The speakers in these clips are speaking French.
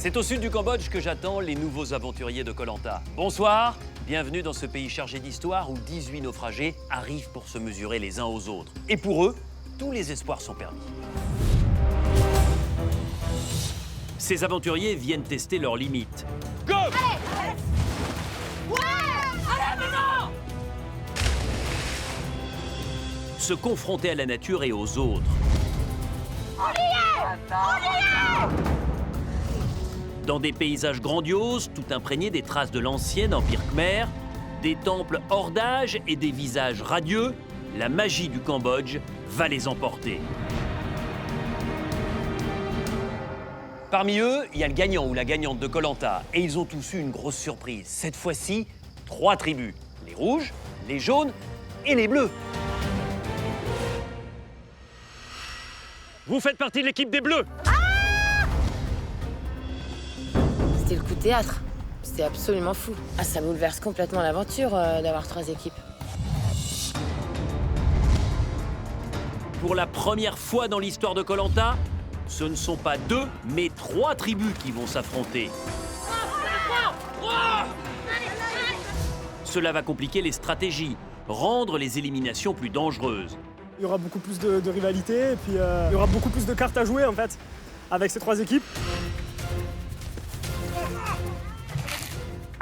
C'est au sud du Cambodge que j'attends les nouveaux aventuriers de Koh Lanta. Bonsoir, bienvenue dans ce pays chargé d'histoire où 18 naufragés arrivent pour se mesurer les uns aux autres. Et pour eux, tous les espoirs sont permis. Ces aventuriers viennent tester leurs limites. Go! Allez! Ouais! Allez, maintenant! Se confronter à la nature et aux autres. On y est! On y est! Dans des paysages grandioses, tout imprégnés des traces de l'ancien empire khmer, des temples hors d'âge et des visages radieux, la magie du Cambodge va les emporter. Parmi eux, il y a le gagnant ou la gagnante de Koh Lanta. Et ils ont tous eu une grosse surprise. Cette fois-ci, 3 tribus. Les rouges, les jaunes et les bleus. Vous faites partie de l'équipe des bleus. C'était le coup de théâtre. C'était absolument fou. Ah, ça bouleverse complètement l'aventure d'avoir 3 équipes. Pour la première fois dans l'histoire de Koh Lanta, ce ne sont pas 2, mais 3 tribus qui vont s'affronter. Cela va compliquer les stratégies, rendre les éliminations plus dangereuses. Il y aura beaucoup plus de rivalité et puis il y aura beaucoup plus de cartes à jouer en fait avec ces 3 équipes.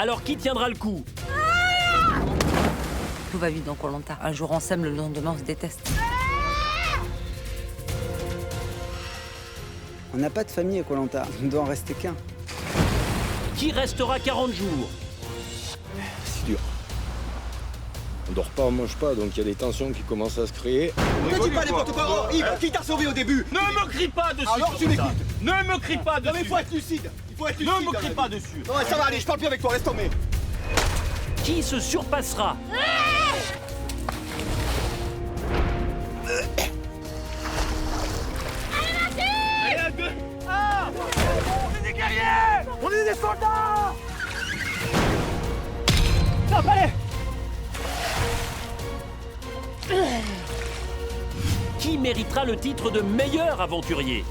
Alors qui tiendra le coup? Tout va vite dans Koh Lanta. Un jour on s'aime, le lendemain on se déteste. On n'a pas de famille à Koh Lanta, il ne doit en rester qu'un. Qui restera 40 jours? C'est dur. On dort pas, on mange pas, donc il y a des tensions qui commencent à se créer. Ne dis pas n'importe quoi, oh, Yves, qui t'a sauvé au début? Ne me crie pas dessus. Alors tu m'écoutes. Ne me crie pas Non mais il dessus. faut être lucide. Il faut être lucide. Ne me dans crie la pas vie. dessus. Non, ça va aller, je parle plus avec toi, laisse tomber. Qui se surpassera? Allez, à 2. Ah, on est des guerriers. On est des soldats! Stop, allez! Qui méritera le titre de meilleur aventurier?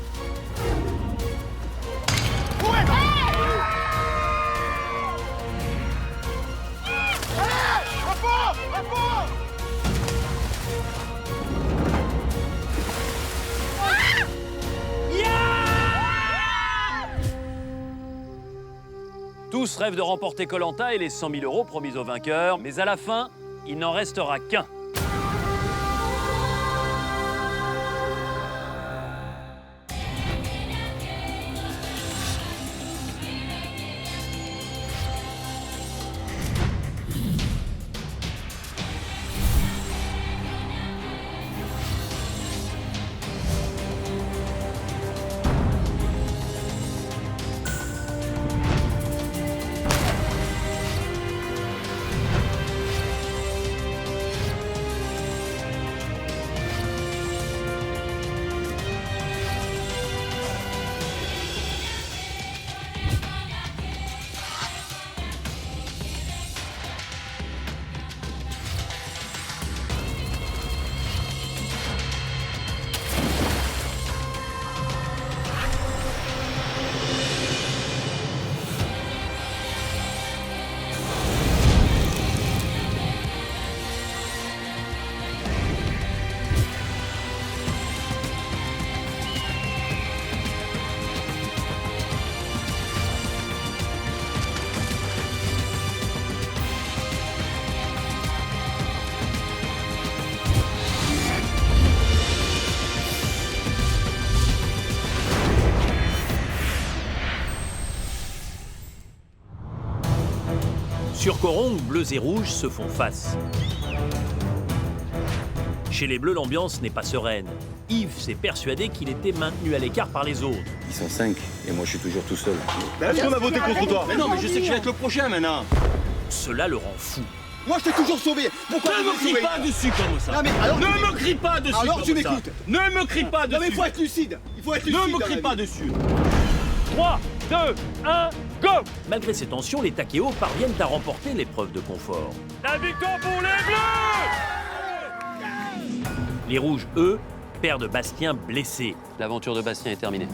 Tous rêvent de remporter Koh Lanta et les 100 000 € promis aux vainqueurs, mais à la fin, il n'en restera qu'un. Sur Koh Rong, bleus et rouges se font face. Chez les bleus, l'ambiance n'est pas sereine. Yves s'est persuadé qu'il était maintenu à l'écart par les autres. Ils sont 5 et moi je suis toujours tout seul. Est-ce qu'on a voté contre toi? Mais non, mais je sais que je vais être le prochain maintenant. Cela le rend fou. Moi je t'ai toujours sauvé. Pourquoi tu Ne me m'as crie sauvé? pas dessus comme ça. Non mais alors Ne me crie pas dessus Alors comme tu ça. m'écoutes. Ne me crie pas dessus. Non mais il faut être lucide. Il faut être lucide. Ne me dans crie la pas vie. dessus. 3, 2, 1, go! Malgré ces tensions, les Takeo parviennent à remporter l'épreuve de confort. La victoire pour les bleus! Les rouges, eux, perdent Bastien blessé. L'aventure de Bastien est terminée.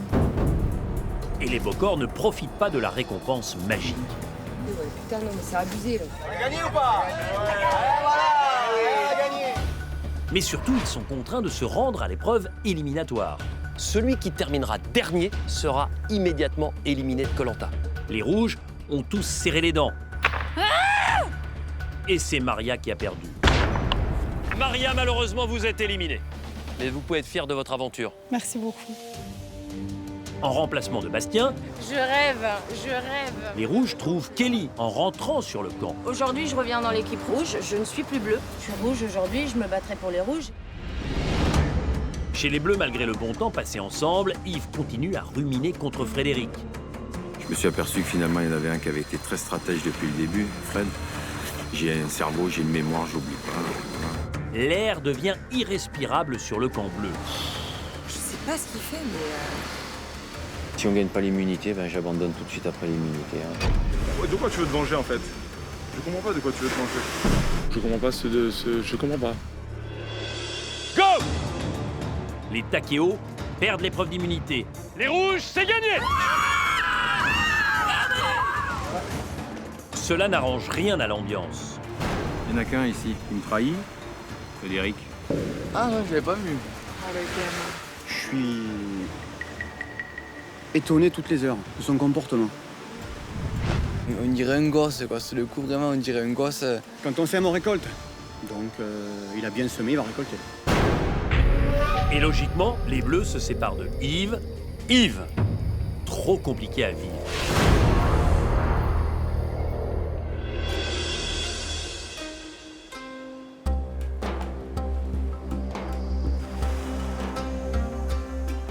Et les Bocors ne profitent pas de la récompense magique. Putain, non, mais c'est abusé, là. On a gagné ou pas? Voilà, on a gagné. Mais surtout, ils sont contraints de se rendre à l'épreuve éliminatoire. Celui qui terminera dernier sera immédiatement éliminé de Koh-Lanta. Les rouges ont tous serré les dents. Et c'est Maria qui a perdu. Maria, malheureusement, vous êtes éliminée. Mais vous pouvez être fier de votre aventure. Merci beaucoup. En remplacement de Bastien, Je rêve. les rouges trouvent Kelly en rentrant sur le camp. Aujourd'hui, je reviens dans l'équipe rouge. Je ne suis plus bleue. Je suis rouge aujourd'hui, je me battrai pour les rouges. Chez les bleus, malgré le bon temps passé ensemble, Yves continue à ruminer contre Frédéric. Je me suis aperçu que finalement, il y en avait un qui avait été très stratège depuis le début, Fred. J'ai un cerveau, j'ai une mémoire, j'oublie pas. L'air devient irrespirable sur le camp bleu. Je sais pas ce qu'il fait, mais... Si on gagne pas l'immunité, ben j'abandonne tout de suite après l'immunité. De quoi tu veux te venger en fait? Je comprends pas de quoi tu veux te venger. Je comprends pas je comprends pas. Go! Les Takeo perdent l'épreuve d'immunité. Les rouges, c'est gagné! Cela n'arrange rien à l'ambiance. Il n'y en a qu'un ici qui me trahit, Frédéric. Ah non, je l'avais pas vu. Je suis étonné toutes les heures de son comportement. On dirait un gosse, quoi. C'est le coup, vraiment, on dirait un gosse. Quand on sème, on récolte. Donc, il a bien semé, il va récolter. Et logiquement, les bleus se séparent de Yves. Yves, trop compliqué à vivre.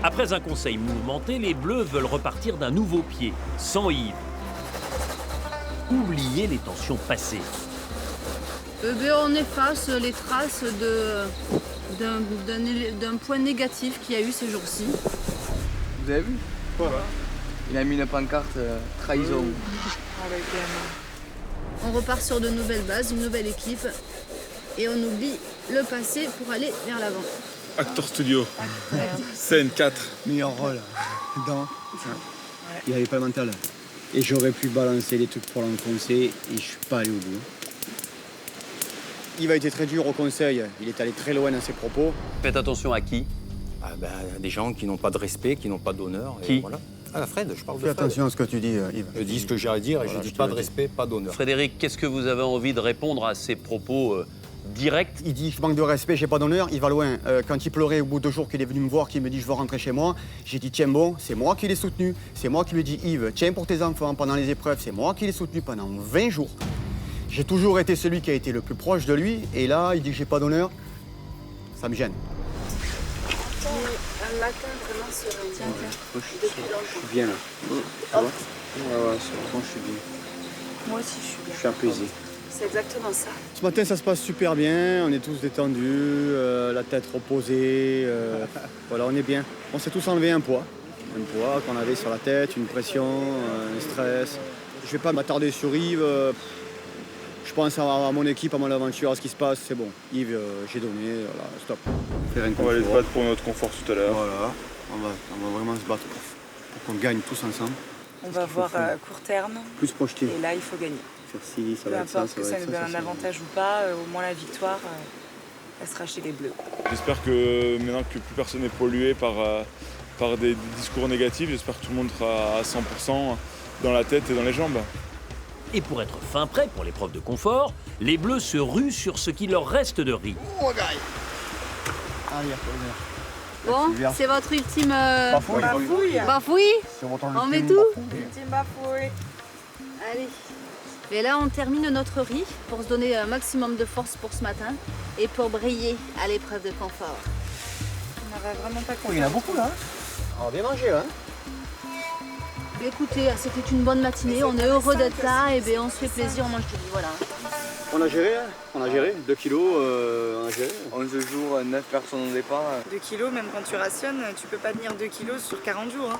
Après un conseil mouvementé, les bleus veulent repartir d'un nouveau pied, sans Yves. Oubliez les tensions passées. On efface les traces d'un point négatif qu'il y a eu ces jours-ci. Vous avez vu? Voilà. Il a mis une pancarte trahison. On repart sur de nouvelles bases, une nouvelle équipe. Et on oublie le passé pour aller vers l'avant. Acteur studio. Scène 4. Meilleur rôle. Dans. Il avait pas le mental. Et j'aurais pu balancer des trucs pour l'enfoncer et je suis pas allé au bout. Il a été très dur au conseil. Il est allé très loin dans ses propos. Faites attention à qui? Des gens qui n'ont pas de respect, qui n'ont pas d'honneur. Qui? Voilà. Ah, Fred, je parle de Fais Fred. attention à ce que tu dis, Yves. Je dis ce que j'ai à dire et je dis pas de respect, pas d'honneur. Frédéric, qu'est-ce que vous avez envie de répondre à ces propos directs? Il dit je manque de respect, j'ai pas d'honneur, il va loin. Quand il pleurait au bout de 2 jours qu'il est venu me voir, qu'il me dit je veux rentrer chez moi, j'ai dit tiens bon, c'est moi qui l'ai soutenu. C'est moi qui lui ai dit Yves, tiens pour tes enfants pendant les épreuves, c'est moi qui l'ai soutenu pendant 20 jours. J'ai toujours été celui qui a été le plus proche de lui et là il dit que j'ai pas d'honneur, ça me gêne. Un matin vraiment serein. Je suis bien là. Tu vois? Ouais, sur le fond, je suis bien. Moi aussi, je suis bien. Je suis apaisé. C'est exactement ça. Ce matin, ça se passe super bien, on est tous détendus, la tête reposée, voilà, on est bien. On s'est tous enlevé un poids qu'on avait sur la tête, une pression, un stress. Je vais pas m'attarder sur Yves, je pense à mon équipe, à mon aventure, à ce qui se passe, c'est bon. Yves, j'ai donné, voilà, stop. On va aller se battre pour notre confort tout à l'heure. Voilà, on va vraiment se battre pour qu'on gagne tous ensemble. On va voir à court terme. Plus projeté. Et là, il faut gagner. Faire ci, ça Peu va être ça, importe que ça nous donne un avantage ou pas, au moins la victoire, elle sera chez les Bleus. J'espère que maintenant que plus personne n'est pollué par des discours négatifs, j'espère que tout le monde sera à 100% dans la tête et dans les jambes. Et pour être fin prêt pour l'épreuve de confort, les bleus se ruent sur ce qui leur reste de riz. Bon, c'est votre ultime Bafouille. bafouille. C'est votre On met ultime tout. bafouille. Ultime bafouille. Allez. Et là, on termine notre riz pour se donner un maximum de force pour ce matin et pour briller à l'épreuve de confort. On n'avait vraiment pas compris. Il y en a beaucoup là. On va bien manger là. Écoutez, c'était une bonne matinée, on est heureux d'être là et bien on se fait plaisir, on mange du riz, voilà. On a géré, 2 kilos, on a géré. 11 jours, 9 personnes au départ. 2 kilos, même quand tu rationnes, tu peux pas tenir 2 kilos sur 40 jours. Hein.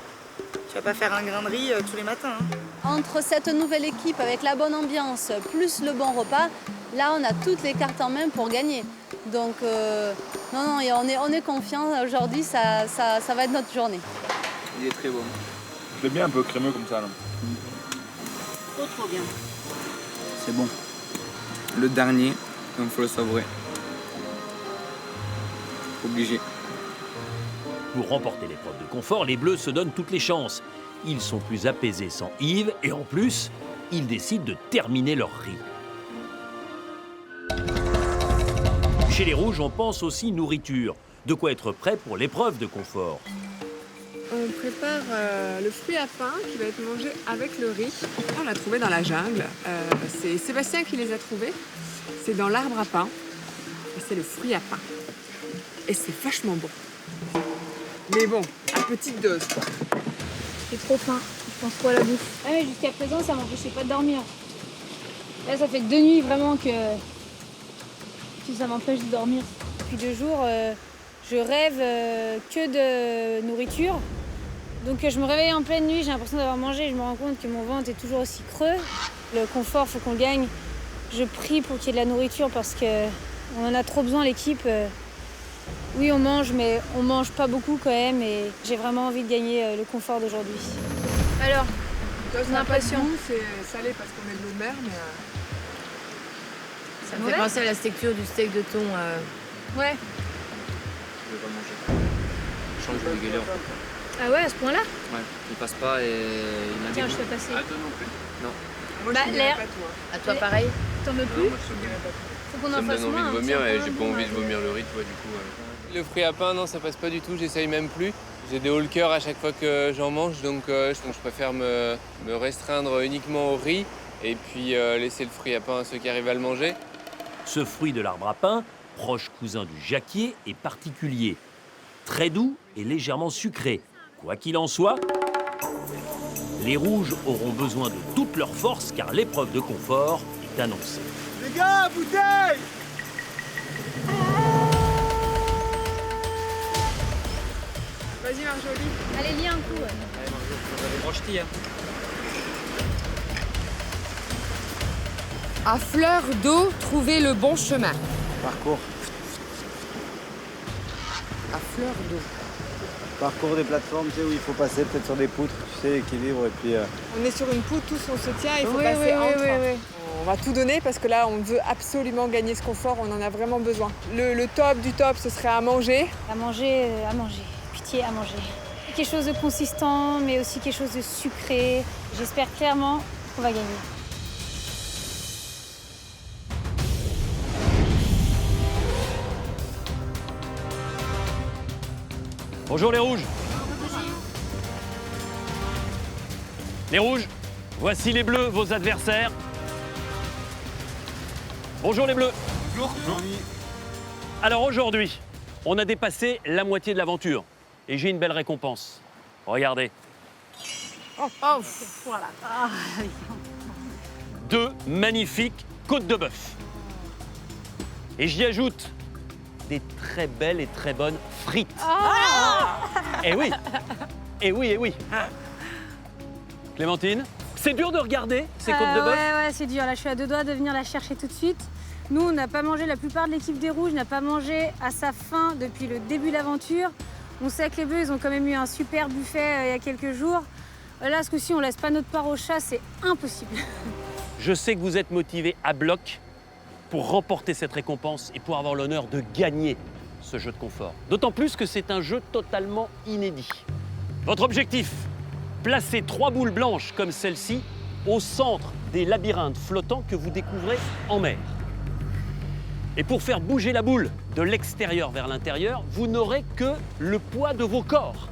Tu vas pas faire un grain de riz tous les matins. Hein. Entre cette nouvelle équipe avec la bonne ambiance, plus le bon repas, là on a toutes les cartes en main pour gagner. Donc non, on est confiants, aujourd'hui ça va être notre journée. Il est très bon. C'est bien un peu crémeux comme ça là. Trop bien. C'est bon. Le dernier, donc faut le savourer. Obligé. Pour remporter l'épreuve de confort, les Bleus se donnent toutes les chances. Ils sont plus apaisés sans Yves et en plus, ils décident de terminer leur riz. Chez les Rouges, on pense aussi nourriture. De quoi être prêt pour l'épreuve de confort. On prépare le fruit à pain qui va être mangé avec le riz. On l'a trouvé dans la jungle. C'est Sébastien qui les a trouvés. C'est dans l'arbre à pain. Et c'est le fruit à pain. Et c'est vachement bon. Mais bon, à petite dose, quoi. J'ai trop faim, je pense trop à la bouffe. Ah ouais, jusqu'à présent, ça m'empêchait pas de dormir. Là, ça fait 2 nuits vraiment que ça m'empêche de dormir. Depuis 2 jours, je rêve que de nourriture. Donc je me réveille en pleine nuit, j'ai l'impression d'avoir mangé, je me rends compte que mon ventre est toujours aussi creux. Le confort, faut qu'on le gagne. Je prie pour qu'il y ait de la nourriture parce qu'on en a trop besoin, l'équipe. Oui, on mange, mais on mange pas beaucoup quand même et j'ai vraiment envie de gagner le confort d'aujourd'hui. Alors, ton impression? C'est salé parce qu'on est de l'eau de mer, mais... Ça me fait penser à la texture du steak de thon. Ouais. Je vais pas manger. Je sens que je vais dégueuler en fait. Ah ouais, à ce point-là? Ouais, il passe pas et il m'a dit. Tiens, je fais passer. Ah, toi non plus? Non. Moi, Bah, je ne l'air. pas toi. À toi, pareil? T'en veux Non, plus? moi je te dirais pas. Faut qu'on Ça en me fasse donne moins. envie de hein, vomir c'est et un j'ai peu pas bon, envie de hein. vomir le riz, tu vois, du coup. Le fruit à pain, non, ça passe pas du tout, j'essaye même plus. J'ai des hauts le cœur à chaque fois que j'en mange, donc je préfère me restreindre uniquement au riz et puis laisser le fruit à pain à ceux qui arrivent à le manger. Ce fruit de l'arbre à pain, proche cousin du jacquier, est particulier. Très doux et légèrement sucré. Quoi qu'il en soit, les Rouges auront besoin de toute leur force car l'épreuve de confort est annoncée. Les gars, bouteille! Vas-y, Marjolie. Allez, lis un coup. Ouais. Allez, Marjo, vous avez brocheté, hein. À fleur d'eau, trouver le bon chemin. Parcours. À fleur d'eau. Parcours des plateformes, tu sais, où il faut passer peut-être sur des poutres, tu sais, équilibre, et puis... On est sur une poutre, tous on se tient, il faut Oui, passer oui, entre. oui, oui. On va tout donner parce que là, on veut absolument gagner ce confort, on en a vraiment besoin. Le top du top, ce serait à manger. À manger, à manger. Pitié, à manger. Quelque chose de consistant, mais aussi quelque chose de sucré. J'espère clairement qu'on va gagner. Bonjour les Rouges. Les Rouges, voici les Bleus, vos adversaires. Bonjour les Bleus. Bonjour. Alors aujourd'hui, on a dépassé la moitié de l'aventure et j'ai une belle récompense. Regardez. Voilà. 2 magnifiques côtes de bœuf. Et j'y ajoute des très belles et très bonnes frites. Eh oui, eh oui, eh oui. Clémentine, c'est dur de regarder ces côtes de bœuf? Ouais, c'est dur. Là, je suis à 2 doigts de venir la chercher tout de suite. Nous, on n'a pas mangé, la plupart de l'équipe des Rouges n'a pas mangé à sa faim depuis le début de l'aventure. On sait que les Bleus, ils ont quand même eu un super buffet il y a quelques jours. Là, ce coup-ci, on laisse pas notre part au chat, c'est impossible. Je sais que vous êtes motivés à bloc pour remporter cette récompense et pour avoir l'honneur de gagner ce jeu de confort. D'autant plus que c'est un jeu totalement inédit. Votre objectif, placer 3 boules blanches comme celle-ci au centre des labyrinthes flottants que vous découvrez en mer. Et pour faire bouger la boule de l'extérieur vers l'intérieur, vous n'aurez que le poids de vos corps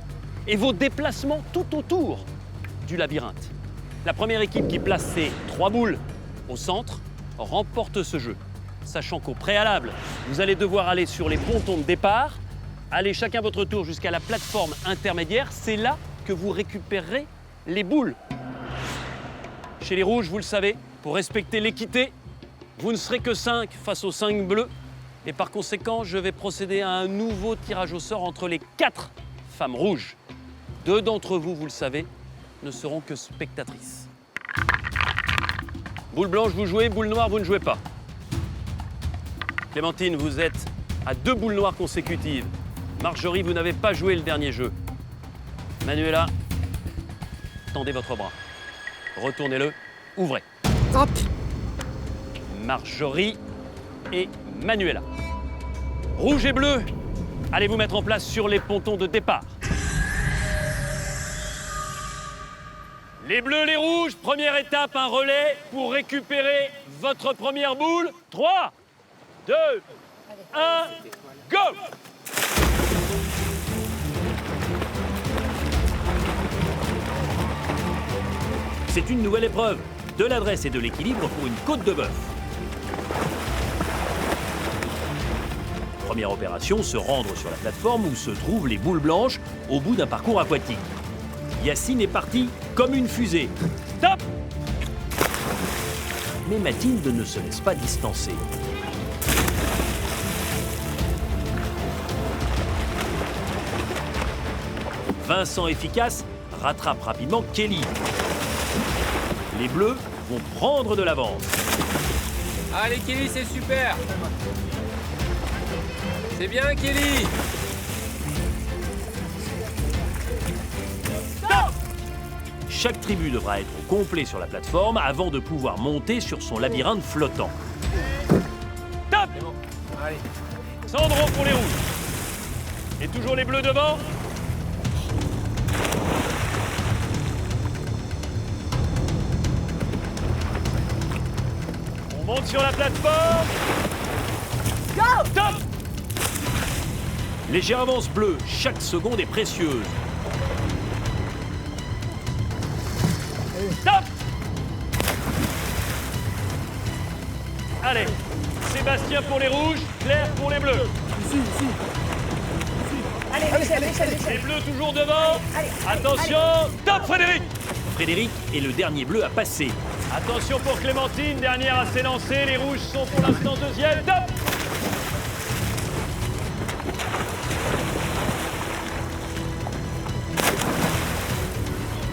et vos déplacements tout autour du labyrinthe. La première équipe qui place ces 3 boules au centre remporte ce jeu. Sachant qu'au préalable, vous allez devoir aller sur les pontons de départ, aller chacun votre tour jusqu'à la plateforme intermédiaire. C'est là que vous récupérerez les boules. Chez les Rouges, vous le savez, pour respecter l'équité, vous ne serez que 5 face aux 5 bleus. Et par conséquent, je vais procéder à un nouveau tirage au sort entre les 4 femmes rouges. 2 d'entre vous, vous le savez, ne seront que spectatrices. Boule blanche, vous jouez, boule noire, vous ne jouez pas. Clémentine, vous êtes à 2 boules noires consécutives. Marjorie, vous n'avez pas joué le dernier jeu. Manuela, tendez votre bras. Retournez-le, ouvrez. Hop. Marjorie et Manuela. Rouge et bleu, allez vous mettre en place sur les pontons de départ. Les bleus, les rouges, première étape, un relais pour récupérer votre première boule. 3, 2, 1, go! C'est une nouvelle épreuve, de l'adresse et de l'équilibre pour une côte de bœuf. Première opération, se rendre sur la plateforme où se trouvent les boules blanches au bout d'un parcours aquatique. Yacine est parti comme une fusée. Top! Mais Mathilde ne se laisse pas distancer. Vincent efficace rattrape rapidement Kelly. Les bleus vont prendre de l'avance. Allez Kelly, c'est super. C'est bien Kelly. Chaque tribu devra être au complet sur la plateforme avant de pouvoir monter sur son labyrinthe flottant. Top! Bon. Allez. Sandro pour les rouges. Et toujours les bleus devant. On monte sur la plateforme. Go! Top! Légère avance bleue, chaque seconde est précieuse. Top! Allez, Sébastien pour les rouges, Claire pour les bleus. Ici. Allez, Michel. Les bleus toujours devant. Allez, attention, top Frédéric! Frédéric est le dernier bleu à passer. Attention pour Clémentine, dernière à s'élancer. Les rouges sont pour l'instant deuxième. Top!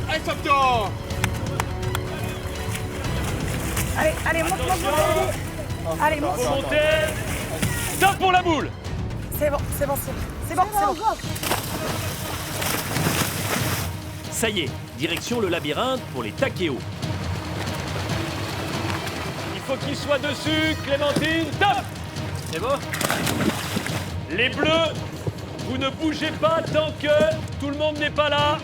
Allez, top temps. Allez, monte. Allez, monte. Faut monter. Top pour la boule. C'est bon. Ça y est, direction le labyrinthe pour les Takeo. Il faut qu'il soit dessus, Clémentine. Top! C'est bon? Les bleus, vous ne bougez pas tant que tout le monde n'est pas là.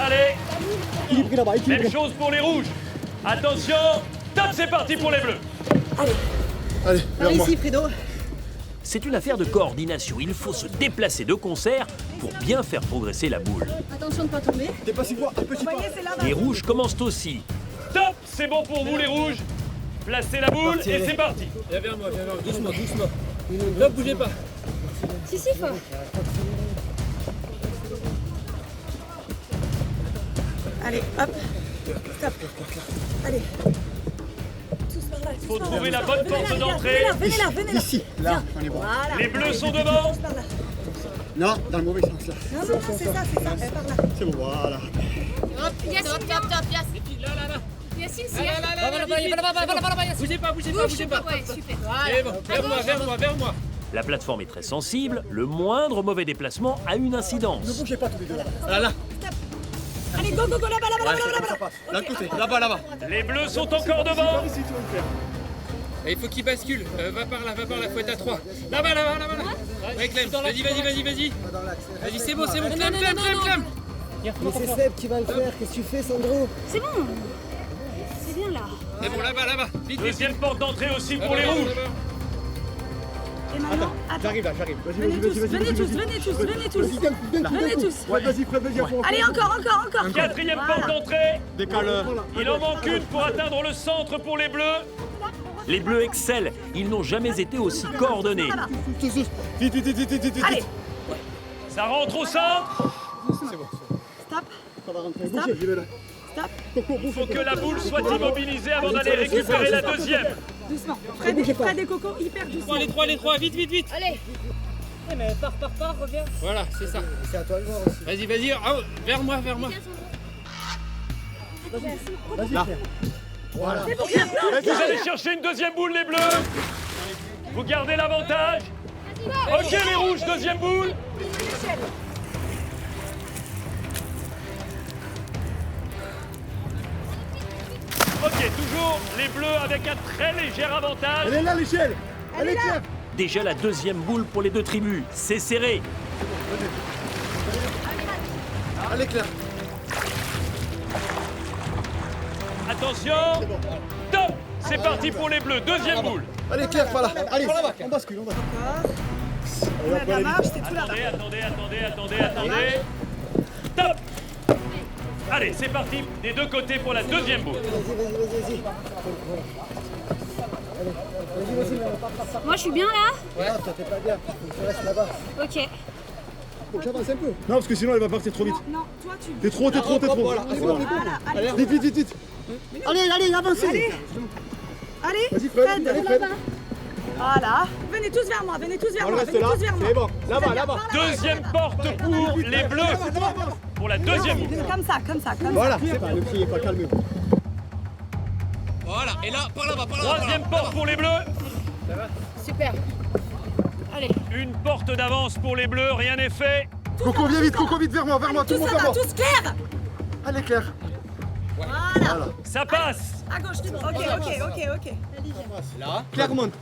Allez. Équilibré là-bas, équilibré. Même chose pour les rouges. Attention, top, c'est parti pour les bleus. Allez, Par ici, Fredo. C'est une affaire de coordination. Il faut se déplacer de concert pour bien faire progresser la boule. Attention de ne pas tomber. Dépassez-moi, un petit pas. Les rouges commencent aussi. Top, c'est bon pour vous les rouges. Placez la boule et c'est parti. Viens vers moi, doucement. Ne bougez pas. Si, fort. Allez, hop. Stop. Allez. Faut trouver la bonne porte d'entrée. Venez là. Ici, là, on est bon. Voilà. Les bleus sont devant. Non, dans le mauvais sens là. Non, c'est ça. Par là. C'est bon, voilà. Yacine, top, Là. Yacine, si. Là. Bougez pas. Ouais, super. C'est bon, vers moi. La plateforme est très sensible. Le moindre mauvais déplacement a une Ne incidence. bougez pas tous les deux là. Là. Allez, go, là-bas. Là de côté. Là-bas. Les bleus sont encore devant. Ici, tu vas le faire. Et il faut qu'il bascule. Va par là, faut être à 3. Là-bas. Ouais, Clem, vas-y. Vas-y, c'est bon. Clem. Mais c'est Seb qui va le faire. Qu'est-ce que tu fais, Sandro? C'est bon. C'est bien là. C'est bon, là-bas. Vite. Deuxième porte d'entrée aussi pour les rouges. Et maintenant, J'arrive. venez tous. Ouais, vas-y, Fred, vas-y à fond. Allez, encore. Quatrième porte d'entrée. Décale. Il en manque une pour atteindre le centre pour les bleus. Les bleus excellent. Ils n'ont jamais été aussi coordonnés. Vite. Allez. Ça rentre au centre. C'est bon. Stop. Ça va rentrer. Bougez, j'y vais là. Stop. Il faut que la boule soit immobilisée avant d'aller récupérer la deuxième. Doucement. Fred et Coco, hyper doucement. Les trois, vite. Allez. Mais pars, reviens. Voilà, c'est ça. C'est à toi de voir aussi. Vas-y. Oh, vers moi. Là. Voilà. Vous allez chercher une deuxième boule, les bleus. Vous gardez l'avantage. Ok, les rouges, deuxième boule. toujours les bleus avec un très léger avantage. Elle est là l'échelle. Elle est claire. Déjà la deuxième boule pour les deux tribus. C'est serré. Elle est claire. Attention. Top. C'est parti pour les bleus. Deuxième boule. Elle est claire par là. Allez, on bascule, on bascule. On a de la marge, c'est tout là. Attendez. Top. Allez, c'est parti des deux côtés pour la deuxième boule. Vas-y. Moi, je suis bien là? Ouais. Non, toi t'es pas bien. Tu restes là-bas. Ok. Faut que j'avance un peu. Non, parce que sinon elle va partir trop vite. Non, toi tu. T'es trop. Voilà, Allez, vite. Allez, avancez. Allez, Vas-y, Fred. Allez, Fred. Voilà. Venez tous vers moi, On reste là. C'est bon. Là-bas. Deuxième porte pour les bleus. Pour la deuxième boule. Comme ça. Voilà, c'est pas, ne criez pas, calmez-vous. Voilà, et là, par là-bas. Troisième porte pour les bleus. Super. Allez. Une porte d'avance pour les bleus, rien n'est fait. Coco, viens vite, vers moi, tout le monde vers moi. Tous clairs. Elle est claire. Voilà. Ça passe. À gauche, ok. Là. Claire monte.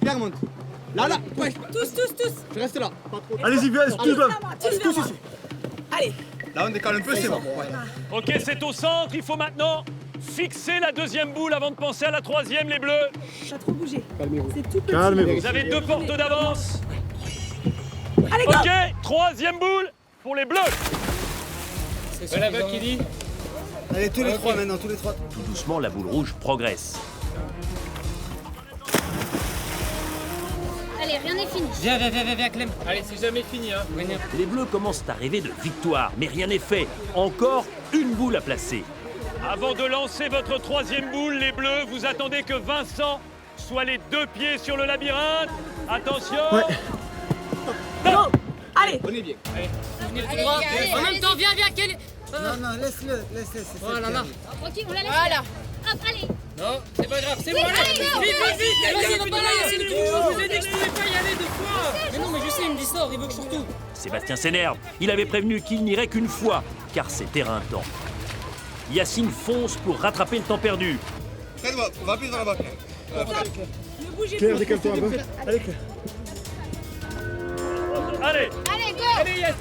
Là. Ouais. Tous. Tu restes là. Allez-y, viens, tous là. Tous ici. Allez. Là, on décale un peu, c'est bon. Ok, c'est au centre. Il faut maintenant fixer la deuxième boule avant de penser à la troisième, les bleus. T'as trop bougé. Calmez-vous. C'est tout petit. Vous avez deux portes d'avance. Allez, go. Ok, troisième boule pour les bleus. C'est là-bas qui dit. Allez, tous les trois maintenant, tous les trois. Tout doucement, la boule rouge progresse. Allez, rien n'est fini. Viens, Clem. Allez, c'est jamais fini, hein. Les bleus commencent à rêver de victoire, mais rien n'est fait. Encore une boule à placer. Avant de lancer votre troisième boule, les bleus, vous attendez que Vincent soit les deux pieds sur le labyrinthe. Attention. Ouais. Go. Allez. On est bien. Venez tout droit. En même temps, viens, quel... Non, laisse-le, c'est Voilà, là. Ok, on la laisse. Voilà. Hop, allez. Non, c'est pas grave, c'est bon, allez. Allez, go. Vite. Vas-y, va pas là, Yacine. Je vous ai dit que je pouvais pas y aller deux fois. Mais non, mais je sais, il me dit ça, il veut que je surtout. Sébastien s'énerve. Il avait prévenu qu'il n'irait qu'une fois, car c'est éreintant. Yacine fonce pour rattraper le temps perdu. Fred, on va plus dans la bac. Ne bougez Claire, plus. décale-toi un peu. Allez, Claire. Allez. Allez, go. Allez, yes.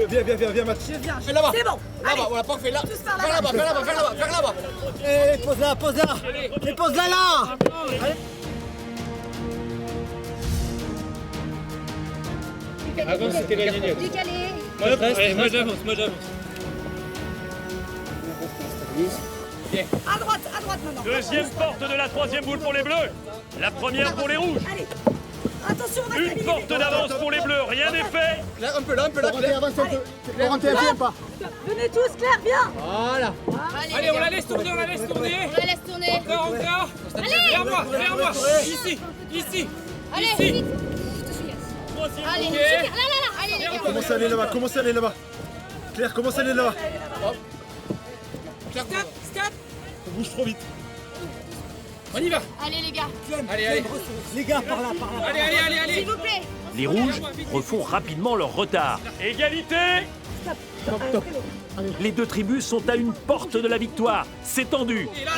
Viens, Max. Fais là-bas. C'est bon. Là-bas, on l'a pas fait là. Tous par Vers là-bas. Eh, pose-la Et pose-la là. Avant, c'était la ligne. Décalé. Moi, j'avance. À droite maintenant. Deuxième porte de la troisième boule pour les bleus. La première pour les rouges. Allez. Attention, on va Une porte d'avance pour les bleus, rien n'est fait. Là, un peu là, Claire. Avance un peu. Corentin, viens pas. Venez tous, Claire, viens. Voilà. Allez, on la laisse tourner. On la laisse tourner. Encore. Allez. Vers moi. Ici. Allez, Ici. vite. Je te suis, Yass. Allez, Ok. super. Là. Allez, les gars. Commence à aller là-bas. Claire, commence à aller là-bas. Stop. On bouge trop vite. On y va. Allez, les gars. Allez. Les gars, par là. Allez. S'il vous plaît. Les rouges refont rapidement leur retard. Égalité. Top. Les deux tribus sont à une porte de la victoire. C'est tendu. Là.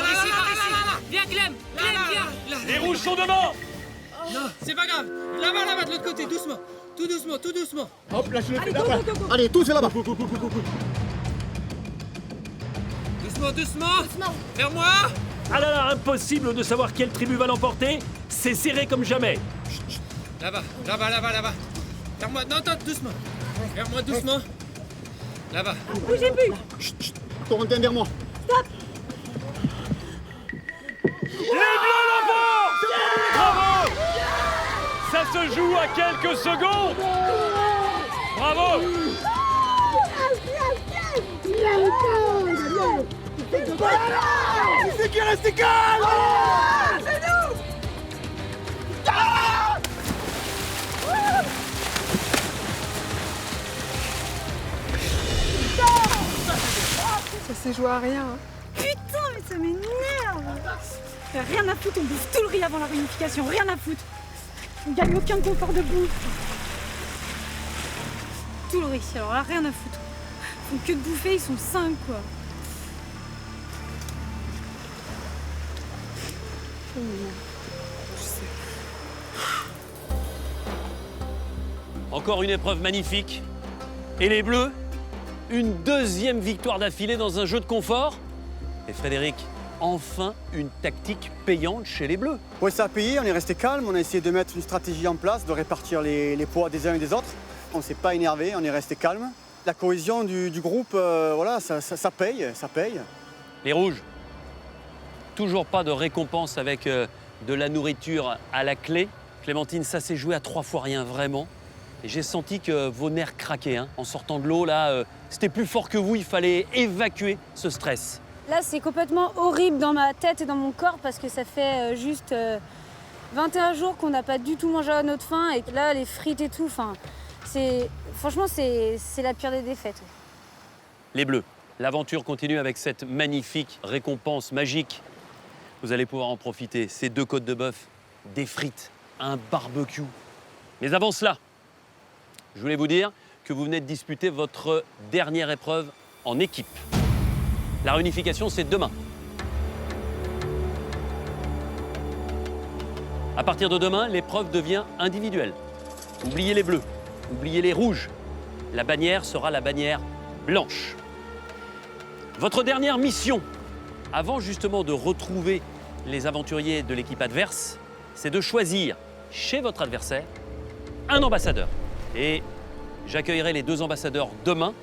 Viens, Clem. Viens. Les rouges sont devant. Non, c'est pas grave. Là-bas, de l'autre côté, doucement. Tout doucement. Hop, lâche le Allez, pied. go. Allez, tous là-bas. Doucement. Vers moi. Ah là, impossible de savoir quelle tribu va l'emporter. C'est serré comme jamais. Là-bas. Vers moi. Non, doucement. Vers moi, doucement. Là-bas. Bougez plus. Corentin, vers moi. Les bleus l'emportent. Bravo. Ça se joue à quelques secondes. Bravo. C'est qui est resté calme. C'est nous. Ça s'est joué à rien. Putain, mais ça m'énerve. Rien à foutre, on bouffe tout le riz avant la réunification, rien à foutre. On gagne aucun confort de bouffe. Tout le riz, alors là, rien à foutre. font que de bouffer, ils sont 5 quoi. Encore une épreuve magnifique. Et les Bleus, une deuxième victoire d'affilée dans un jeu de confort. Et Frédéric, enfin une tactique payante chez les Bleus. Oui, ça a payé, on est resté calme, on a essayé de mettre une stratégie en place, de répartir les poids des uns et des autres. On ne s'est pas énervé, on est resté calme. La cohésion du groupe, voilà, ça paye, ça paye. Les Rouges, toujours pas de récompense avec de la nourriture à la clé. Clémentine, ça s'est joué à 3 fois rien, vraiment. Et j'ai senti que vos nerfs craquaient. Hein. En sortant de l'eau, là, c'était plus fort que vous, il fallait évacuer ce stress. Là, c'est complètement horrible dans ma tête et dans mon corps parce que ça fait juste 21 jours qu'on n'a pas du tout mangé à notre faim et que là, les frites et tout, franchement, c'est la pire des défaites. Les Bleus, l'aventure continue avec cette magnifique récompense magique. Vous allez pouvoir en profiter. Ces 2 côtes de bœuf, des frites, un barbecue. Mais avant cela, je voulais vous dire que vous venez de disputer votre dernière épreuve en équipe. La réunification, c'est demain. À partir de demain, l'épreuve devient individuelle. Oubliez les bleus, oubliez les rouges. La bannière sera la bannière blanche. Votre dernière mission, avant justement de retrouver les aventuriers de l'équipe adverse, c'est de choisir chez votre adversaire un ambassadeur. Et j'accueillerai les 2 ambassadeurs demain.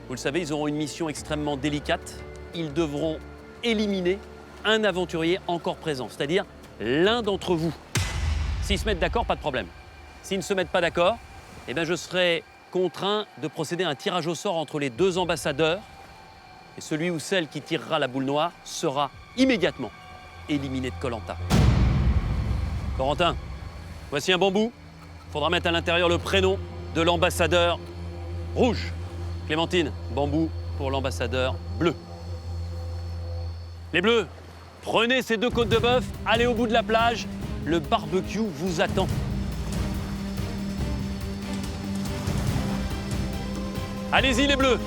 Vous le savez, ils auront une mission extrêmement délicate. Ils devront éliminer un aventurier encore présent, c'est-à-dire l'un d'entre vous. S'ils se mettent d'accord, pas de problème. S'ils ne se mettent pas d'accord, eh bien je serai contraint de procéder à un tirage au sort entre les 2 ambassadeurs. Et celui ou celle qui tirera la boule noire sera immédiatement éliminé de Koh-Lanta. Corentin, voici un bambou. Il faudra mettre à l'intérieur le prénom de l'ambassadeur rouge. Clémentine, bambou pour l'ambassadeur bleu. Les Bleus, prenez ces 2 côtes de bœuf, allez au bout de la plage. Le barbecue vous attend. Allez-y les Bleus.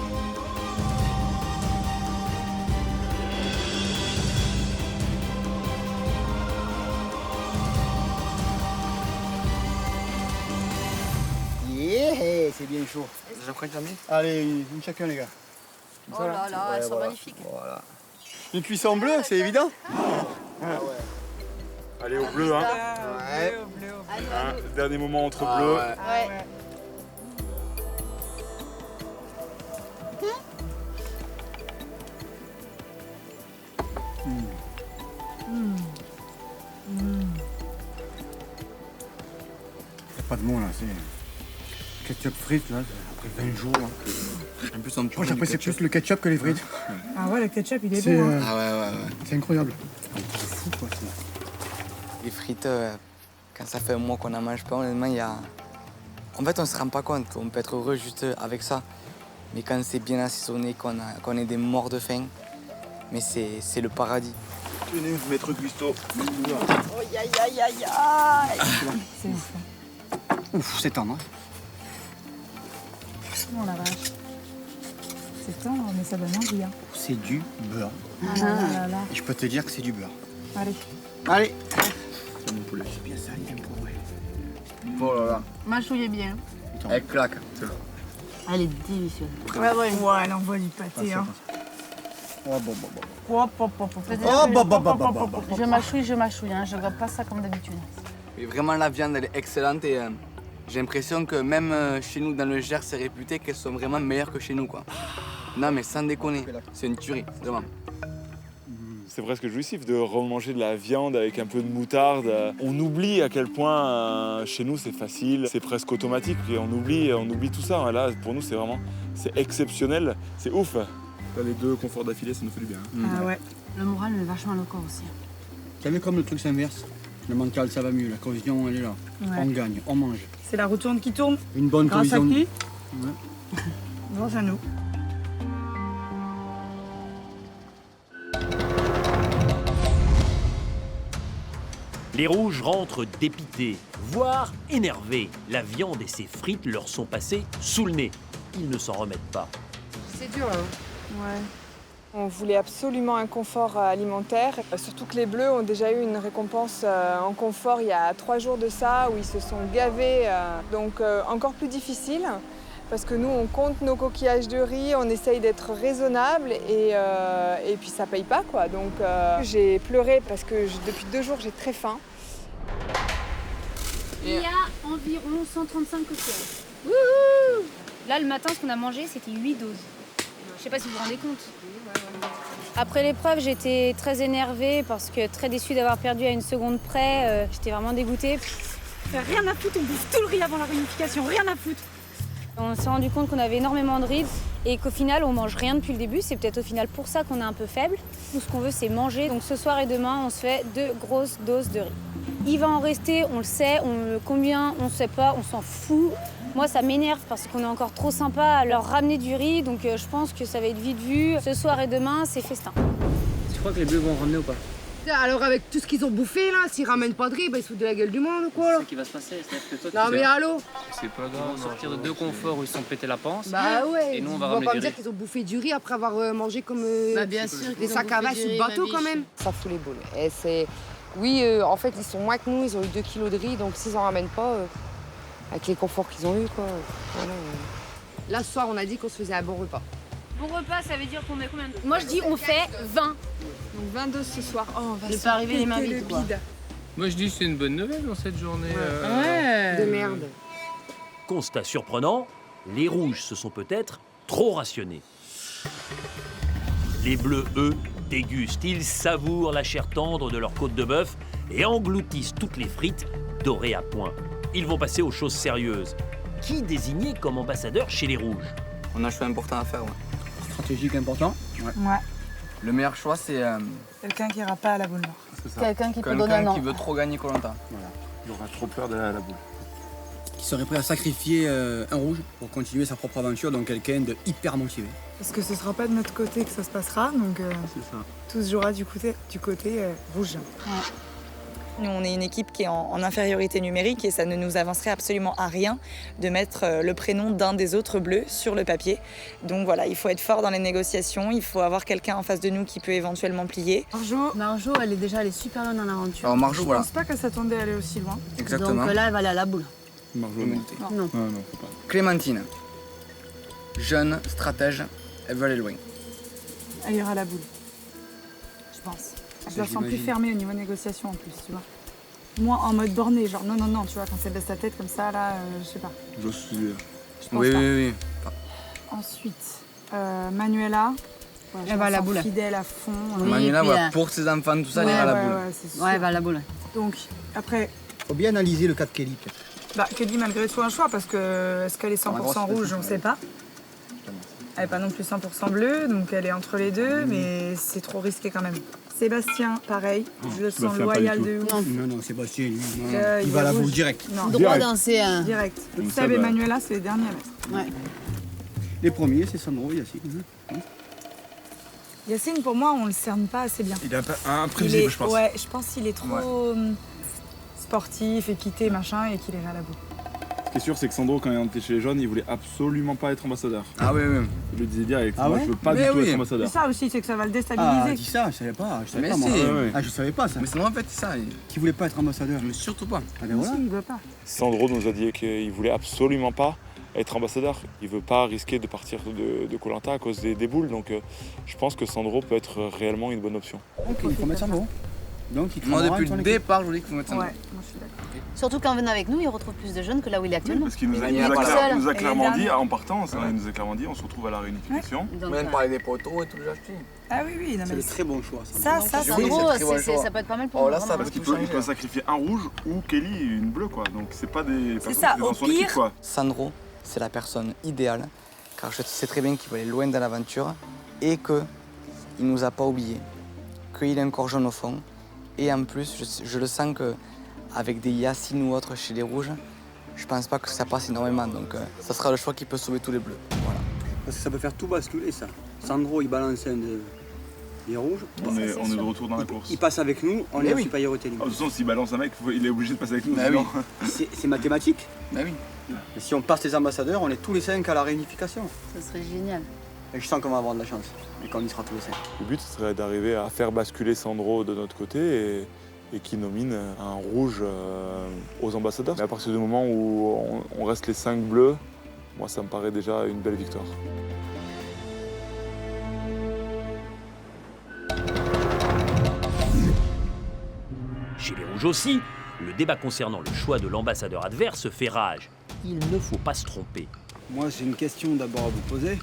Yeah, c'est bien chaud. Déjà prêt, Camille? Allez, une chacun les gars. Oh là là, elles sont magnifiques. Voilà. Une cuisson bleue, c'est évident. Allez au bleu, hein. Ouais. Hein, dernier moment entre bleus. Ouais. Y a pas de mots là, c'est ketchup frites là, après 20 jours. Là. En plus, on Moi j'apprécie plus le ketchup que les frites. Ah ouais, le ketchup, il est bon. Hein. Ah ouais. C'est incroyable. C'est fou quoi. Les frites, quand ça fait un mois qu'on n'en mange pas, honnêtement, il y a... En fait, on se rend pas compte. On peut être heureux juste avec ça. Mais quand c'est bien assaisonné, qu'on est des morts de faim, mais c'est le paradis. Tenez, maître Gusto. Oh, aïe, aïe, aïe, aïe. C'est ouf. Ouf, c'est tendre. Oh la vache. C'est tendre, mais ça donne envie. Hein. C'est du beurre. Ah là là. Et je peux te dire que c'est du beurre. Allez. Allez. C'est mon poulet. C'est bien sali, bien pour ouais. Oh là là. Mâchouillez bien. Elle claque. Elle est délicieuse. Ouais, elle envoie du pâté. Hein. Oh, bon. Je mâchouille, hein. Je regarde pas ça comme d'habitude. Et vraiment, la viande, elle est excellente et j'ai l'impression que même chez nous, dans le Gers, c'est réputé qu'elles sont vraiment meilleures que chez nous, quoi. Non, mais sans déconner, c'est une tuerie, vraiment. C'est presque jouissif de remanger de la viande avec un peu de moutarde. On oublie à quel point chez nous c'est facile, c'est presque automatique et on oublie tout ça. Là, pour nous, c'est exceptionnel, c'est ouf. Là, les 2 conforts d'affilée, ça nous fait du bien. Ah ouais. Le moral met vachement le corps aussi. Vous savez comme le truc s'inverse. Le mental, ça va mieux. La cohésion, elle est là. Ouais. On gagne, on mange. C'est la roue tourne qui tourne. Une bonne Grâce cohésion. à qui? Ouais. Grâce à nous. Les rouges rentrent dépités, voire énervés. La viande et ses frites leur sont passées sous le nez. Ils ne s'en remettent pas. C'est dur, hein. Ouais. On voulait absolument un confort alimentaire, surtout que les Bleus ont déjà eu une récompense en confort il y a 3 jours de ça, où ils se sont gavés, donc encore plus difficile, parce que nous on compte nos coquillages de riz, on essaye d'être raisonnable et puis ça paye pas quoi. Donc j'ai pleuré parce que depuis 2 jours j'ai très faim. Il y a environ 135 coquillages. Wouhou! Là le matin ce qu'on a mangé c'était 8 doses. Je sais pas si vous vous rendez compte. Après l'épreuve, j'étais très énervée parce que très déçue d'avoir perdu à une seconde près. J'étais vraiment dégoûtée. Rien à foutre, on bouffe tout le riz avant la réunification, rien à foutre. On s'est rendu compte qu'on avait énormément de riz et qu'au final, on mange rien depuis le début. C'est peut-être au final pour ça qu'on est un peu faible. Tout ce qu'on veut, c'est manger. Donc ce soir et demain, on se fait 2 grosses doses de riz. Il va en rester, on le sait. Combien, on ne sait pas, on s'en fout. Moi, ça m'énerve parce qu'on est encore trop sympa à leur ramener du riz. Donc je pense que ça va être vite vu. Ce soir et demain, c'est festin. Tu crois que les Bleus vont ramener ou pas? Alors avec tout ce qu'ils ont bouffé là, s'ils ramènent pas de riz, bah, ils se foutent de la gueule du monde ou quoi là? C'est ce qui va se passer, c'est-à-dire que toi tu Non mais allô? C'est pas grave, on va sortir de 2 conforts où ils se sont pété la panse. Bah ouais, et nous on va ils vont ramener pas du me dire riz. qu'ils ont bouffé du riz après avoir mangé comme bien sûr, des sacs à vache sur le bateau quand même. Ça fout les boules. Et c'est... Oui, en fait ils sont moins que nous, ils ont eu 2 kilos de riz, donc s'ils en ramènent pas, avec les conforts qu'ils ont eu quoi. Voilà, Là ce soir on a dit qu'on se faisait un bon repas. Bon repas, ça veut dire qu'on met combien de... Moi, je dis on fait 20. Donc 20 doses ce soir. Oh, on va Je se peux arriver les mains péter vides, le quoi. bide. Moi je dis que c'est une bonne nouvelle dans cette journée. De merde. Constat surprenant, les rouges se sont peut-être trop rationnés. Les bleus, eux, dégustent, ils savourent la chair tendre de leur côte de bœuf et engloutissent toutes les frites dorées à point. Ils vont passer aux choses sérieuses. Qui désigner comme ambassadeur chez les rouges? On a un choix important à faire, ouais. Stratégique important. Ouais. Le meilleur choix, c'est Quelqu'un qui ira pas à la boule noire. Quelqu'un qui peut donner un quelqu'un nom. qui veut trop gagner Koh-Lanta. Voilà. Il aura trop peur d'aller à la boule. Qui serait prêt à sacrifier un rouge pour continuer sa propre aventure, donc quelqu'un de hyper motivé. Parce que ce sera pas de notre côté que ça se passera, donc C'est ça. tout se jouera du côté rouge. Nous, on est une équipe qui est en infériorité numérique et ça ne nous avancerait absolument à rien de mettre le prénom d'un des autres bleus sur le papier. Donc voilà, il faut être fort dans les négociations, il faut avoir quelqu'un en face de nous qui peut éventuellement plier. Marjo, elle est déjà allée super loin dans l'aventure. Alors Marjo, Je voilà. pense pas qu'elle s'attendait à aller aussi loin. Exactement. Donc là, elle va aller à la boule. Marjo, Non. non, faut pas. Clémentine. Jeune, stratège, elle veut aller loin. Elle ira à la boule. Je pense. Je la sens plus fermée au niveau négociation en plus, tu vois. Moi en mode borné, genre non, tu vois, quand elle baisse sa tête comme ça, là, je sais pas. Je suis. Je pense pas. Ensuite, Manuela. Elle va à la boule. Fidèle à fond. Manuela, voilà, pour ses enfants, tout ça, elle ira à la boule. Ouais, elle va à la boule. Donc, après, Faut bien analyser le cas de Kelly, peut-être. bah, Kelly, malgré tout, un choix, parce que est-ce qu'elle est 100% rouge, on sait pas. Elle n'est pas non plus 100% bleue, donc elle est entre les deux, mais c'est trop risqué quand même. Sébastien, pareil, je le sens loyal de ouf. Non, Sébastien, lui, non, Il il va à la est boule rouge. direct. Non. Droit danser. Direct. Donc Seb et Manuela, c'est les derniers à mettre. Ouais. Les premiers, c'est Sandro, Yacine. Yacine, pour moi, on le cerne pas assez bien. Il est imprévisible, je pense. Ouais, je pense qu'il est trop sportif, équité, machin, et qu'il irait à la boule. Ce qui est sûr, c'est que Sandro, quand il était chez les jeunes, il voulait absolument pas être ambassadeur. Ah oui. Il le disait direct. Ah Moi, ouais je veux pas Mais du tout oui. être ambassadeur. C'est ça aussi, c'est que ça va le déstabiliser. Ah, dis ça, je savais pas. Je savais Mais pas, moi. si. Ouais. Ah, je savais pas ça. Mais sinon, en fait, c'est ça. Qui voulait pas être ambassadeur. Mais surtout pas. Ah ben voilà. Si, il veut pas. Sandro nous a dit qu'il voulait absolument pas être ambassadeur. Il veut pas risquer de partir de Koh-Lanta à cause des boules. Donc je pense que Sandro peut être réellement une bonne option. Ok, il faut mettre Sandro. Donc il Moi, cramera depuis son le équipe. départ, je vous dis qu'il faut mettre Sandro. Ouais, moi je suis d'accord. Surtout qu'en venant avec nous, il retrouve plus de jeunes que là où il est actuellement. Parce qu'il nous, Il est tout seul. il nous a Et clairement les dit, derniers. en partant, il nous a clairement dit on se retrouve à la réunification. Donc, Même parler des poteaux et tout déjà acheté. Ah oui, non, C'est mais le très bon choix. ça, Oui, Sandro, c'est très bon choix. ça peut être pas mal pour Oh nous. là, ça vraiment. Parce qu'il peut, il peut sacrifier un rouge ou Kelly une bleue, quoi. Donc c'est pas des personnes ça, qui sont dans au son pire. équipe, quoi. Sandro, c'est la personne idéale, car je sais très bien qu'il va aller loin dans l'aventure et qu'il ne nous a pas oubliés, qu'il est encore jeune au fond. Et en plus, je le sens qu'avec des Yacine ou autres chez les Rouges, je pense pas que ça passe énormément. Donc ça sera le choix qui peut sauver tous les Bleus. Voilà. Parce que ça peut faire tout basculer, ça. Sandro, il balance un des rouges. On est de retour dans la course. Il passe avec nous, on Mais est en oui. supériorité De numérique. toute façon, s'il balance un mec, il est obligé de passer avec nous. Bah sinon- C'est mathématique. Bah oui. Et si on passe les ambassadeurs, on est tous les 5 à la réunification. Ça serait génial. Et je sens qu'on va avoir de la chance et qu'on y sera tous les 5. Le but ce serait d'arriver à faire basculer Sandro de notre côté et qui nomine un rouge aux ambassadeurs. Mais à partir du moment où on reste les 5 bleus, moi ça me paraît déjà une belle victoire. Chez les rouges aussi, le débat concernant le choix de l'ambassadeur adverse fait rage. Il ne faut pas se tromper. Moi, j'ai une question d'abord à vous poser.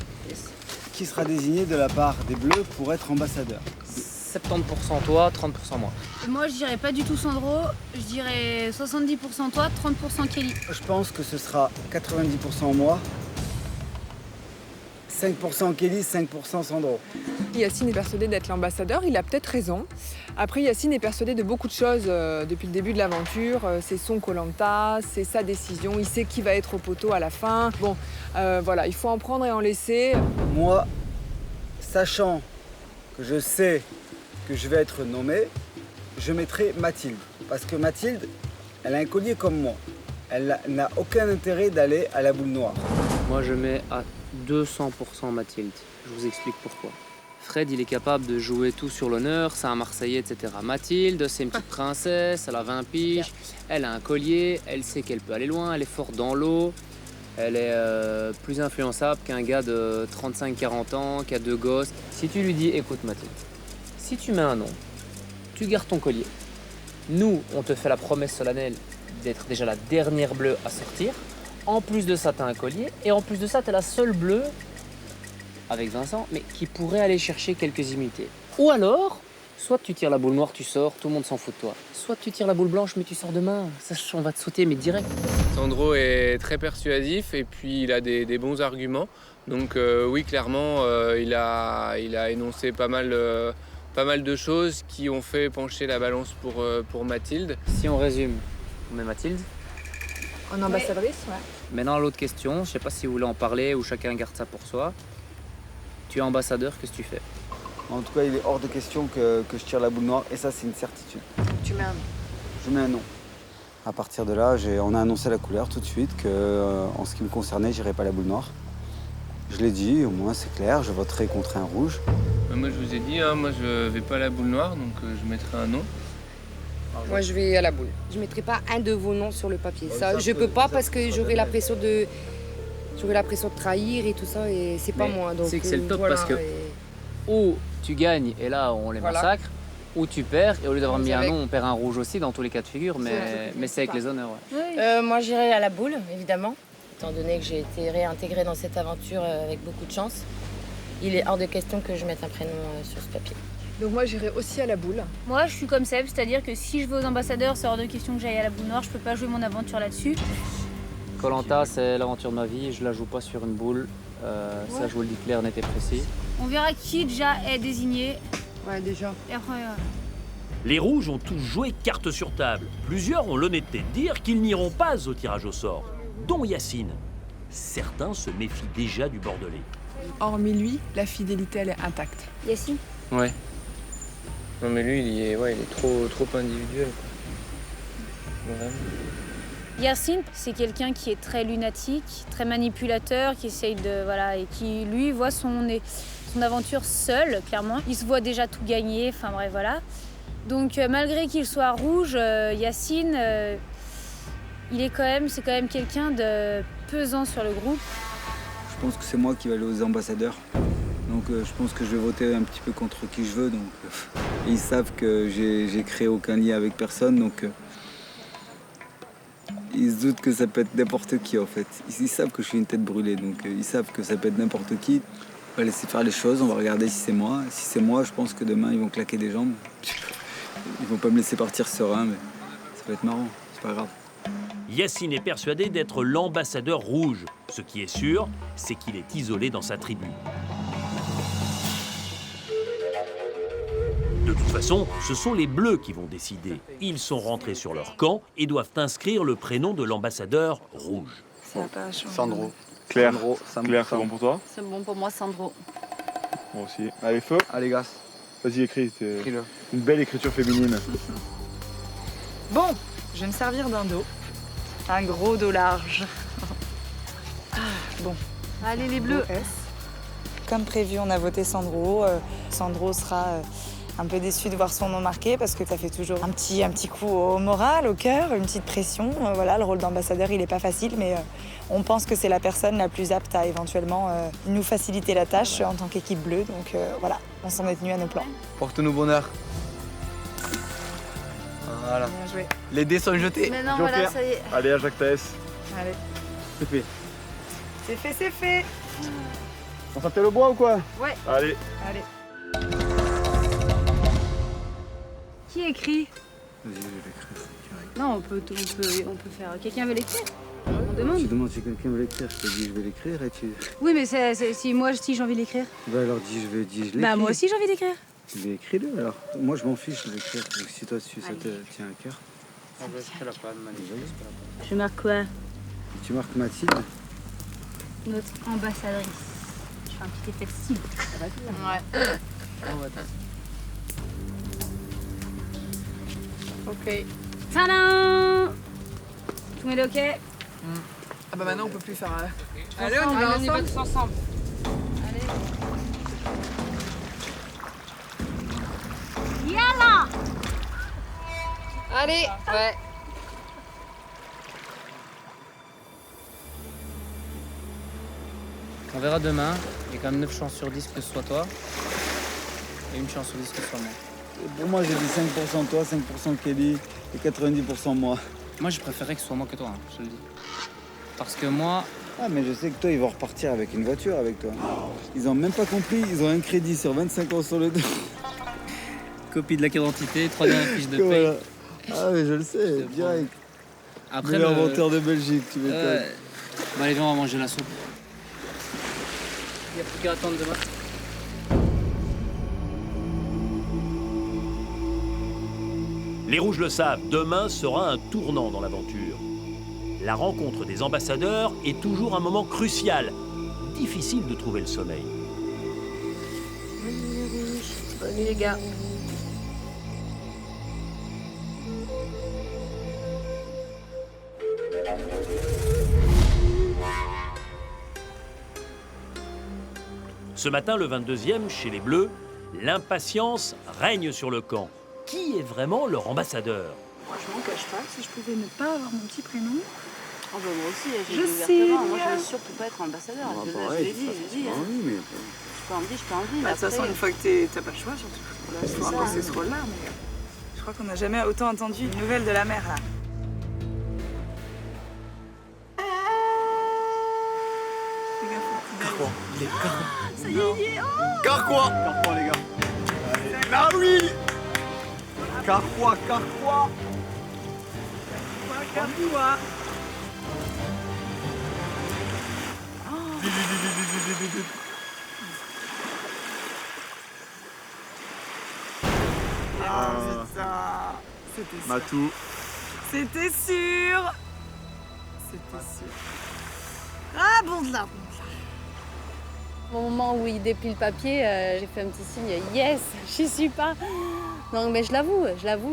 Qui sera désigné de la part des Bleus pour être ambassadeur? 70% toi, 30% moi. Moi, je dirais pas du tout Sandro. Je dirais 70% toi, 30% Kelly. Je pense que ce sera 90% moi, 5% Kelly, 5% Sandro. Yacine est persuadé d'être l'ambassadeur, il a peut-être raison. Après, Yacine est persuadé de beaucoup de choses depuis le début de l'aventure. C'est son Koh-Lanta, c'est sa décision, il sait qui va être au poteau à la fin. Bon, voilà, il faut en prendre et en laisser. Moi, sachant que je sais que je vais être nommé, je mettrai Mathilde. Parce que Mathilde, elle a un collier comme moi. Elle n'a aucun intérêt d'aller à la boule noire. Moi, je mets à 200% Mathilde. Je vous explique pourquoi. Fred, il est capable de jouer tout sur l'honneur, c'est un Marseillais, etc. Mathilde, c'est une petite princesse, elle a 20 piges, elle a un collier, elle sait qu'elle peut aller loin, elle est forte dans l'eau, elle est plus influençable qu'un gars de 35-40 ans, qui a 2 gosses. Si tu lui dis, écoute Mathilde, si tu mets un nom, tu gardes ton collier. Nous, on te fait la promesse solennelle d'être déjà la dernière bleue à sortir. En plus de ça, tu as un collier, et en plus de ça, tu es la seule bleue avec Vincent, mais qui pourrait aller chercher quelques immunités. Ou alors, soit tu tires la boule noire, tu sors, tout le monde s'en fout de toi. Soit tu tires la boule blanche, mais tu sors demain. Ça, on va te sauter, mais direct. Sandro est très persuasif et puis il a des bons arguments. Donc oui, clairement, il a énoncé pas mal de choses qui ont fait pencher la balance pour Mathilde. Si on résume, on met Mathilde. En ambassadrice, ouais. Maintenant, l'autre question, je ne sais pas si vous voulez en parler ou chacun garde ça pour soi. Tu es ambassadeur, qu'est-ce que tu fais? En tout cas, il est hors de question que je tire la boule noire, et ça, c'est une certitude. Tu mets un nom. Je mets un nom. À partir de là, on a annoncé la couleur tout de suite, qu'en ce qui me concernait, j'irais pas la boule noire. Je l'ai dit, au moins c'est clair, je voterai contre un rouge. Moi, je vous ai dit, moi, je vais pas à la boule noire, donc je mettrai un nom. Moi, je vais à la boule. Je ne mettrai pas un de vos noms sur le papier. Ça, je peux pas parce que j'aurai la pression de trahir et tout ça, et c'est pas moi. C'est que c'est le top voilà, parce que ou tu gagnes et là on les massacre, ou tu perds et au lieu d'avoir mis un nom, on perd un rouge aussi dans tous les cas de figure, mais c'est avec les honneurs. Ouais. Moi, j'irai à la boule, évidemment, étant donné que j'ai été réintégrée dans cette aventure avec beaucoup de chance. Il est hors de question que je mette un prénom sur ce papier. Donc moi, j'irai aussi à la boule. Moi, je suis comme Seb, c'est-à-dire que si je vais aux ambassadeurs, c'est hors de question que j'aille à la boule noire. Je peux pas jouer mon aventure là-dessus. Koh-Lanta, c'est l'aventure de ma vie. Je la joue pas sur une boule. Ça, je vous le dis clair, net et précis. On verra qui déjà est désigné. Ouais, déjà. Et après, Les rouges ont tous joué carte sur table. Plusieurs ont l'honnêteté de dire qu'ils n'iront pas au tirage au sort, dont Yacine. Certains se méfient déjà du Bordelais. Hormis lui, la fidélité, elle est intacte. Yacine? Ouais. Non mais lui, il est trop individuel. Vraiment. Yacine, c'est quelqu'un qui est très lunatique, très manipulateur, qui essaye de... Voilà, et qui, lui, voit son aventure seul, clairement. Il se voit déjà tout gagner, enfin bref, voilà. Donc, malgré qu'il soit rouge, Yacine, c'est quand même quelqu'un de pesant sur le groupe. Je pense que c'est moi qui vais aller aux ambassadeurs. Donc je pense que je vais voter un petit peu contre qui je veux. Donc, ils savent que j'ai créé aucun lien avec personne. Donc ils se doutent que ça peut être n'importe qui en fait. Ils savent que je suis une tête brûlée. Donc ils savent que ça peut être n'importe qui. On va laisser faire les choses, on va regarder si c'est moi. Si c'est moi, je pense que demain ils vont claquer des jambes. Ils vont pas me laisser partir serein, mais ça va être marrant, c'est pas grave. Yacine est persuadé d'être l'ambassadeur rouge. Ce qui est sûr, c'est qu'il est isolé dans sa tribu. De toute façon, ce sont les Bleus qui vont décider. Ils sont rentrés sur leur camp et doivent inscrire le prénom de l'ambassadeur rouge. Ça n'a pas changé. Sandro. Claire, Sandro, Claire, c'est bon pour toi? C'est bon pour moi, Sandro. Moi aussi. Allez, feu. Allez, gars. Vas-y, écris. Une belle écriture féminine. Bon, je vais me servir d'un dos. Un gros dos large. Bon. Allez, les bleus. comme prévu, on a voté Sandro. Sandro sera un peu déçu de voir son nom marqué parce que ça fait toujours un petit coup au moral, au cœur, une petite pression. Voilà, le rôle d'ambassadeur, il n'est pas facile, mais on pense que c'est la personne la plus apte à éventuellement nous faciliter la tâche en tant qu'équipe bleue. Donc voilà, on s'en est tenu à nos plans. Porte-nous bonheur. Voilà. Bien joué. Les dés sont jetés. Mais non, voilà, ça y est. Allez, à Jacques Taès. Allez. C'est fait. C'est fait, c'est fait. On s'appelle au bois ou quoi? Ouais. Allez. Allez. Qui écrit? Vas-y, je vais l'écrire. Non, on peut faire. Quelqu'un veut l'écrire? On demande. Tu demandes si quelqu'un veut l'écrire, je te dis je vais l'écrire et tu... Oui, mais si j'ai envie d'écrire. Bah alors dis je l'écris. Bah moi aussi j'ai envie d'écrire. Mais écris-le alors. Moi je m'en fiche de l'écrire, donc si toi dessus ça te tient à cœur. Je marque quoi? Tu marques Mathilde. Notre ambassadrice. Je fais un petit effet de style. Ça va bien. Ouais. Ok. Tadam! Tout le monde est ok? Ah bah maintenant on peut plus faire... Allez, on y va tous ensemble. Allez. Yalla! Allez, ouais. On verra demain. Il y a quand même 9 chances sur 10 que ce soit toi. Et une chance sur 10 que ce soit moi. Pour moi j'ai dit 5% toi, 5% Kelly et 90% moi. Moi je préférerais que ce soit moi que toi, hein, je te le dis. Parce que moi... Ah mais je sais que toi ils vont repartir avec une voiture avec toi. Ils ont même pas compris, ils ont un crédit sur 25 ans sur le dos. Copie de la carte d'identité, 3 dernières fiches de paye. Voilà. Ah mais je le sais, direct. Après meilleur inventeur de Belgique, tu m'étonnes. Bon allez viens, on va manger la soupe. Il n'y a plus qu'à attendre demain. Les Rouges le savent, demain sera un tournant dans l'aventure. La rencontre des ambassadeurs est toujours un moment crucial. Difficile de trouver le sommeil. Bonne nuit les gars. Ce matin, le 22e, chez les Bleus, l'impatience règne sur le camp. Qui est vraiment leur ambassadeur? Moi, je m'en cache pas. Si je pouvais ne pas avoir mon petit prénom. Oh bah moi aussi, j'ai Je des sais, vertébrats. Moi, je veux surtout pas être ambassadeur. Je l'ai dit, mais... Je peux en dire, je peux en dire. Bah, de toute façon, une fois que t'as pas le choix, surtout. Là, il faut avancer ce rôle-là. Mais je crois qu'on n'a jamais autant entendu une nouvelle de la mer, là. Carquois, il est Carquois. Ça y est, oh Carquois. Carquois, les gars. Ah oui. Carquois. Carquois. Ah, c'est ça. C'était sûr. Matou. C'était sûr. C'était sûr. Ah, bon de là. Au moment où il déplie le papier, j'ai fait un petit signe « Yes, j'y suis pas !» Donc, mais je l'avoue,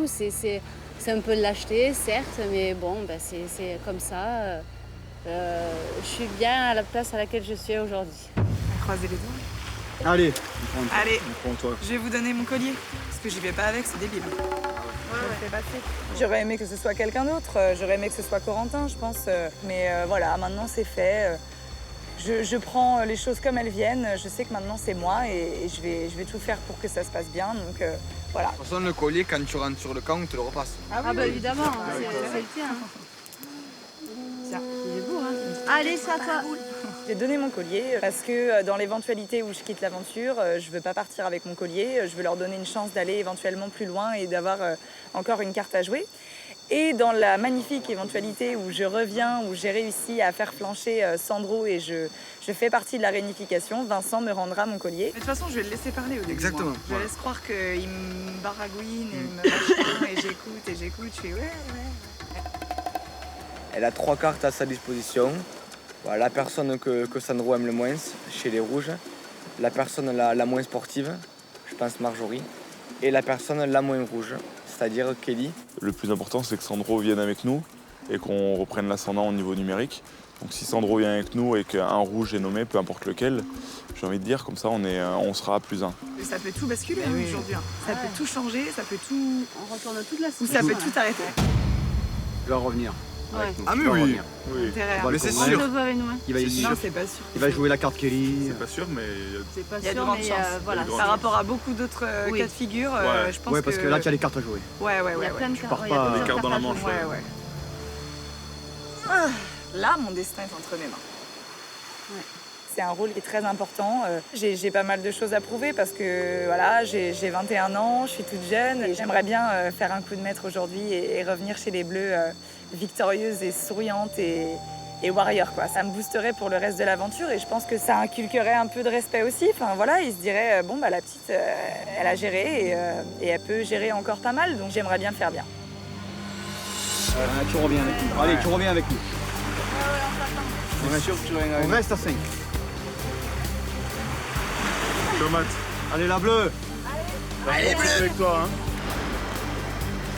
c'est un peu de lâcheté, certes, mais bon, ben, c'est comme ça. Je suis bien à la place à laquelle je suis aujourd'hui. Croisez les doigts. Allez, Allez, on prend toi. je vais vous donner mon collier. Parce que j'y vais pas avec, c'est débile. J'aurais aimé que ce soit quelqu'un d'autre. J'aurais aimé que ce soit Corentin, je pense. Mais voilà, maintenant c'est fait. Je prends les choses comme elles viennent. Je sais que maintenant c'est moi et je vais tout faire pour que ça se passe bien. Donc voilà. De toute façon, le collier, quand tu rentres sur le camp, on te le repasse. Ah bah évidemment, c'est le tien. Tiens, il est beau, hein. Allez, c'est à toi. J'ai donné mon collier parce que dans l'éventualité où je quitte l'aventure, je veux pas partir avec mon collier. Je veux leur donner une chance d'aller éventuellement plus loin et d'avoir encore une carte à jouer. Et dans la magnifique éventualité où je reviens, où j'ai réussi à faire flancher Sandro et je fais partie de la réunification, Vincent me rendra mon collier. Mais de toute façon, je vais le laisser parler au début. Exactement. Je laisse croire qu'il me baragouine et me machin et j'écoute. Je fais ouais. Elle a 3 cartes à sa disposition. Voilà, la personne que Sandro aime le moins chez les Rouges, la personne la moins sportive, je pense Marjorie, et la personne la moins rouge, c'est-à-dire Kelly. Le plus important, c'est que Sandro vienne avec nous et qu'on reprenne l'ascendant au niveau numérique. Donc si Sandro vient avec nous et qu'un rouge est nommé, peu importe lequel, j'ai envie de dire, comme ça on sera à +1. Ça peut tout basculer aujourd'hui. Ça peut tout changer, ça peut tout... On retourne toute la Ou ça peut tout arrêter. Il va revenir. Ouais. Ah mais oui, Mais c'est On sûr. le veut avec nous. Hein. Non, c'est pas sûr. Il va jouer la carte Kelly. C'est pas sûr, mais... C'est pas Il y a de sûr, grandes mais chances. voilà. Par rapport à beaucoup d'autres cas de figure, je pense Ouais, parce que là, tu as les cartes à jouer. Ouais. Il y a plein de cartes. pars pas- Les cartes dans la manche. Ouais. Ah, là, mon destin est entre mes mains. C'est un rôle qui est très important. J'ai pas mal de choses à prouver parce que voilà, j'ai 21 ans, je suis toute jeune et j'aimerais bien faire un coup de maître aujourd'hui et revenir chez les Bleus victorieuse et souriante et warrior, quoi. Ça me boosterait pour le reste de l'aventure et je pense que ça inculquerait un peu de respect aussi. Enfin voilà, ils se diraient bon bah la petite, elle a géré et elle peut gérer encore pas mal, donc j'aimerais bien le faire bien. Tu reviens avec nous. Allez, tu reviens avec nous. On reste à 5. Tomate. Allez, la bleue. Allez, bleu avec toi, hein.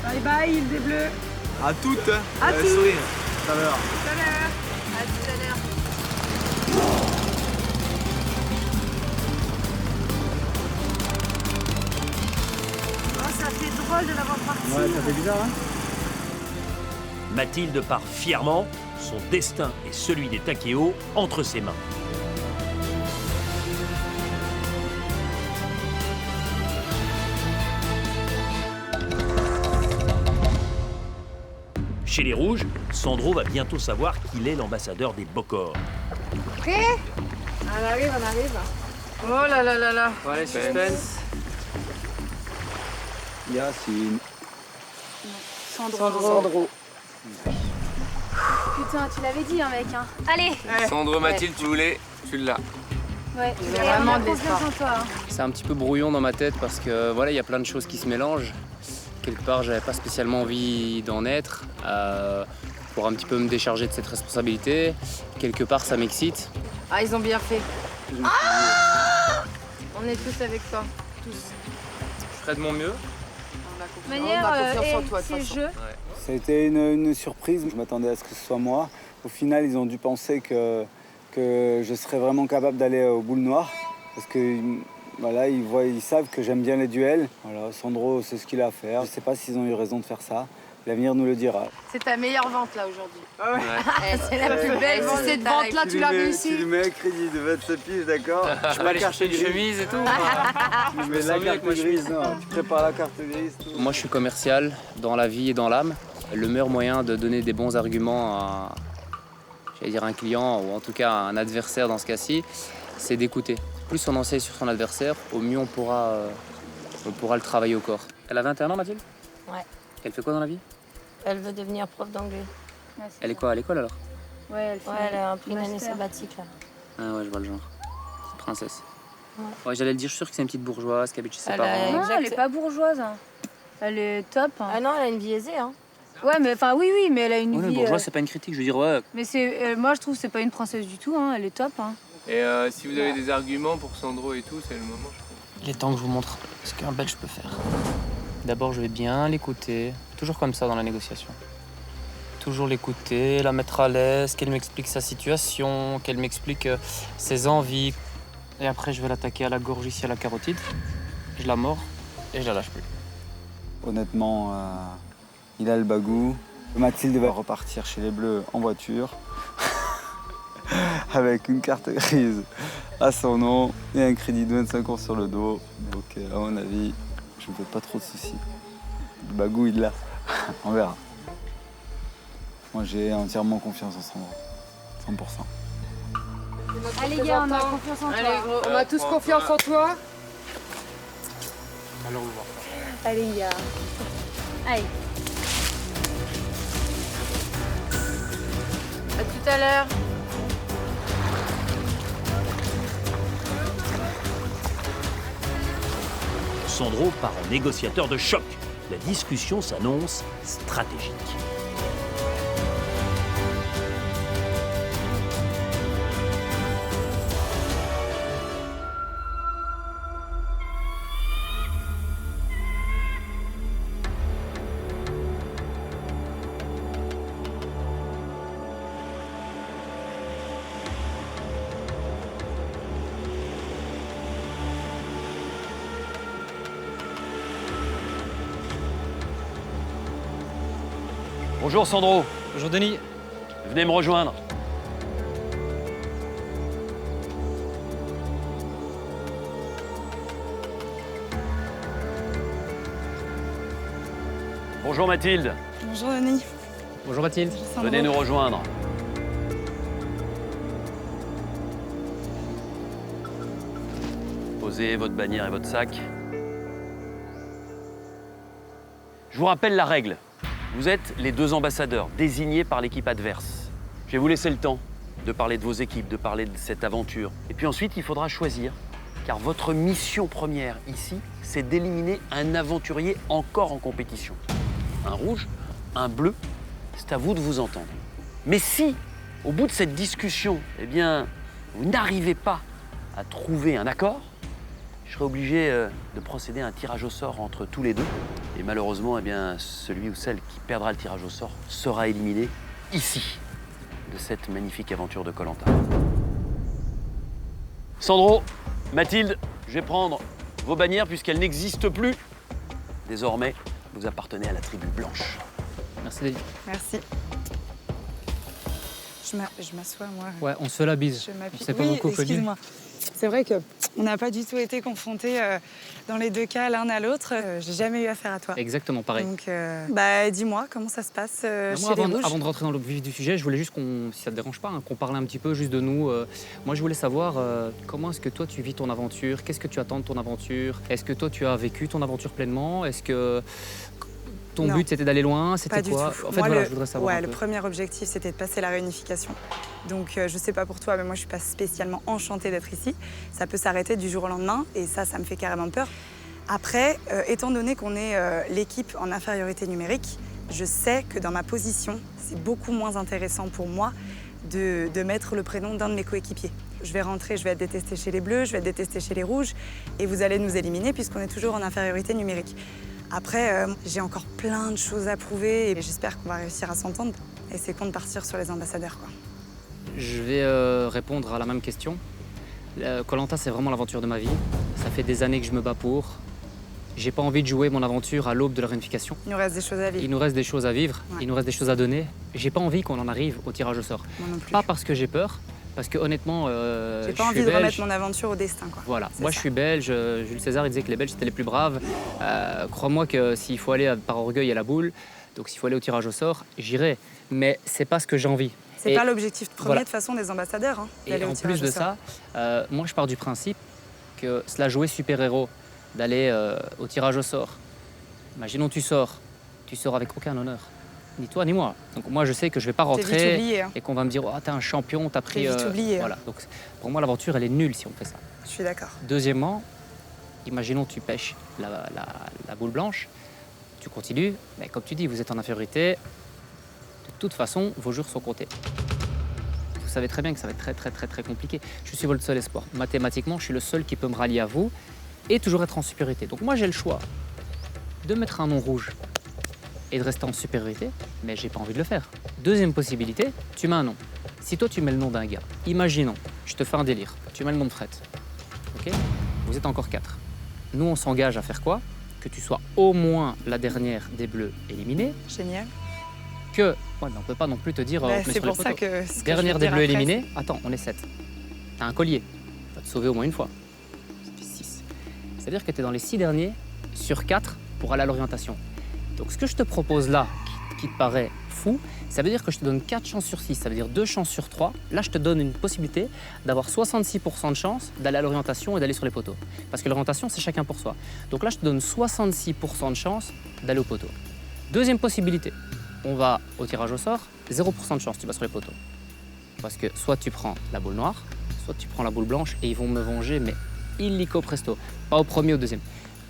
Bye bye, île des Bleus. À toutes. À tous. Sourire. Tout à l'heure. Tout à l'heure. À tout à l'heure. Oh, ça fait drôle de l'avoir parti. Ouais, ça fait bizarre, hein. Mathilde part fièrement, son destin et celui des Takeo entre ses mains. Chez les Rouges, Sandro va bientôt savoir qu'il est l'ambassadeur des Bokor. Prêt? On arrive. Oh là là là là. Allez, suspense. Yacine. Sandro. Putain, tu l'avais dit, mec. Hein. Allez. Sandro, Mathilde, tu voulais, tu l'as. Ouais, J'ai vraiment de confiance en toi. Hein. C'est un petit peu brouillon dans ma tête parce que voilà, il y a plein de choses qui se mélangent. Quelque part, j'avais pas spécialement envie d'en être pour un petit peu me décharger de cette responsabilité. Quelque part, ça m'excite. Ah, ils ont bien fait. On est tous avec toi. Tous. Je ferai de mon mieux. On a confiance en toi, de toute façon. jeu. Ça a été une surprise. Je m'attendais à ce que ce soit moi. Au final, ils ont dû penser que je serais vraiment capable d'aller au boule noire. Parce que voilà, ils savent que j'aime bien les duels. Voilà, Sandro, c'est ce qu'il a à faire. Je ne sais pas s'ils ont eu raison de faire ça. L'avenir nous le dira. C'est ta meilleure vente là aujourd'hui. Ouais. C'est la plus belle. Si cette vente là, tu l'as réussi. Tu lui mets un crédit de 27 piges, d'accord? Je peux aller chercher une chemise et tout. Tu mets la carte grise, non, tu prépares la carte grise. Tout. Moi, je suis commercial dans la vie et dans l'âme. Le meilleur moyen de donner des bons arguments à, j'allais dire, un client ou en tout cas à un adversaire dans ce cas-ci, c'est d'écouter. Plus on enseigne sur son adversaire, au mieux on pourra le travailler au corps. Elle a 21 ans, Mathilde? Ouais. Elle fait quoi dans la vie? Elle veut devenir prof d'anglais. Ouais, Elle est quoi, à l'école alors? Ouais, elle a pris une année sabbatique là. Ah ouais, je vois le genre. Petite princesse. Ouais, j'allais le dire, je suis sûr que c'est une petite bourgeoise qui habite chez ses Elle parents. Non, elle est pas bourgeoise. Hein. Elle est top. Hein. Ah non, elle a une vie aisée. Hein. Ouais, mais enfin, oui, mais elle a une Ouais, vie. bourgeoise, c'est pas une critique, je veux dire, ouais. Mais c'est, moi, je trouve que c'est pas une princesse du tout. Hein. Elle est top. Hein. Et si vous avez des arguments pour Sandro et tout, c'est le moment, je crois. Il est temps que je vous montre ce qu'un Belge peut faire. D'abord, je vais bien l'écouter, toujours comme ça dans la négociation. Toujours l'écouter, la mettre à l'aise, qu'elle m'explique sa situation, qu'elle m'explique ses envies. Et après, je vais l'attaquer à la gorge ici, à la carotide. Je la mords et je la lâche plus. Honnêtement, il a le bagou. Mathilde va repartir chez les Bleus en voiture avec une carte grise à son nom et un crédit de 25 € sur le dos. Donc, à mon avis, je ne me fais pas trop de soucis. Le bagou, il l'a. On verra. Moi, j'ai entièrement confiance en Sandro. 100%. Allez, gars, on a confiance en toi. Allez, gros, on a tous confiance en toi. Alors, on va voir. Allez, gars. Allez. À tout à l'heure. Sandro part en négociateur de choc. La discussion s'annonce stratégique. Bonjour Sandro. Bonjour Denis. Venez me rejoindre. Bonjour Mathilde. Bonjour Denis. Bonjour Mathilde. Venez nous rejoindre. Posez votre bannière et votre sac. Je vous rappelle la règle. Vous êtes les 2 ambassadeurs désignés par l'équipe adverse. Je vais vous laisser le temps de parler de vos équipes, de parler de cette aventure. Et puis ensuite, il faudra choisir, car votre mission première ici, c'est d'éliminer un aventurier encore en compétition. Un rouge, un bleu, c'est à vous de vous entendre. Mais si, au bout de cette discussion, eh bien, vous n'arrivez pas à trouver un accord, je serai obligé de procéder à un tirage au sort entre tous les deux. Et malheureusement, eh bien, celui ou celle qui perdra le tirage au sort sera éliminé ici, de cette magnifique aventure de Koh-Lanta. Sandro, Mathilde, je vais prendre vos bannières puisqu'elles n'existent plus. Désormais, vous appartenez à la tribu blanche. Merci Denis. Merci. Je m'assois, moi. Ouais, on se fait la bise. C'est pas beaucoup connu. Excuse-moi. C'est vrai qu'on n'a pas du tout été confrontés dans les 2 cas l'un à l'autre. J'ai jamais eu affaire à toi. Exactement pareil. Donc, dis-moi, comment ça se passe chez les Rouges? Avant de rentrer dans le vif du sujet, je voulais juste si ça te dérange pas, qu'on parle un petit peu juste de nous. Moi, je voulais savoir comment est-ce que toi, tu vis ton aventure? Qu'est-ce que tu attends de ton aventure? Est-ce que toi, tu as vécu ton aventure pleinement? Est-ce que ton but, c'était d'aller loin? C'était quoi? En fait, voilà, je voudrais savoir. Ouais, le premier objectif, c'était de passer la réunification. Donc, je sais pas pour toi, mais moi, je suis pas spécialement enchantée d'être ici. Ça peut s'arrêter du jour au lendemain, et ça me fait carrément peur. Après, étant donné qu'on est l'équipe en infériorité numérique, je sais que dans ma position, c'est beaucoup moins intéressant pour moi de mettre le prénom d'un de mes coéquipiers. Je vais rentrer, je vais être détestée chez les Bleus, je vais être détestée chez les Rouges, et vous allez nous éliminer puisqu'on est toujours en infériorité numérique. Après, j'ai encore plein de choses à prouver et j'espère qu'on va réussir à s'entendre. Et c'est con de partir sur les ambassadeurs, quoi. Je vais répondre à la même question. Koh-Lanta, c'est vraiment l'aventure de ma vie. Ça fait des années que je me bats pour. J'ai pas envie de jouer mon aventure à l'aube de la réunification. Il nous reste des choses à vivre. Il nous reste des choses à vivre, ouais. Il nous reste des choses à donner. J'ai pas envie qu'on en arrive au tirage au sort. Moi non plus. Pas parce que j'ai peur, parce que honnêtement, j'ai pas envie de remettre mon aventure au destin, quoi. Voilà, moi je suis belge, Jules César il disait que les Belges étaient les plus braves. Crois-moi que s'il faut aller par orgueil à la boule, donc s'il faut aller au tirage au sort, j'irai. Mais c'est pas ce que j'ai envie. C'est pas l'objectif premier de toute façon des ambassadeurs, hein, et en plus de ça, moi je pars du principe que cela jouer super-héros, d'aller au tirage au sort. Imaginons tu sors avec aucun honneur. Ni toi ni moi. Donc moi je sais que je vais pas rentrer oublié, hein. Et qu'on va me dire oh, t'es un champion, t'as pris. T'es vite oublié, voilà. Donc pour moi l'aventure elle est nulle si on fait ça. Je suis d'accord. Deuxièmement, imaginons tu pêches la boule blanche, tu continues, mais comme tu dis vous êtes en infériorité. De toute façon vos jours sont comptés. Vous savez très bien que ça va être très compliqué. Je suis votre seul espoir. Mathématiquement je suis le seul qui peut me rallier à vous et toujours être en supériorité. Donc moi j'ai le choix de mettre un nom rouge et de rester en supériorité, mais j'ai pas envie de le faire. Deuxième possibilité, tu mets un nom. Si toi tu mets le nom d'un gars, imaginons, je te fais un délire, tu mets le nom de Fred, ok? Vous êtes encore 4. Nous on s'engage à faire quoi? Que tu sois au moins la dernière des Bleus éliminée. Génial. Que, ouais, mais on peut pas non plus te dire, c'est pour ça que dernière des Bleus éliminée, attends, on est 7. T'as un collier, va te sauver au moins une fois. Ça fait 6. C'est-à-dire que tu es dans les 6 derniers sur 4 pour aller à l'orientation. Donc ce que je te propose là, qui te paraît fou, ça veut dire que je te donne 4 chances sur 6, ça veut dire 2 chances sur 3. Là, je te donne une possibilité d'avoir 66% de chance d'aller à l'orientation et d'aller sur les poteaux. Parce que l'orientation, c'est chacun pour soi. Donc là, je te donne 66% de chance d'aller au poteau. Deuxième possibilité, on va au tirage au sort, 0% de chance, tu vas sur les poteaux. Parce que soit tu prends la boule noire, soit tu prends la boule blanche et ils vont me venger, mais illico presto. Pas au premier ou au deuxième.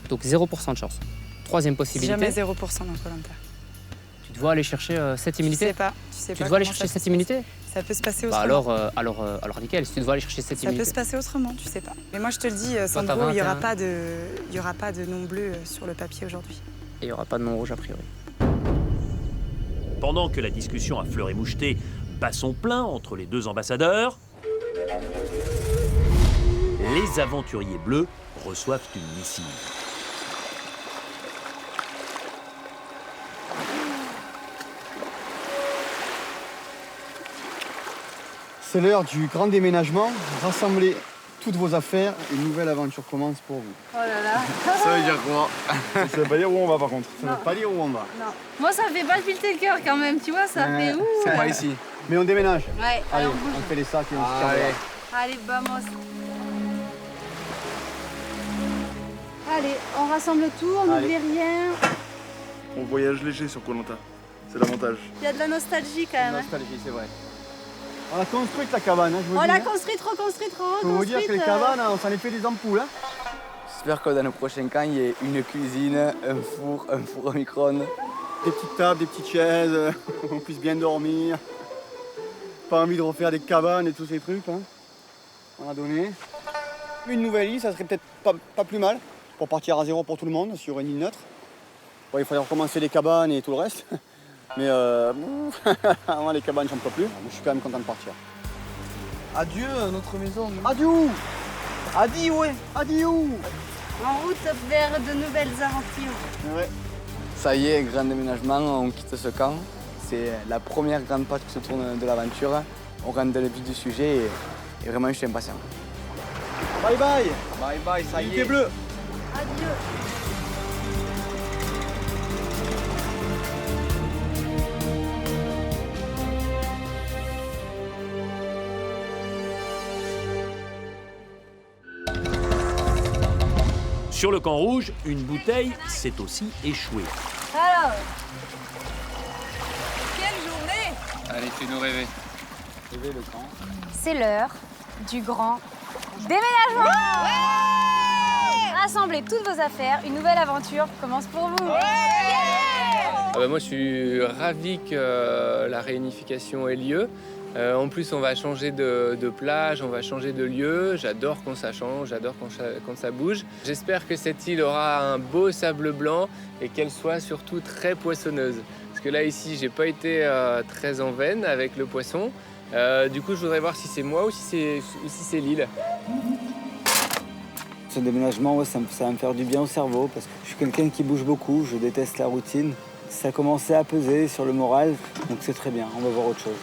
Donc 0% de chance. Troisième possibilité. Jamais 0% dans Koh-Lanta. Tu dois aller chercher cette immunité. Tu sais pas. Tu dois aller chercher cette immunité. Ça peut se passer autrement. Bah alors nickel, si tu dois aller chercher cette immunité. Ça peut se passer autrement, tu sais pas. Mais moi je te le dis, Sandro, il y aura pas de nom bleu sur le papier aujourd'hui. Et il n'y aura pas de nom rouge a priori. Pendant que la discussion à fleur et moucheté bat son plein entre les deux ambassadeurs, les aventuriers bleus reçoivent une missive. C'est l'heure du grand déménagement. Rassemblez toutes vos affaires. Une nouvelle aventure commence pour vous. Oh là là. Ça veut dire quoi? Ça veut pas dire où on va par contre. Ça veut pas dire où on va. Non. Moi, ça fait palpiter le cœur quand même, tu vois, ça fait ouh. C'est pas ici. Mais on déménage. Ouais, allez, on bouge. on fait les sacs et on se Allez. casse. Allez, vamos. Allez, on rassemble tout, on n'oublie rien. On voyage léger sur Koh Lanta. C'est l'avantage. Il y a de la nostalgie quand même. Nostalgie, c'est vrai. On l'a construite la cabane, hein, je vous On dis. l'a construite, reconstruite, Je peux vous dire que les cabanes, on s'en est fait des ampoules. Hein. J'espère que dans le prochain camp, il y ait une cuisine, un four au micro-ondes. Des petites tables, des petites chaises, on puisse bien dormir. Pas envie de refaire des cabanes et tous ces trucs. Hein. On a donné. Une nouvelle île, ça serait peut-être pas plus mal pour partir à zéro pour tout le monde sur une île neutre. Bon, il faudrait recommencer les cabanes et tout le reste. Mais avant les cabanes, j'en peux plus. Je suis quand même content de partir. Adieu notre maison. Adieu. Adieu, ouais. Adieu. En route vers de nouvelles aventures. Ouais. Ça y est, grand déménagement, on quitte ce camp. C'est la première grande page qui se tourne de l'aventure. On rentre dans le vif du sujet et vraiment je suis impatient. Bye bye. Bye bye, ça y est. Unité bleue. Adieu. Sur le camp rouge, une bouteille s'est aussi échouée. Alors, quelle journée! Allez, fais-nous rêver. Rêver le camp. C'est l'heure du grand déménagement. Rassemblez toutes vos affaires, une nouvelle aventure commence pour vous. Moi, je suis ravi que la réunification ait lieu. En plus, on va changer de plage, on va changer de lieu. J'adore quand ça change, j'adore quand ça bouge. J'espère que cette île aura un beau sable blanc et qu'elle soit surtout très poissonneuse. Parce que là, ici, j'ai pas été très en veine avec le poisson. Du coup, je voudrais voir si c'est moi ou si c'est l'île. Ce déménagement, ouais, ça va me faire du bien au cerveau parce que je suis quelqu'un qui bouge beaucoup, je déteste la routine. Ça a commencé à peser sur le moral, donc c'est très bien, on va voir autre chose.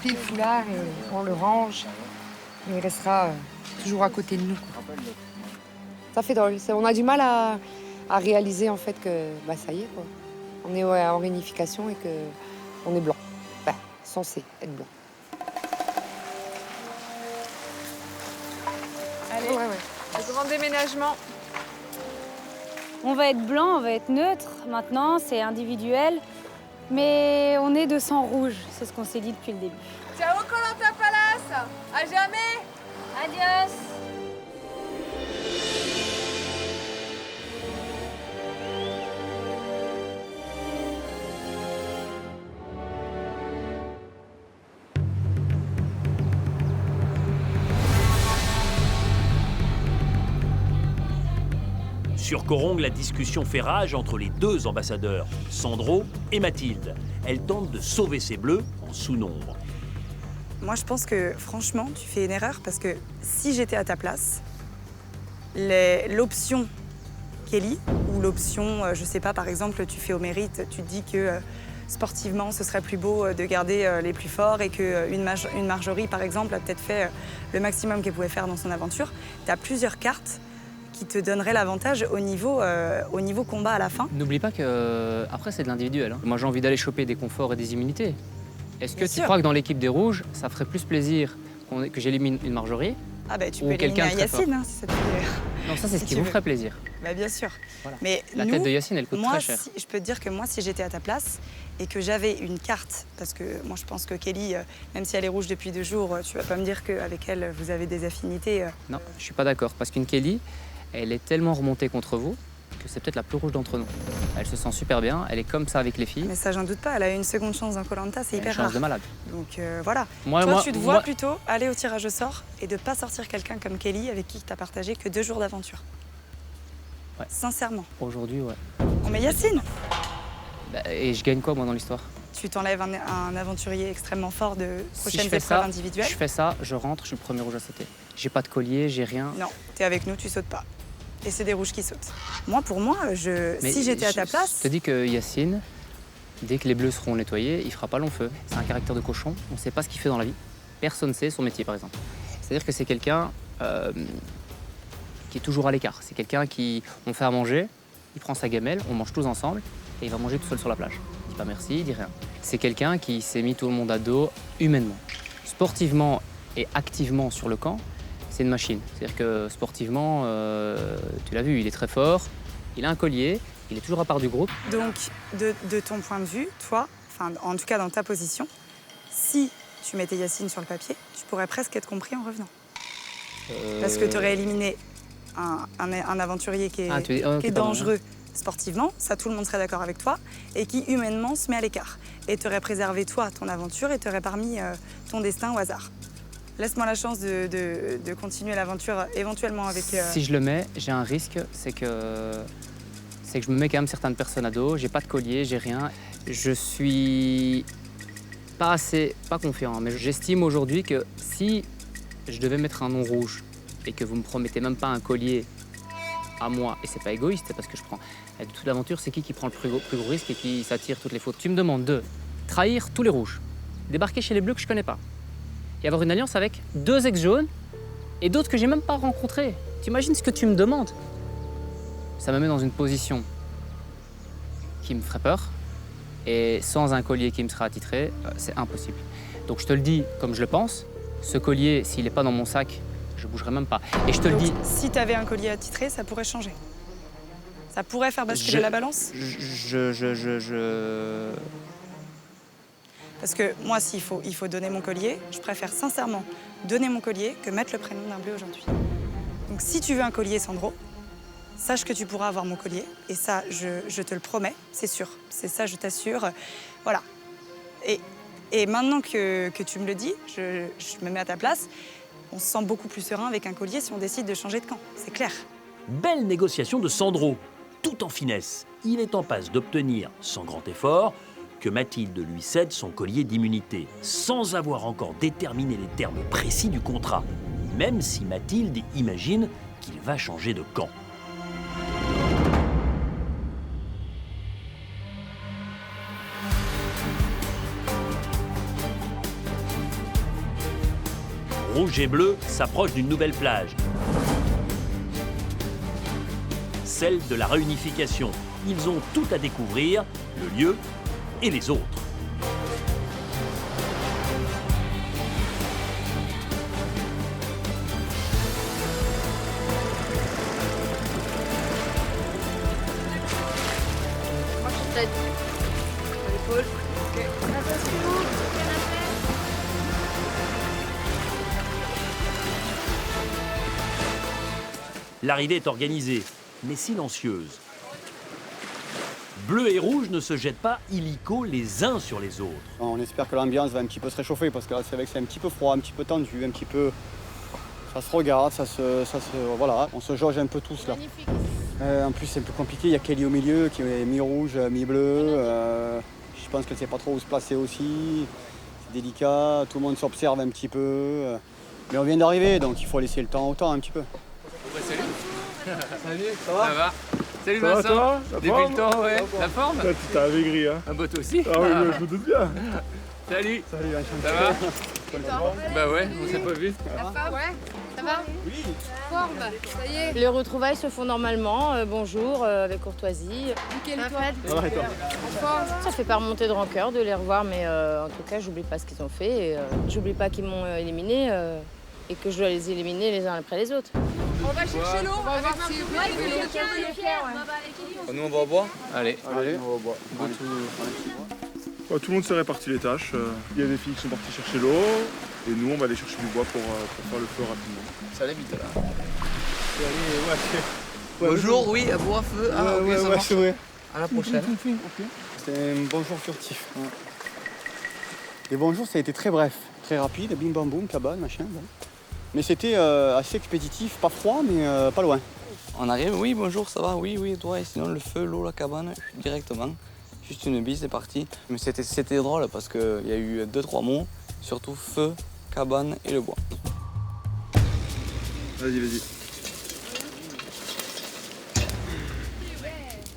Puis le foulard, on le range, il restera toujours à côté de nous. Ça fait drôle, on a du mal à réaliser en fait que ça y est, quoi. On est en réunification et qu'on est blanc, censé être blanc. Allez, le grand déménagement. On va être blanc, on va être neutre. Maintenant, c'est individuel. Mais on est de sang rouge, c'est ce qu'on s'est dit depuis le début. Ciao Koh Lanta Palace. À jamais. Adios. Sur Corongue, la discussion fait rage entre les deux ambassadeurs, Sandro et Mathilde. Elle tente de sauver ses bleus en sous-nombre. Moi, je pense que, franchement, tu fais une erreur parce que si j'étais à ta place, l'option Kelly ou l'option, je sais pas, par exemple, tu fais au mérite, tu te dis que sportivement, ce serait plus beau de garder les plus forts et qu'une Marjorie, par exemple, a peut-être fait le maximum qu'elle pouvait faire dans son aventure. Tu as plusieurs cartes qui te donneraient l'avantage au niveau combat à la fin. N'oublie pas que après c'est de l'individuel. Moi j'ai envie d'aller choper des conforts et des immunités. Est-ce que tu crois que dans l'équipe des Rouges, ça ferait plus plaisir que j'élimine une Marjorie? Ah bah tu peux éliminer un Yacine, hein, si ça te fait... Non, ça c'est ce qui vous ferait plaisir. Bah bien sûr. Voilà. Mais la tête de Yacine, elle coûte très cher. Je peux te dire que moi, si j'étais à ta place et que j'avais une carte, parce que moi je pense que Kelly, même si elle est rouge depuis 2 jours, tu vas pas me dire qu'avec elle, vous avez des affinités. Non, je suis pas d'accord, parce qu'une Kelly, elle est tellement remontée contre vous que c'est peut-être la plus rouge d'entre nous. Elle se sent super bien, elle est comme ça avec les filles. Mais ça, j'en doute pas, elle a eu une seconde chance dans Koh Lanta, c'est hyper rare. Une chance de malade. Donc voilà. Toi, tu te vois plutôt aller au tirage au sort et de pas sortir quelqu'un comme Kelly avec qui tu as partagé que 2 jours d'aventure. Ouais. Sincèrement. Aujourd'hui, ouais. On met Yacine. Et je gagne quoi, moi, dans l'histoire? Tu t'enlèves un aventurier extrêmement fort de prochaines épreuves individuelles. Je fais ça, je rentre, je suis le premier rouge à sauter. J'ai pas de collier, j'ai rien. Non, t'es avec nous, tu sautes pas. Et c'est des rouges qui sautent. Moi, pour moi, si j'étais à ta place... Je te dis que Yacine, dès que les bleus seront nettoyés, il fera pas long feu. C'est un caractère de cochon, on sait pas ce qu'il fait dans la vie. personne ne sait son métier, par exemple. C'est-à-dire que c'est quelqu'un qui est toujours à l'écart. C'est quelqu'un qui, on fait à manger, il prend sa gamelle, on mange tous ensemble et il va manger tout seul sur la plage. Il dit pas merci, il dit rien. C'est quelqu'un qui s'est mis tout le monde à dos humainement. Sportivement et activement sur le camp, c'est une machine. C'est-à-dire que sportivement, tu l'as vu, il est très fort, il a un collier, il est toujours à part du groupe. Donc, de ton point de vue, toi, en tout cas dans ta position, si tu mettais Yacine sur le papier, tu pourrais presque être compris en revenant. Parce que tu aurais éliminé un aventurier qui est dangereux sportivement, ça tout le monde serait d'accord avec toi, et qui humainement se met à l'écart. Et tu aurais préservé toi, ton aventure, et tu aurais permis ton destin au hasard. Laisse-moi la chance de continuer l'aventure éventuellement avec... Si je le mets, j'ai un risque, c'est que je me mets quand même certaines personnes à dos, j'ai pas de collier, j'ai rien. Je suis pas confiant, mais j'estime aujourd'hui que si je devais mettre un nom rouge et que vous me promettez même pas un collier à moi, et c'est pas égoïste, c'est parce que je prends... De toute l'aventure, c'est qui prend le plus gros risque et qui s'attire toutes les fautes. Tu me demandes de trahir tous les rouges, débarquer chez les bleus que je connais pas, et avoir une alliance avec 2 ex-jaunes et d'autres que j'ai même pas rencontrés. Tu imagines ce que tu me demandes? Ça me met dans une position qui me ferait peur, et sans un collier qui me sera attitré, c'est impossible. Donc je te le dis comme je le pense, ce collier, s'il n'est pas dans mon sac, je bougerai même pas. Et je te le dis... Si tu avais un collier attitré, ça pourrait changer. Ça pourrait faire basculer la balance. Parce que moi, s'il faut donner mon collier, je préfère sincèrement donner mon collier que mettre le prénom d'un bleu aujourd'hui. Donc si tu veux un collier, Sandro, sache que tu pourras avoir mon collier. Et ça, je te le promets, c'est sûr. C'est ça, je t'assure. Voilà. Et maintenant que tu me le dis, je me mets à ta place. On se sent beaucoup plus serein avec un collier si on décide de changer de camp, c'est clair. Belle négociation de Sandro, tout en finesse. Il est en passe d'obtenir, sans grand effort, que Mathilde lui cède son collier d'immunité, sans avoir encore déterminé les termes précis du contrat, même si Mathilde imagine qu'il va changer de camp. Rouge et bleu s'approchent d'une nouvelle plage. Celle de la réunification. Ils ont tout à découvrir, le lieu et les autres. Moi, je t'aide. L'épaule. Ok. L'arrivée est organisée, mais silencieuse. Bleu et rouge ne se jettent pas illico les uns sur les autres. On espère que l'ambiance va un petit peu se réchauffer parce que c'est vrai que c'est un petit peu froid, un petit peu tendu, un petit peu... Ça se regarde, voilà, on se jauge un peu tous là. En plus c'est un peu compliqué, il y a Kelly au milieu qui est mi-rouge, mi-bleu. Je pense qu'elle ne sait pas trop où se placer aussi. C'est délicat, tout le monde s'observe un petit peu. Mais on vient d'arriver donc il faut laisser le temps au temps un petit peu. Salut. Salut, ça va? Ça va. Salut ça Vincent. Va, depuis le temps, ouais. La forme? Là, tu t'es amaigri, hein? Ah bah toi aussi. Ah oui, je me doute bien. Salut. Salut, enchanté. Ça va? Bah ouais, on s'est pas vu. La forme? Ouais. Ça va? Oui. Forme, ça y est. Les retrouvailles se font normalement, bonjour, avec courtoisie. Nickel, et toi? Ça va et toi? Ça fait pas remonter de rancœur de les revoir, mais en tout cas, j'oublie pas ce qu'ils ont fait. Et, j'oublie pas qu'ils m'ont éliminé et que je dois les éliminer les uns après les autres. On va chercher l'eau. On va voir si vous voulez l'eau. Nous, on va boire? Allez. Allez, on va boire. Tout le monde s'est réparti les tâches. Il y a des filles qui sont parties chercher l'eau et nous, on va aller chercher du bois pour faire le feu rapidement. Ça allait vite là. Bonjour, oui, à bois, feu. Ah, ok, ça marche. c'est vrai. À la prochaine. C'était un bonjour furtif. Ouais. Les bonjours, ça a été très bref, très rapide, bim bam boum, cabane, machin. Bon. Mais c'était assez expéditif, pas froid, mais pas loin. On arrive, oui, bonjour, ça va, oui, toi, et sinon le feu, l'eau, la cabane, directement. Juste une bise, c'est parti. Mais c'était drôle parce qu'il y a eu 2-3 mots, surtout feu, cabane et le bois. Vas-y.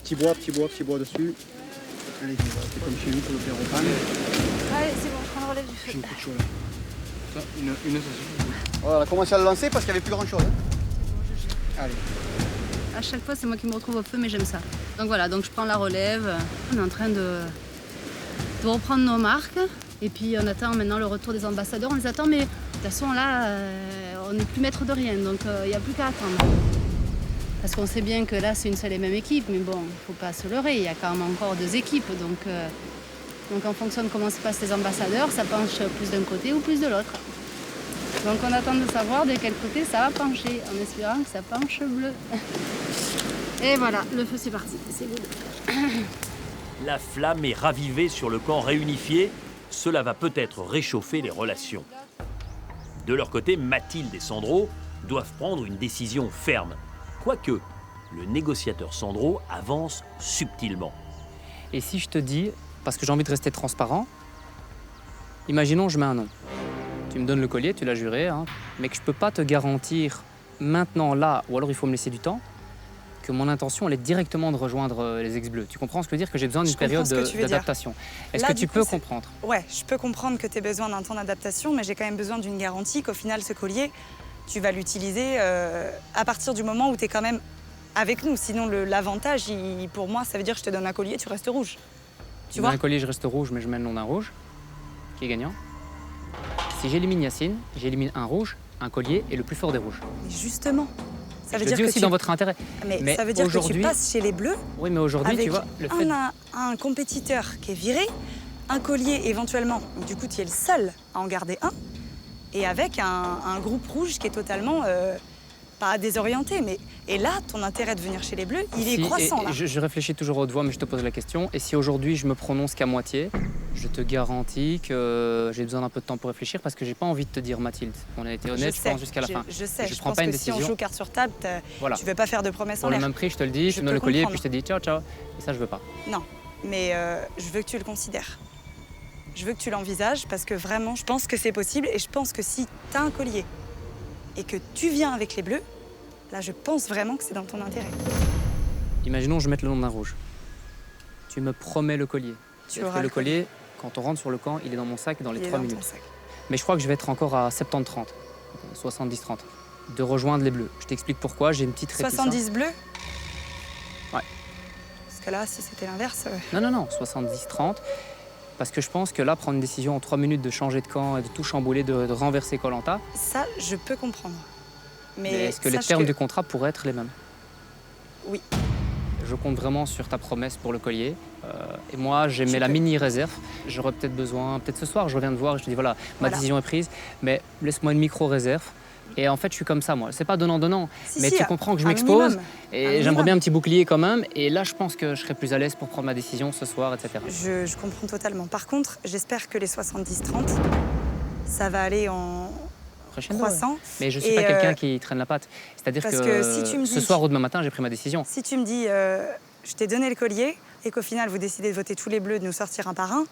Petit bois dessus. Allez, c'est comme chez nous pour le faire au pan. Allez, c'est bon, je prends le relais du feu. J'ai un coup de chaud là. Une association. On a commencé à le lancer parce qu'il n'y avait plus grand-chose. Allez. À chaque fois, c'est moi qui me retrouve au feu, mais j'aime ça. Donc voilà, donc je prends la relève. On est en train de reprendre nos marques. Et puis on attend maintenant le retour des ambassadeurs. On les attend, mais de toute façon, là, on n'est plus maître de rien. Donc il n'y a plus qu'à attendre. Parce qu'on sait bien que là, c'est une seule et même équipe. Mais bon, il ne faut pas se leurrer. Il y a quand même encore 2 équipes. Donc en fonction de comment se passent les ambassadeurs, ça penche plus d'un côté ou plus de l'autre. Donc on attend de savoir de quel côté ça va pencher, en espérant que ça penche bleu. Et voilà, le feu c'est parti, c'est good. La flamme est ravivée sur le camp réunifié. Cela va peut-être réchauffer les relations. De leur côté, Mathilde et Sandro doivent prendre une décision ferme. Quoique, le négociateur Sandro avance subtilement. Et si je te dis, parce que j'ai envie de rester transparent, imaginons je mets un nom. Tu me donnes le collier, tu l'as juré, hein, mais que je peux pas te garantir maintenant, là, ou alors il faut me laisser du temps, que mon intention, elle est directement de rejoindre les ex-bleus. Tu comprends ce que je veux dire? Que j'ai besoin d'une période d'adaptation. Est-ce que tu peux comprendre? Ouais, je peux comprendre que tu aies besoin d'un temps d'adaptation, mais j'ai quand même besoin d'une garantie qu'au final, ce collier, tu vas l'utiliser à partir du moment où tu es quand même avec nous. Sinon, l'avantage, pour moi, ça veut dire que je te donne un collier, tu restes rouge. Tu vois? Un collier, je reste rouge, mais je mets le nom d'un rouge. Qui est gagnant? Si j'élimine Yacine, j'élimine un rouge, un collier et le plus fort des rouges. Mais justement, ça veut je dire le dis que aussi dans votre intérêt. Mais ça veut dire que tu passes chez les bleus. Oui, mais aujourd'hui, tu vois, le fait un compétiteur qui est viré, un collier éventuellement, du coup tu es le seul à en garder un, et avec un groupe rouge qui est totalement pas désorienté, mais et là ton intérêt de venir chez les bleus, il est croissant là. Je réfléchis toujours haute voix, mais je te pose la question. Et si aujourd'hui je me prononce qu'à moitié, je te garantis que j'ai besoin d'un peu de temps pour réfléchir parce que j'ai pas envie de te dire Mathilde. On a été honnête, je pense jusqu'à la fin. Je sais. Je prends pense pas une que décision. Si on joue carte sur table, voilà. Tu veux pas faire de promesses en l'air. Pour le même prix, je te le dis, je te donne le collier et puis je te dis ciao ciao. Et ça je veux pas. Non, mais je veux que tu le considères. Je veux que tu l'envisages parce que vraiment, je pense que c'est possible et je pense que si tu as un collier et que tu viens avec les bleus, là, je pense vraiment que c'est dans ton intérêt. Imaginons je mette le nom d'un rouge. Tu me promets le collier. Tu auras le collier, quand on rentre sur le camp, il est dans mon sac dans les 3 minutes. Mais je crois que je vais être encore à 70-30, 70-30, de rejoindre les bleus. Je t'explique pourquoi, j'ai une petite réticence. 70 bleus? Ouais. Parce que là, si c'était l'inverse... Non, 70-30. Parce que je pense que là, prendre une décision en 3 minutes de changer de camp et de tout chambouler, de renverser Koh Lanta... Ça, je peux comprendre. Mais est-ce que les termes du contrat pourraient être les mêmes? Oui. Je compte vraiment sur ta promesse pour le collier. Et moi, j'ai mis la mini-réserve. J'aurais peut-être besoin, peut-être ce soir, je reviens te voir et je te dis voilà, ma décision est prise, mais laisse-moi une micro-réserve. Et en fait, je suis comme ça, moi. C'est pas donnant-donnant, mais tu comprends que je m'expose et j'aimerais bien un petit bouclier quand même. Et là, je pense que je serais plus à l'aise pour prendre ma décision ce soir, etc. Je comprends totalement. Par contre, j'espère que les 70-30, ça va aller en croissant. Ouais. Mais je suis pas quelqu'un qui traîne la patte. C'est-à-dire que si tu me dis, ce soir ou demain matin, j'ai pris ma décision. Si tu me dis, je t'ai donné le collier et qu'au final, vous décidez de voter tous les bleus, de nous sortir un par un,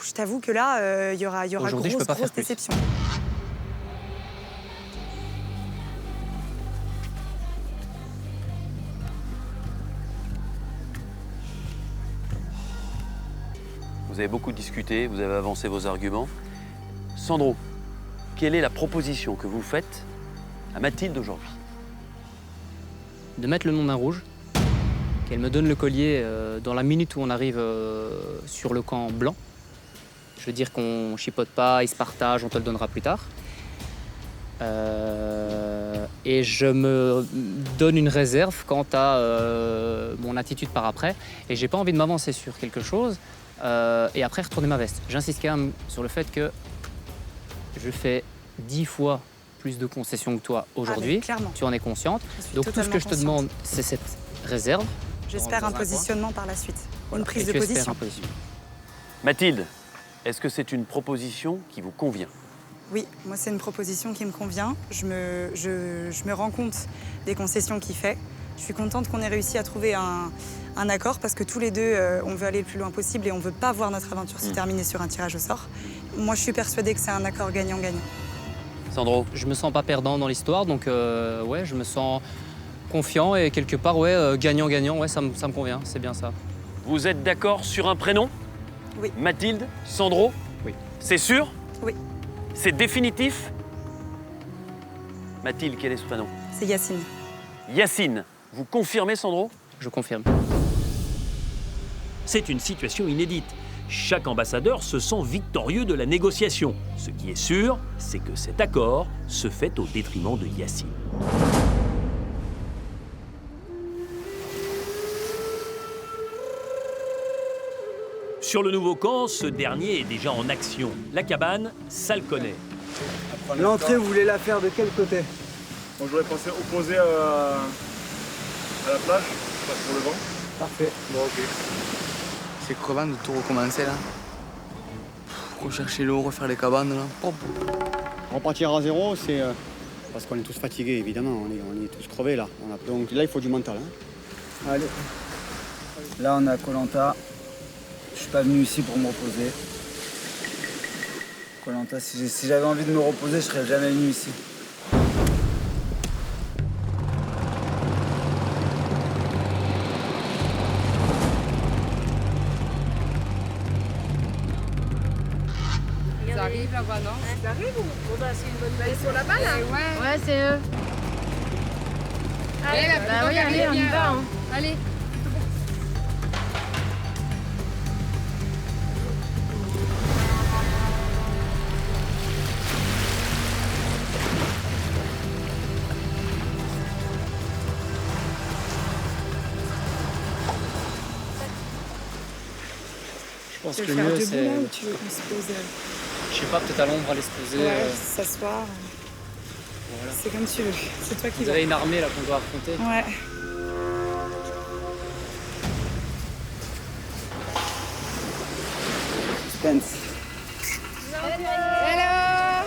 je t'avoue que là, il y aura grosse déception. Vous avez beaucoup discuté, vous avez avancé vos arguments. Sandro, quelle est la proposition que vous faites à Mathilde aujourd'hui? De mettre le nom d'un rouge, qu'elle me donne le collier dans la minute où on arrive sur le camp blanc. Je veux dire qu'on chipote pas, il se partage, on te le donnera plus tard. Et je me donne une réserve quant à mon attitude par après. Et j'ai pas envie de m'avancer sur quelque chose et après retourner ma veste. J'insiste quand même sur le fait que je fais 10 fois plus de concessions que toi aujourd'hui. Tu en es consciente. Donc tout ce que je te demande, c'est cette réserve. J'espère un positionnement par la suite. Une prise de position. Mathilde, est-ce que c'est une proposition qui vous convient? Oui, moi c'est une proposition qui me convient. Je me rends compte des concessions qu'il fait. Je suis contente qu'on ait réussi à trouver un accord parce que tous les deux, on veut aller le plus loin possible et on ne veut pas voir notre aventure se terminer sur un tirage au sort. Moi, je suis persuadée que c'est un accord gagnant-gagnant. Sandro, je me sens pas perdant dans l'histoire, donc ouais, je me sens confiant et quelque part, ouais, gagnant-gagnant, ouais, ça me convient, c'est bien ça. Vous êtes d'accord sur un prénom? Oui. Mathilde, Sandro? Oui. C'est sûr? Oui. C'est définitif? Mathilde, quel est ce prénom? C'est Yacine. Yacine, vous confirmez, Sandro? Je confirme. C'est une situation inédite. Chaque ambassadeur se sent victorieux de la négociation. Ce qui est sûr, c'est que cet accord se fait au détriment de Yacine. Sur le nouveau camp, ce dernier est déjà en action. La cabane, ça le connaît. L'entrée, vous voulez la faire de quel côté? Bon, j'aurais pensé opposé à la plage, pas pour le vent. Parfait. Bon, ok. C'est crevant de tout recommencer là. Rechercher l'eau, refaire les cabanes là. Hop. Repartir à zéro, c'est parce qu'on est tous fatigués, évidemment. On est tous crevés là. Donc là, il faut du mental. Hein. Allez. Là, on est à Koh Lanta. Je suis pas venu ici pour me reposer. Koh Lanta, si j'avais envie de me reposer, je serais jamais venu ici. Ils arrivent là-bas, non? Ils arrivent ou? Bon bah c'est une bonne nouvelle. Ils sont là-bas là? Ouais, c'est eux. Allez, Bah oui, allez, on y va. Hein. Allez. Je pense Tu que veux le faire mieux, debout c'est... là ou tu veux qu'on se pose Je sais pas, peut-être à l'ombre, aller se poser. Ouais, s'asseoir. Voilà. C'est comme tu veux. C'est toi qui Vous vas. avez une armée là qu'on doit affronter. Ouais. Suspense. Hello!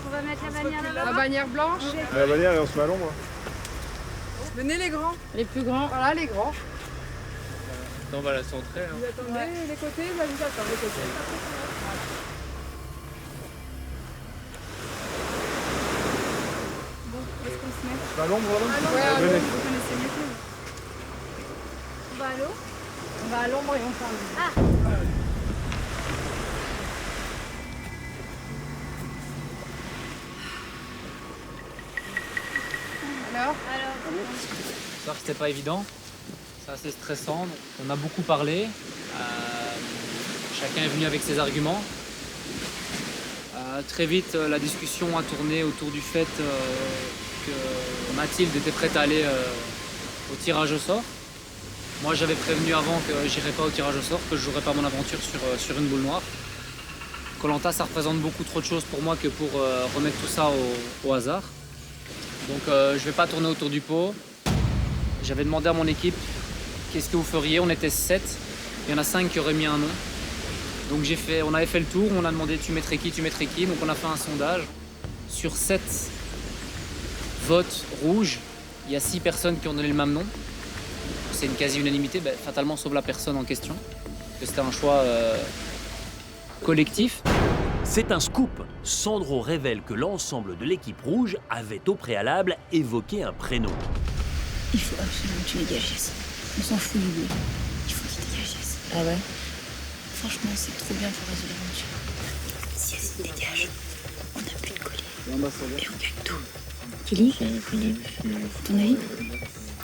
On va mettre la bannière là-bas. La bannière blanche. La bannière et on se met à l'ombre. Venez les grands. Les plus grands. Voilà les grands. On va la centrer. Vous attendez les côtés, là vous attendez les côtés. Bon, où est-ce qu'on se met? À l'ombre, là? Ouais, à Venez. l'ombre. Vous connaissez mieux que nous. On va à l'eau? On va à l'ombre et on parle. Ah! Alors? C'est vrai que c'était pas évident. C'est assez stressant. On a beaucoup parlé. Chacun est venu avec ses arguments. Très vite, la discussion a tourné autour du fait que Mathilde était prête à aller au tirage au sort. Moi, j'avais prévenu avant que j'irais pas au tirage au sort, que je jouerais pas mon aventure sur une boule noire. Koh Lanta, ça représente beaucoup trop de choses pour moi que pour remettre tout ça au hasard. Donc, je vais pas tourner autour du pot. J'avais demandé à mon équipe qu'est-ce que vous feriez. On était 7. Il y en a 5 qui auraient mis un nom. Donc on avait fait le tour, on a demandé tu mettrais qui. Donc on a fait un sondage. Sur 7 votes rouges, il y a 6 personnes qui ont donné le même nom. C'est une quasi-unanimité, fatalement sauf la personne en question. Parce que c'était un choix collectif. C'est un scoop. Sandro révèle que l'ensemble de l'équipe rouge avait au préalable évoqué un prénom. Il faut absolument que tu dégages Yacine. On s'en fout du bleu. Il faut qu'il dégage Yacine. Ah ouais? Franchement, c'est trop bien pour résoudre l'aventure. Si Yacine dégage, on n'a plus de collier. Et on gagne tout. Philippe, ton avis?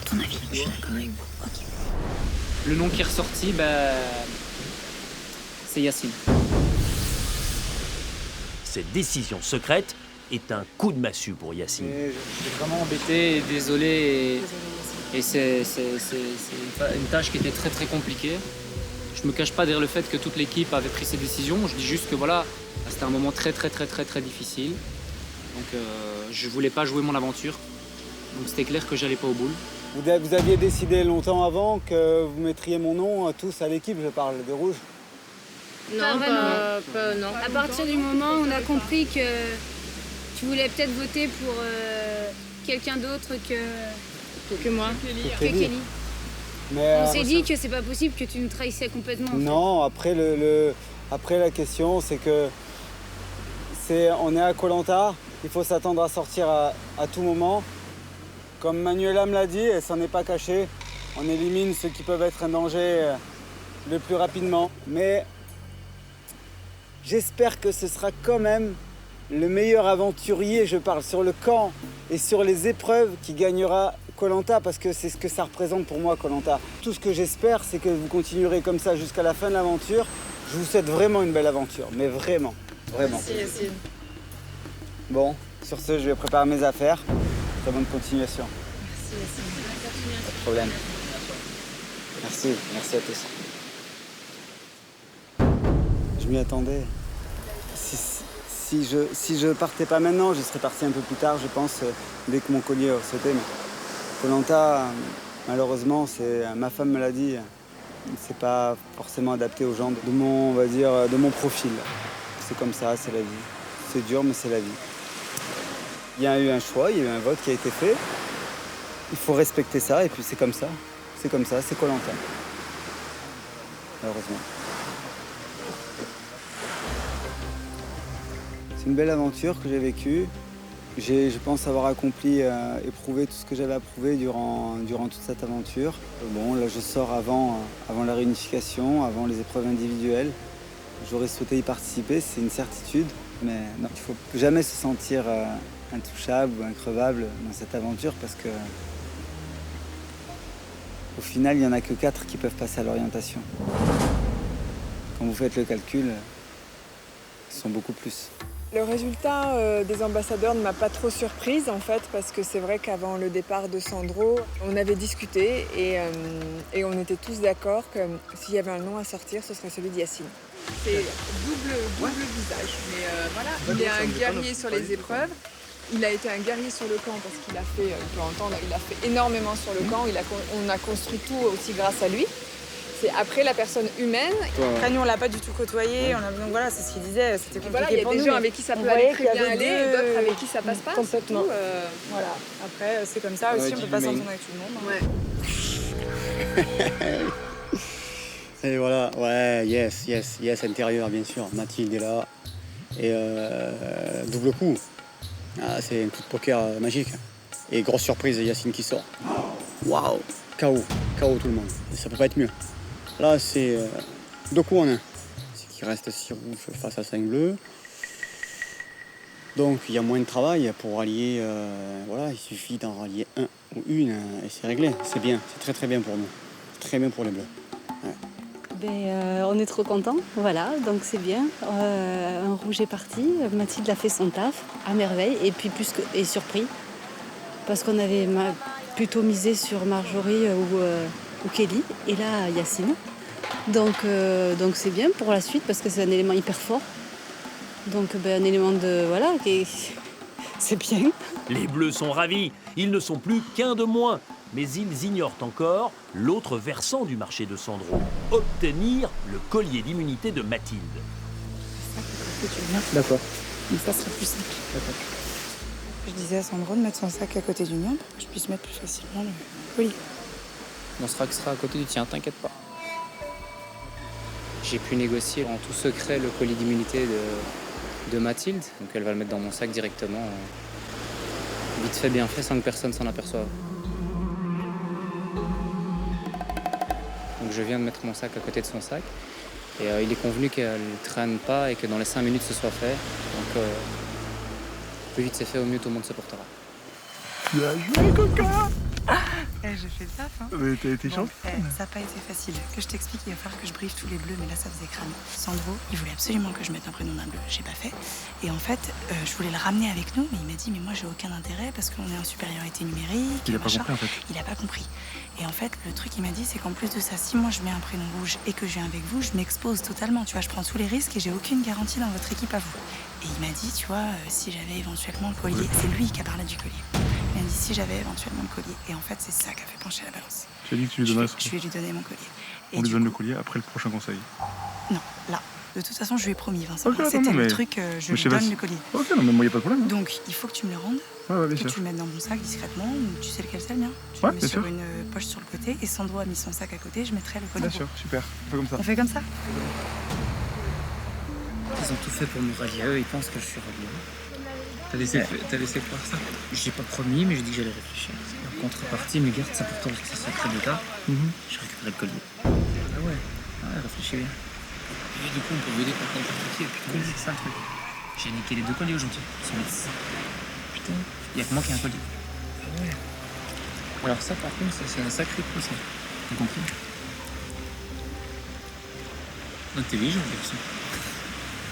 Ton avis? Je suis d'accord avec vous. Ok. Le nom qui est ressorti, c'est Yacine. Cette décision secrète est un coup de massue pour Yacine. Je suis vraiment embêté et désolé. Et c'est une tâche qui était très très compliquée. Je me cache pas derrière le fait que toute l'équipe avait pris ces décisions. Je dis juste que voilà, c'était un moment très difficile. Donc je voulais pas jouer mon aventure. Donc c'était clair que j'allais pas au boule. Vous aviez décidé longtemps avant que vous mettriez mon nom tous à l'équipe, je parle de rouge. Non, non. À partir du moment où on a compris que tu voulais peut-être voter pour quelqu'un d'autre que moi, que Kelly. Mais, on s'est dit que c'est pas possible que tu nous trahissais complètement. Non, après, après la question, c'est que on est à Koh Lanta, il faut s'attendre à sortir à tout moment. Comme Manuela me l'a dit, elle s'en est pas cachée, on élimine ceux qui peuvent être un danger le plus rapidement. Mais j'espère que ce sera quand même le meilleur aventurier, je parle sur le camp et sur les épreuves, qui gagnera Koh-Lanta, parce que c'est ce que ça représente pour moi, Koh-Lanta. Tout ce que j'espère, c'est que vous continuerez comme ça jusqu'à la fin de l'aventure. Je vous souhaite vraiment une belle aventure, mais vraiment, vraiment. Merci Yacine. Bon, sur ce, je vais préparer mes affaires. Très bonne continuation. Merci Yacine. Pas de problème. Merci, merci à tous. Je m'y attendais. Si je partais pas maintenant, je serais parti un peu plus tard, je pense, dès que mon collier aurait sauté. Mais Koh-Lanta, malheureusement, ma femme me l'a dit, c'est pas forcément adapté aux gens de mon, on va dire, de mon profil. C'est comme ça, c'est la vie. C'est dur, mais c'est la vie. Il y a eu un choix, il y a eu un vote qui a été fait. Il faut respecter ça, et puis c'est comme ça. C'est comme ça, c'est Koh-Lanta. Malheureusement. C'est une belle aventure que j'ai vécue. Je pense avoir accompli, éprouvé tout ce que j'avais à prouver durant toute cette aventure. Bon, là je sors avant la réunification, avant les épreuves individuelles. J'aurais souhaité y participer, c'est une certitude. Mais non, il ne faut jamais se sentir intouchable ou increvable dans cette aventure parce que au final, il n'y en a que 4 qui peuvent passer à l'orientation. Quand vous faites le calcul, ils sont beaucoup plus. Le résultat des ambassadeurs ne m'a pas trop surprise en fait parce que c'est vrai qu'avant le départ de Sandro, on avait discuté et on était tous d'accord que s'il y avait un nom à sortir, ce serait celui d'Yacine. C'est double visage, mais voilà. Il est un guerrier sur les épreuves. Il a été un guerrier sur le camp parce qu'il a fait, on peut entendre, il a fait énormément sur le camp. On a construit tout aussi grâce à lui. C'est après la personne humaine. Après, nous, on l'a pas du tout côtoyé. Donc voilà, c'est ce qu'il disait. C'était compliqué voilà, il y a pour des nous. gens avec qui ça peut aller très bien aller, et d'autres avec qui ça passe pas. Complètement. Surtout, Voilà. Après, c'est comme ça aussi. On peut pas s'entendre avec tout le monde. Ouais. Et voilà, ouais, yes, intérieur, bien sûr. Mathilde est là. Et double coup. Ah, c'est un coup de poker magique. Et grosse surprise, Yacine qui sort. Waouh, KO tout le monde. Et ça peut pas être mieux. Là, c'est 2 coups en 1. C'est qu'il reste 6 rouges face à 5 bleus. Donc, il y a moins de travail pour rallier. Voilà, il suffit d'en rallier un ou une et c'est réglé. C'est bien, c'est très très bien pour nous. Très bien pour les bleus. Ouais. On est trop contents, voilà, donc c'est bien. Un rouge est parti, Mathilde a fait son taf à merveille et puis et surpris parce qu'on avait plutôt misé sur Marjorie ou Kelly et là Yacine. Donc c'est bien pour la suite parce que c'est un élément hyper fort. Donc un élément de voilà c'est bien. Les Bleus sont ravis, ils ne sont plus qu'un de moins. Mais ils ignorent encore l'autre versant du marché de Sandro, obtenir le collier d'immunité de Mathilde. D'accord. Mais ça serait plus simple. D'accord. Je disais à Sandro de mettre son sac à côté du mien pour que je puisse mettre plus facilement le collier. Mon sac sera à côté du tien, t'inquiète pas. J'ai pu négocier en tout secret le collier d'immunité de Mathilde, donc elle va le mettre dans mon sac directement. Vite fait, bien fait, sans que personne s'en aperçoive. Donc je viens de mettre mon sac à côté de son sac. Et il est convenu qu'elle ne traîne pas et que dans les 5 minutes ce soit fait. Donc plus vite c'est fait, au mieux tout le monde se portera. Bien joué, Coca. J'ai fait le taf, hein. Mais t'as été chaud. Ça n'a pas été facile. Que je t'explique, il va falloir que je briefe tous les bleus, mais là ça faisait crâne. Sandro, il voulait absolument que je mette un prénom d'un bleu. J'ai pas fait. Et en fait, je voulais le ramener avec nous, mais il m'a dit, mais moi j'ai aucun intérêt parce qu'on est en supériorité numérique. Il a pas compris en fait. Il a pas compris. Et en fait, le truc qu'il m'a dit, c'est qu'en plus de ça, si moi je mets un prénom rouge et que je viens avec vous, je m'expose totalement. Tu vois, je prends tous les risques et j'ai aucune garantie dans votre équipe à vous. Et il m'a dit, tu vois, si j'avais éventuellement le collier, c'est lui qui a parlé du collier. Il m'a dit si j'avais éventuellement le collier. Et en fait, c'est ça qui a fait pencher la balance. Tu as dit que tu lui donnais Je vais lui donner mon collier. On lui donne le collier après le prochain conseil. Non, là. De toute façon, je lui ai promis, Vincent. Okay, c'était le truc, je lui donne le collier. Ok, non, mais moi, il n'y a pas de problème. Donc, il faut que tu me le rendes. Ouais, bien que sûr. tu le mettes dans mon sac discrètement. Ou tu sais lequel c'est le mien. Tu le mets sur une poche sur le côté. Et Sandro a mis son sac à côté. Je mettrai le collier. Bien sûr, super. On fait comme ça. On fait comme ça. Ils ont tout fait pour me rallier. Eux, ils pensent que je suis rallié. T'as laissé croire ça? J'ai pas promis, mais j'ai dit que j'allais réfléchir. En contrepartie, me garde ça pour toi, c'est secret d'État. Je récupérerai le collier. Ah ouais, réfléchis bien. Et du coup, on peut vous aider pour contrepartie et puis le collier, c'est ça le truc. J'ai niqué les 2 colliers aujourd'hui. Putain, il y a que moi qui ai un collier. Ouais. Alors ça, par contre, c'est un sacré coup, ça. T'as compris? Intelligent, garçon.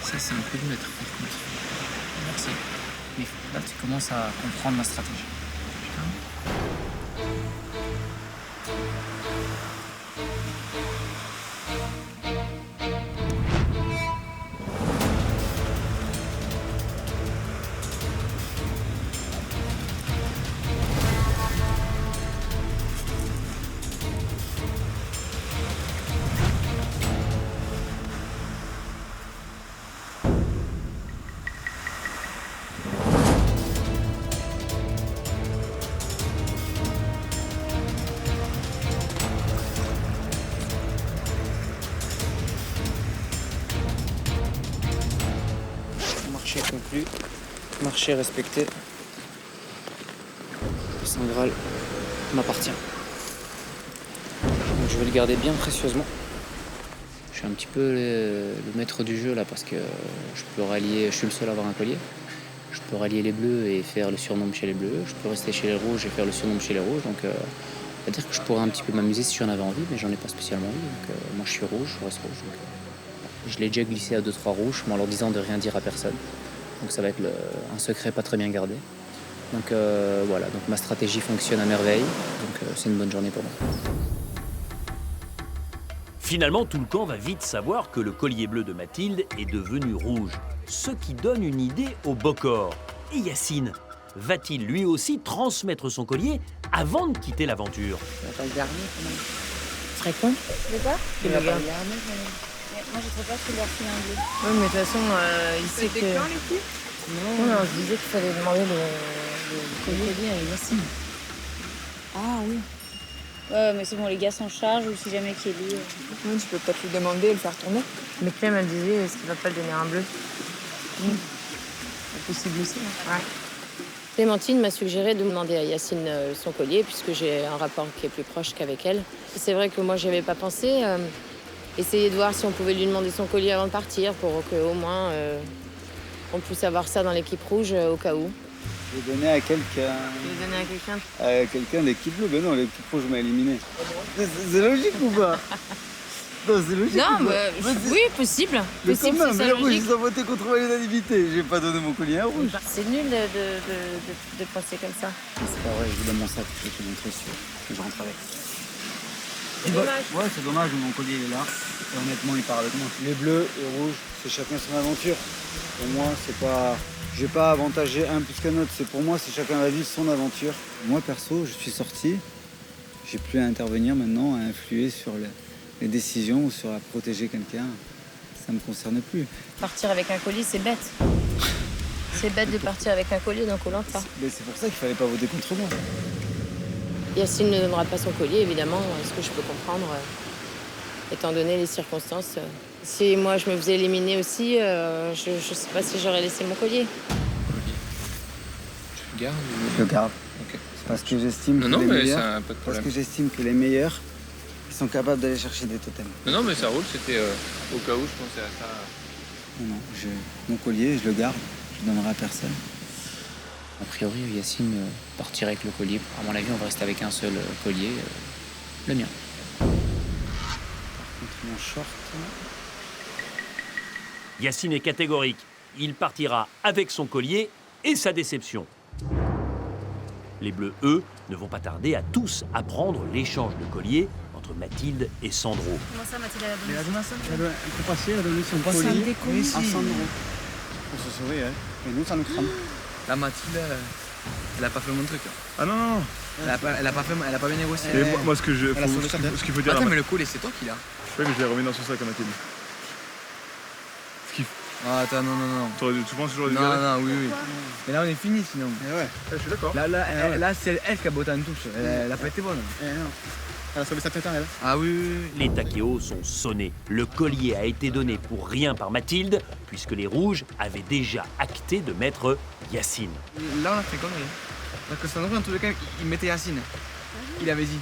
Ça, c'est un coup de maître, par contre. Merci. Mais là, tu commences à comprendre ma stratégie. Putain. Marché conclu, marché respecté. Le Saint Graal m'appartient. Donc je vais le garder bien précieusement. Je suis un petit peu le maître du jeu là parce que je peux rallier, je suis le seul à avoir un collier. Je peux rallier les bleus et faire le surnombre chez les bleus. Je peux rester chez les rouges et faire le surnombre chez les rouges. Donc on va dire que je pourrais un petit peu m'amuser si j'en avais envie, mais j'en ai pas spécialement envie. Donc moi je suis rouge, je reste rouge. Donc, je l'ai déjà glissé à 2-3 rouges, mais en leur disant de rien dire à personne. Donc ça va être un secret pas très bien gardé. Donc voilà, donc ma stratégie fonctionne à merveille. Donc c'est une bonne journée pour moi. Finalement, tout le camp va vite savoir que le collier bleu de Mathilde est devenu rouge. Ce qui donne une idée au Bokor. Et Yacine, va-t-il lui aussi transmettre son collier avant de quitter l'aventure? Tu vas pas le garder quand même. Tu serais con? De quoi? Tu vas pas le garder. Moi, je trouve pas qu'il leur file un bleu. Oui, mais de toute façon, il sait que... Non, on se disait qu'il fallait demander le collier à Yacine. Ah oui. Ouais, mais c'est bon, les gars s'en chargent ou si jamais Kelly... Oui, tu peux peut-être lui demander et le faire tourner. Mais Clem, elle disait, est-ce qu'il va pas le donner un bleu? C'est possible aussi. Hein. Ouais. Clémentine m'a suggéré de demander à Yacine son collier, puisque j'ai un rapport qui est plus proche qu'avec elle. C'est vrai que moi, j'y avais pas pensé. Essayer de voir si on pouvait lui demander son collier avant de partir, pour qu'au moins on puisse avoir ça dans l'équipe rouge au cas où. Je vais donner à quelqu'un. Tu veux donner à quelqu'un? À quelqu'un de l'équipe bleue. Ben non, l'équipe rouge m'a éliminé. C'est logique ou pas? Non, c'est logique. Non, ou pas oui, possible. Mais Possible, quand même, c'est ça, les rouges, logique. ils ont voté contre l'unanimité. J'ai pas donné mon collier à un rouge. C'est nul de penser comme ça. C'est pas vrai, je vous donne mon sac, je vais te montrer sûr que je rentre avec. C'est dommage. Ouais, c'est dommage, mon collier il est là. Et honnêtement, il part avec moi. Les bleus et rouges, c'est chacun son aventure. Pour moi, c'est pas. Je vais pas avantager un plus qu'un autre. C'est pour moi, c'est chacun va vivre son aventure. Moi, perso, je suis sorti. J'ai plus à intervenir maintenant, à influer sur les décisions ou sur à protéger quelqu'un. Ça me concerne plus. Partir avec un collier, c'est bête. C'est bête de partir avec un collier dans Koh-Lanta. Mais c'est pour ça qu'il fallait pas voter contre moi. Yacine ne donnera pas son collier, évidemment, ce que je peux comprendre, étant donné les circonstances. Si moi je me faisais éliminer aussi, je ne sais pas si j'aurais laissé mon collier. Tu le gardes ou... Je le garde. Ok. Parce que j'estime que Non, les mais meilleurs, ça, pas de problème. parce que j'estime que les meilleurs, ils sont capables d'aller chercher des totems. Non, mais ça roule, c'était au cas où je pensais à ça. Non, mon collier, je le garde. Je le donnerai à personne. A priori, Yacine partirait avec le collier. À mon avis, on va rester avec un seul collier, le mien. Par contre, mon short... Yacine est catégorique. Il partira avec son collier et sa déception. Les Bleus, eux, ne vont pas tarder à tous apprendre l'échange de colliers entre Mathilde et Sandro. Comment ça, Mathilde, elle a donné Elle a donné son collier à Sandro. Pour se sauver, hein. Et nous, ça nous crame. La Mathilde, elle a pas fait mon truc. Ah non, non. Elle a pas bien négocié. Et moi, ce qu'il faut dire. Attends, mais le collier, c'est toi qui l'as. Oui, mais je l'ai remis dans son sac à Mathilde. Ah, attends, non. Tu penses que j'aurais dû Non, garder non, oui. Mais là, on est fini sinon. Ouais, je suis d'accord. Là, c'est elle qui a botté en touche. Elle a pas été bonne. Non. Elle a sauvé sa tête, elle. Ah oui. Les taquéos sont sonnés. Le collier a été donné pour rien par Mathilde, puisque les rouges avaient déjà acté de mettre Yacine. Là, on a fait connerie. Parce que Sandro, en tous les cas, il mettait Yacine. Il avait dit.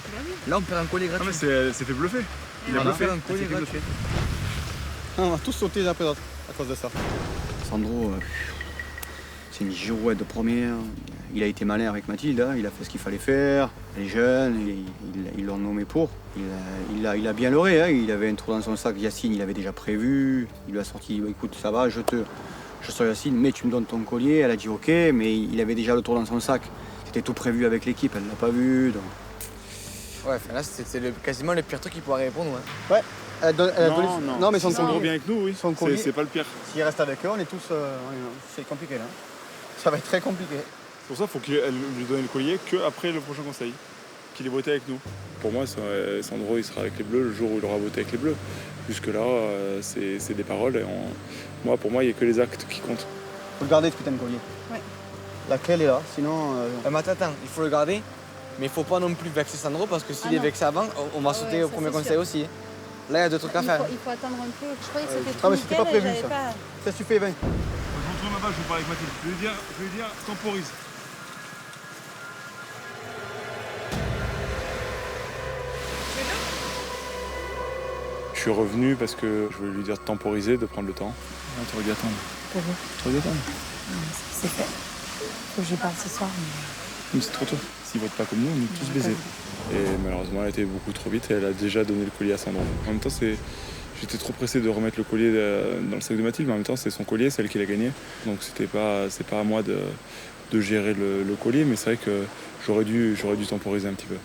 Là, on perd un collier gratuit. Non, mais c'est fait bluffer. Il a bluffé. Un collier gratuit. On va tous sauter les uns après l'autre à cause de ça. Sandro, c'est une girouette de première. Il a été malin avec Mathilde, hein. Il a fait ce qu'il fallait faire. Elle est jeune, ils l'ont nommé pour. Il a bien leurré, hein. Il avait un trou dans son sac. Yacine, il avait déjà prévu. Il lui a sorti, écoute, ça va, je sors Yacine, mais tu me donnes ton collier. Elle a dit ok, mais il avait déjà le trou dans son sac. C'était tout prévu avec l'équipe, elle l'a pas vu. Donc... Ouais, là, c'est quasiment le pire truc qu'il pourrait répondre. Ouais. Non, mais son collier bien avec nous, oui. C'est pas le pire. S'il reste avec eux, on est tous. C'est compliqué là. Ça va être très compliqué. C'est pour ça qu'il faut qu'elle lui donne le collier qu'après le prochain conseil, qu'il ait voté avec nous. Pour moi, Sandro, il sera avec les Bleus le jour où il aura voté avec les Bleus. Jusque-là, c'est des paroles. Et pour moi, il n'y a que les actes qui comptent. Faut le garder, ce putain de collier. Ouais. La clé, elle est là, sinon... Mais attends, il faut le garder, mais il faut pas non plus vexer Sandro, parce que s'il est vexé avant, on va sauter au premier conseil aussi. Là, il y a deux trucs à faire. Il faut attendre un peu. Je croyais que c'était Ah, mais c'était pas prévu, ça. Qu'est-ce que tu fais, Vin? Je retourne là-bas, je vais parler avec Mathilde. Je vais lui dire, temporise. Je suis revenu parce que je voulais lui dire de temporiser, de prendre le temps. Tu aurais dû attendre. Pour vous. Tu aurais dû attendre. C'est fait. Faut que je parte ce soir. Mais c'est trop tôt. S'ils votent pas comme nous, on est tous baisés. Et malheureusement, elle a été beaucoup trop vite et elle a déjà donné le collier à Sandro. En même temps, j'étais trop pressé de remettre le collier dans le sac de Mathilde, mais en même temps, c'est son collier, c'est elle qui l'a gagné. Donc c'est pas à moi de gérer le collier, mais c'est vrai que j'aurais dû temporiser un petit peu.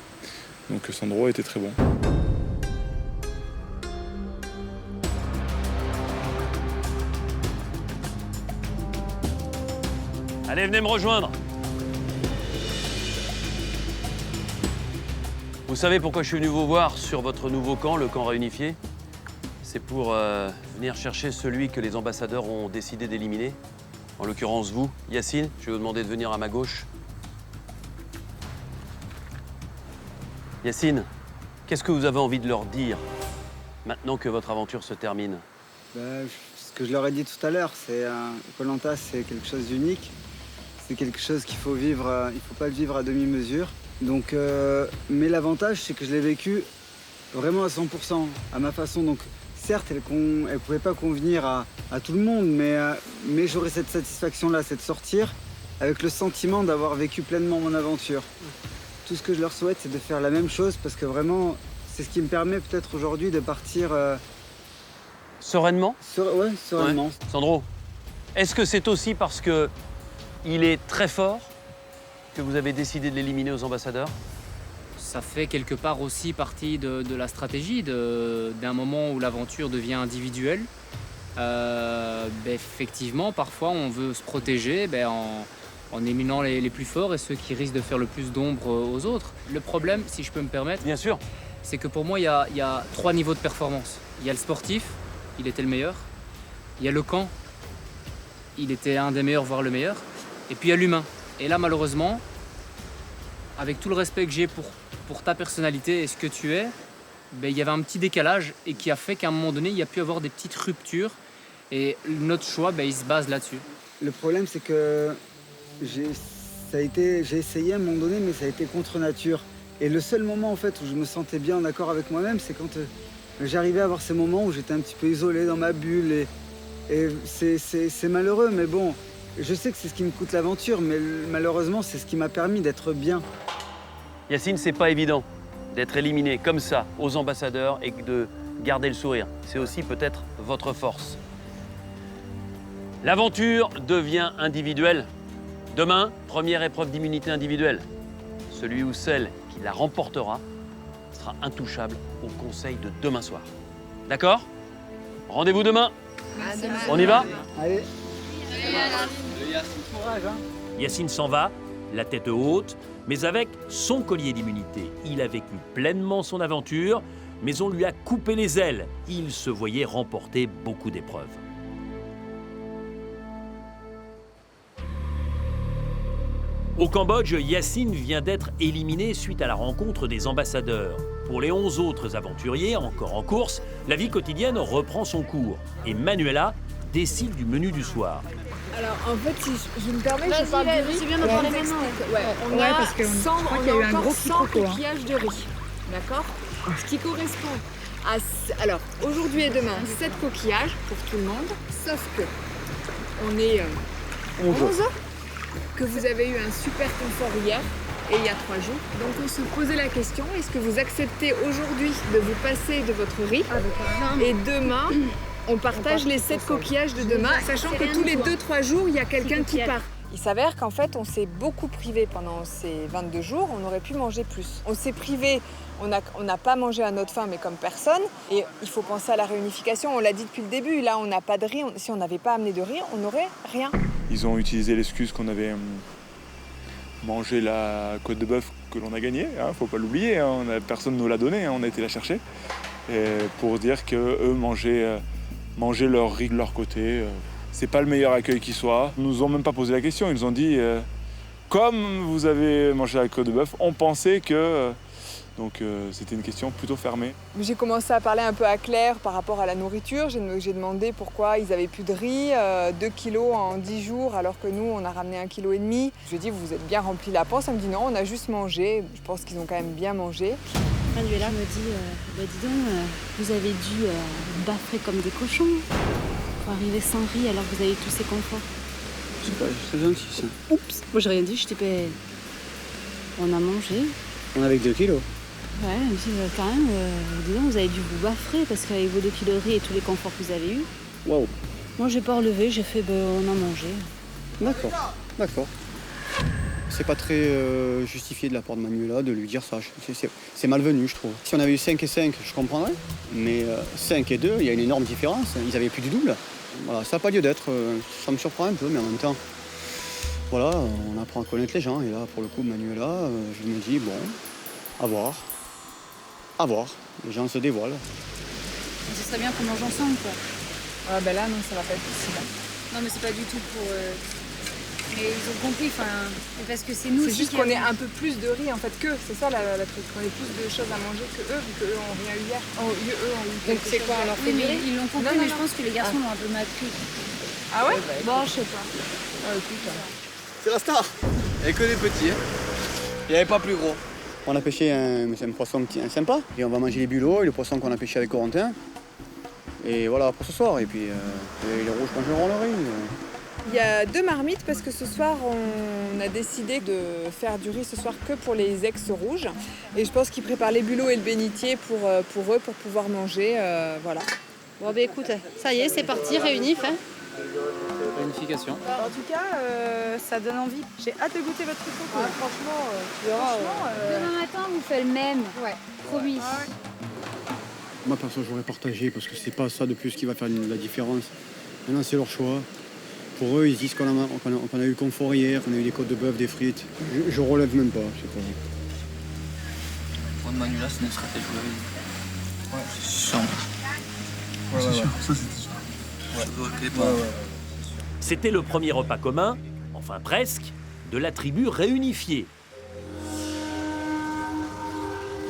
Donc Sandro était très bon. Allez, venez me rejoindre. Vous savez pourquoi je suis venu vous voir sur votre nouveau camp, le camp réunifié? C'est pour venir chercher celui que les ambassadeurs ont décidé d'éliminer. En l'occurrence, vous, Yacine, je vais vous demander de venir à ma gauche. Yacine, qu'est-ce que vous avez envie de leur dire maintenant que votre aventure se termine? Ce que je leur ai dit tout à l'heure, c'est Koh-Lanta, c'est quelque chose d'unique. C'est quelque chose qu'il faut vivre, il faut pas le vivre à demi-mesure. Donc, mais l'avantage, c'est que je l'ai vécu vraiment à 100%, à ma façon. Donc, certes, elle ne pouvait pas convenir à tout le monde, mais j'aurais cette satisfaction-là, c'est de sortir avec le sentiment d'avoir vécu pleinement mon aventure. Tout ce que je leur souhaite, c'est de faire la même chose, parce que vraiment, c'est ce qui me permet peut-être aujourd'hui de partir... Sereinement? Ouais, sereinement. Ouais. Sandro, est-ce que c'est aussi parce que il est très fort que vous avez décidé de l'éliminer aux ambassadeurs? Ça fait quelque part aussi partie de la stratégie, d'un moment où l'aventure devient individuelle. Effectivement, parfois on veut se protéger en éliminant les plus forts et ceux qui risquent de faire le plus d'ombre aux autres. Le problème, si je peux me permettre, bien sûr, c'est que pour moi, il y a 3 niveaux de performance. Il y a le sportif, il était le meilleur. Il y a le camp, il était un des meilleurs, voire le meilleur. Et puis il y a l'humain. Et là, malheureusement, avec tout le respect que j'ai pour ta personnalité et ce que tu es, il y avait un petit décalage et qui a fait qu'à un moment donné, il y a pu avoir des petites ruptures. Et notre choix, il se base là-dessus. Le problème, c'est que j'ai essayé à un moment donné, mais ça a été contre nature. Et le seul moment en fait où je me sentais bien en accord avec moi-même, c'est quand j'arrivais à avoir ces moments où j'étais un petit peu isolé dans ma bulle. Et c'est malheureux, mais bon, je sais que c'est ce qui me coûte l'aventure, mais malheureusement, c'est ce qui m'a permis d'être bien. Yacine, c'est pas évident d'être éliminé comme ça aux ambassadeurs et de garder le sourire. C'est aussi peut-être votre force. L'aventure devient individuelle. Demain, première épreuve d'immunité individuelle. Celui ou celle qui la remportera sera intouchable au conseil de demain soir. D'accord? Rendez-vous demain. On y va? Allez. Yacine s'en va, la tête haute, mais avec son collier d'immunité. Il a vécu pleinement son aventure, mais on lui a coupé les ailes. Il se voyait remporter beaucoup d'épreuves. Au Cambodge, Yacine vient d'être éliminé suite à la rencontre des ambassadeurs. Pour les 11 autres aventuriers encore en course, la vie quotidienne reprend son cours et Manuela décide du menu du soir. Alors en fait, si je me permets, je parle du riz. C'est bien d'en parler maintenant. On a parce que je crois qu'il y a eu un gros 100 coquillages de riz, d'accord? Ce qui correspond à... Alors, aujourd'hui et demain, 7 coquillages pour tout le monde, sauf que On est 11. Que vous avez eu un super confort hier et il y a 3 jours. Donc on se posait la question, est-ce que vous acceptez aujourd'hui de vous passer de votre riz et demain on partage les 7 coquillages de demain, sachant que tous les 2-3 jours il y a quelqu'un qui part. Il s'avère qu'en fait on s'est beaucoup privé pendant ces 22 jours, on aurait pu manger plus. On s'est privé, on n'a pas mangé à notre faim mais comme personne et il faut penser à la réunification, on l'a dit depuis le début, là on n'a pas de riz, si on n'avait pas amené de riz on n'aurait rien. Ils ont utilisé l'excuse qu'on avait mangé la côte de bœuf que l'on a gagnée, hein, faut pas l'oublier, hein, personne ne nous l'a donnée, hein, on a été la chercher, et pour dire qu'eux mangeaient leur riz de leur côté. C'est pas le meilleur accueil qui soit. Ils nous ont même pas posé la question, ils nous ont dit comme vous avez mangé la côte de bœuf, on pensait que... Donc c'était une question plutôt fermée. J'ai commencé à parler un peu à Claire par rapport à la nourriture. J'ai demandé pourquoi ils avaient plus de riz, 2 kilos en 10 jours alors que nous on a ramené 1,5 kg. Je lui ai dit vous êtes bien rempli la panse. Elle me dit non, on a juste mangé. Je pense qu'ils ont quand même bien mangé. Manuela me dit dis donc, vous avez dû baffrer comme des cochons pour arriver sans riz alors que vous avez tous ces conforts. C'est pas gentil ça. Oups, moi j'ai rien dit, je t'ai pas... On a mangé. On avait 2 kilos. Ouais, elle me dit quand même, dis donc, vous avez dû vous baffrer parce qu'avec vos 2 kilos de riz et tous les conforts que vous avez eus. Waouh. Moi j'ai pas relevé, j'ai fait on a mangé. D'accord. C'est pas très justifié de la part de Manuela de lui dire ça. C'est malvenu, je trouve. Si on avait eu 5 et 5, je comprendrais. Mais 5 et 2, il y a une énorme différence. Ils avaient plus du double. Voilà, ça n'a pas lieu d'être. Ça me surprend un peu, mais en même temps, voilà, on apprend à connaître les gens. Et là, pour le coup, Manuela, je me dis, bon, à voir. À voir. Les gens se dévoilent. Ce serait bien qu'on mange ensemble, quoi. Ah ben là, non, ça va pas être possible. Non, mais c'est pas du tout pour... Mais ils ont compris, parce que c'est nous aussi. C'est juste qu'on ait un peu plus de riz, en fait, qu'eux. C'est ça, la truc. Qu'on ait plus de choses à manger que eux, vu qu'eux ont rien eu hier. Eux ont eu quelque chose. C'est quoi, alors Oui, mais ils l'ont compris, mais je pense que les garçons l'ont un peu mal pris. Ah ouais? Bon, je sais pas. Ah, écoute. C'est la star. Il n'y avait que des petits, hein. Il n'y avait pas plus gros. On a pêché un poisson sympa. Et on va manger les bulots et le poisson qu'on a pêché avec Corentin. Et voilà pour ce soir. Et puis les rouges mangeront le riz. Il y a 2 marmites parce que ce soir, on a décidé de faire du riz ce soir que pour les ex-rouges. Et je pense qu'ils préparent les bulots et le bénitier pour eux, pour pouvoir manger. Voilà. Bon, bah écoute, ça y est, c'est parti, réunif. Hein. Réunification. En tout cas, ça donne envie. J'ai hâte de goûter votre truc. Franchement, tu verras. Demain matin, on vous fait le même. Ouais. Promis. Moi, perso, j'aurais partagé parce que c'est pas ça de plus qui va faire la différence. Maintenant, c'est leur choix. Pour eux, ils disent qu'on a eu le confort hier, qu'on a eu des côtes de bœuf, des frites. Je relève même pas, je sais pas. Pour Manuela, c'est une stratégie. Ouais, c'est sûr. Ouais, c'est sûr. Ça, c'était sûr. C'était le premier repas commun, enfin presque, de la tribu réunifiée.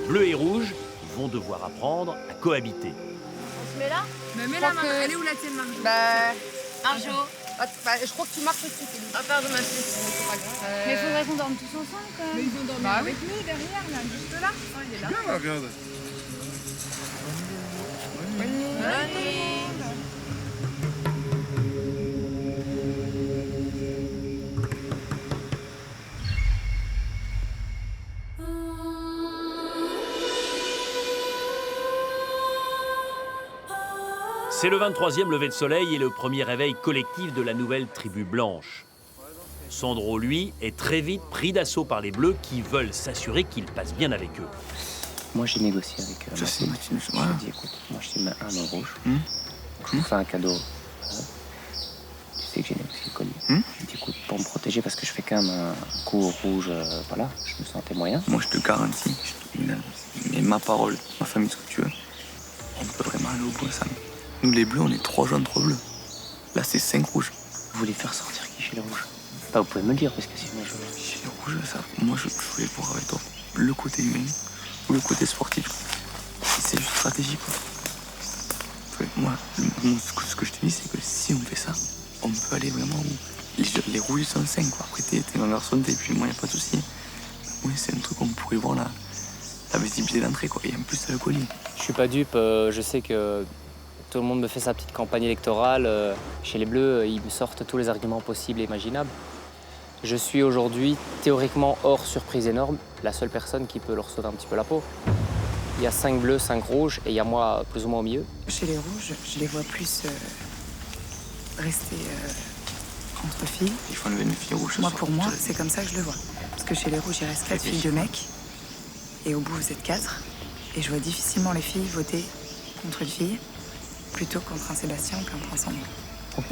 Bleu et rouge vont devoir apprendre à cohabiter. On se met là? Mais mets la main. Elle est où la tienne, Marjo? Marjo. Je crois que tu marches aussi. Ah, pardon, ma fille. Mais il faudrait qu'on dorme tous ensemble, quand même. Mais ils ont dormi avec nous, derrière, là, juste là. Oh, il est là. Bien, regarde. C'est le 23e lever de soleil et le premier réveil collectif de la nouvelle tribu blanche. Sandro, lui, est très vite pris d'assaut par les Bleus qui veulent s'assurer qu'il passe bien avec eux. Moi, j'ai négocié avec Martine. Je lui ai dit, écoute, moi, je te mets un en rouge. Je vous fais un cadeau. Tu sais que j'ai négocié le collier. Je lui ai dit, écoute, pour me protéger, parce que je fais quand même un coup au rouge, voilà, je me sentais moyen. Moi, je te garantis, mais ma parole, ma famille, ce que tu veux, on peut vraiment aller au bout ensemble. Nous, les bleus, on est 3 jaunes, 3 bleus. Là, c'est 5 rouges. Vous voulez faire sortir qui chez les rouges? Bah, vous pouvez me le dire, parce que sinon je... Chez les rouges, ça, moi, je voulais voir avec toi le côté humain ou le côté sportif. C'est juste stratégique, quoi. Moi, ce que je te dis, c'est que si on fait ça, on peut aller vraiment où les rouges sont 5, quoi. Après, t'es dans leur zone, et puis moi, y a pas de souci. Oui, c'est un truc qu'on pourrait voir la visibilité d'entrée, quoi. Et en plus, t'as le collier. Je suis pas dupe, je sais que Tout le monde me fait sa petite campagne électorale. Chez les Bleus, ils me sortent tous les arguments possibles et imaginables. Je suis aujourd'hui théoriquement hors surprise énorme, la seule personne qui peut leur sauver un petit peu la peau. Il y a 5 bleus, 5 rouges et il y a moi plus ou moins au milieu. Chez les rouges, je les vois plus rester entre filles. Il faut enlever une fille rouge. Moi, pour moi, c'est comme ça que je le vois. Parce que chez les rouges, il reste 4 filles de mecs. Et au bout, vous êtes 4. Et je vois difficilement les filles voter contre une fille plutôt contre un Sébastien ou contre un Sandro. Ok.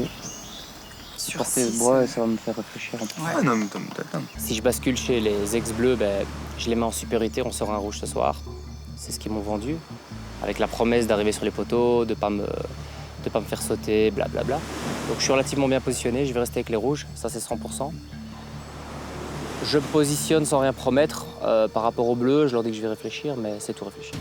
Sur Parce que 6, ouais, ça va me faire réfléchir un peu. Ouais. Ah non, mais t'attends. Si je bascule chez les ex-bleus, ben, je les mets en supériorité, on sort un rouge ce soir. C'est ce qu'ils m'ont vendu. Avec la promesse d'arriver sur les poteaux, de pas me faire sauter, blablabla. Donc je suis relativement bien positionné, je vais rester avec les rouges, ça c'est 100%. Je me positionne sans rien promettre par rapport aux bleus, je leur dis que je vais réfléchir, mais c'est tout réfléchir.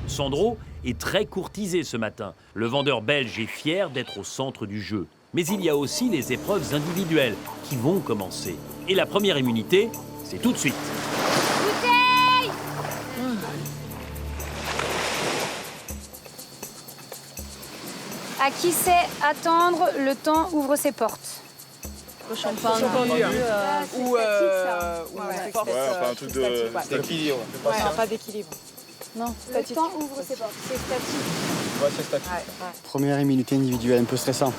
Sandro est très courtisé ce matin. Le vendeur belge est fier d'être au centre du jeu. Mais il y a aussi les épreuves individuelles qui vont commencer. Et la première immunité, c'est tout de suite. Bouteille! À qui sait attendre, le temps ouvre ses portes. Au champagne. Ou un truc d'équilibre. non, pas d'équilibre. Non, Le temps ouvre ses portes, c'est statique. Ouais, c'est statique. Première immunité individuelle, un peu stressant,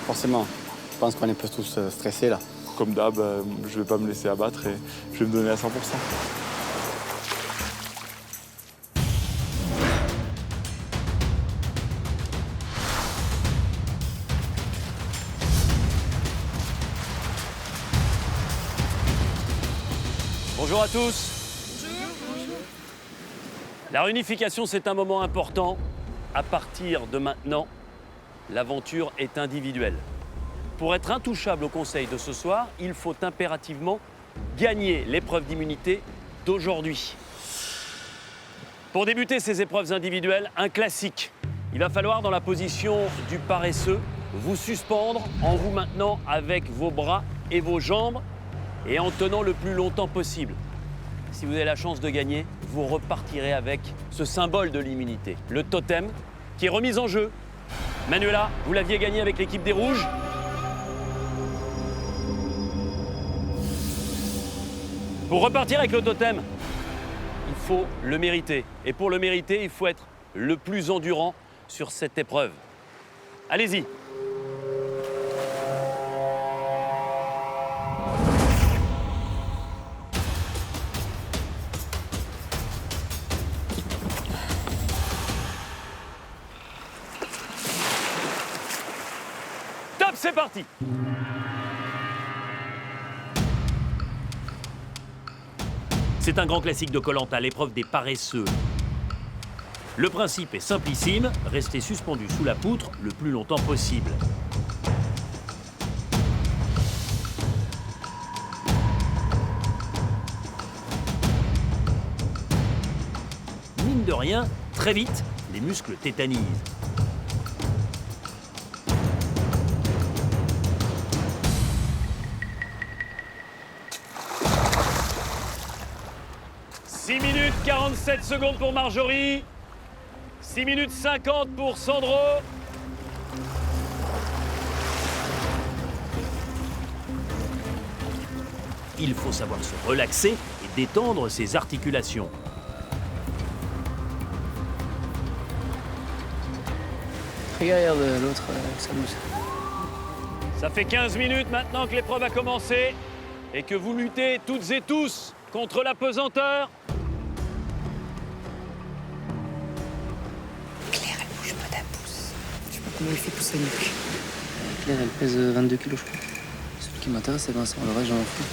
forcément. Je pense qu'on est un peu tous stressés là. Comme d'hab, je vais pas me laisser abattre et je vais me donner à 100%. Bonjour à tous. La réunification, c'est un moment important. À partir de maintenant, l'aventure est individuelle. Pour être intouchable au conseil de ce soir, il faut impérativement gagner l'épreuve d'immunité d'aujourd'hui. Pour débuter ces épreuves individuelles, un classique. Il va falloir, dans la position du paresseux, vous suspendre en vous maintenant avec vos bras et vos jambes et en tenant le plus longtemps possible. Si vous avez la chance de gagner, vous repartirez avec ce symbole de l'immunité, le totem, qui est remis en jeu. Manuela, vous l'aviez gagné avec l'équipe des Rouges. Pour repartir avec le totem, il faut le mériter. Et pour le mériter, il faut être le plus endurant sur cette épreuve. Allez-y. Top, c'est parti. C'est un grand classique de Koh-Lanta, l'épreuve des paresseux. Le principe est simplissime, rester suspendu sous la poutre le plus longtemps possible. Mine de rien, très vite, les muscles tétanisent. « 6 minutes 47 secondes pour Marjorie. 6 minutes 50 pour Sandro. Il faut savoir se relaxer et détendre ses articulations. Regarde l'autre, ça bouge. Ça fait 15 minutes maintenant que l'épreuve a commencé et que vous luttez toutes et tous contre la pesanteur. Claire, elle bouge pas d'un pouce. Je sais pas comment il fait pour sa nuque. Claire, elle pèse 22 kilos, je crois. Celui qui m'intéresse, c'est Vincent. Le reste, j'en fous.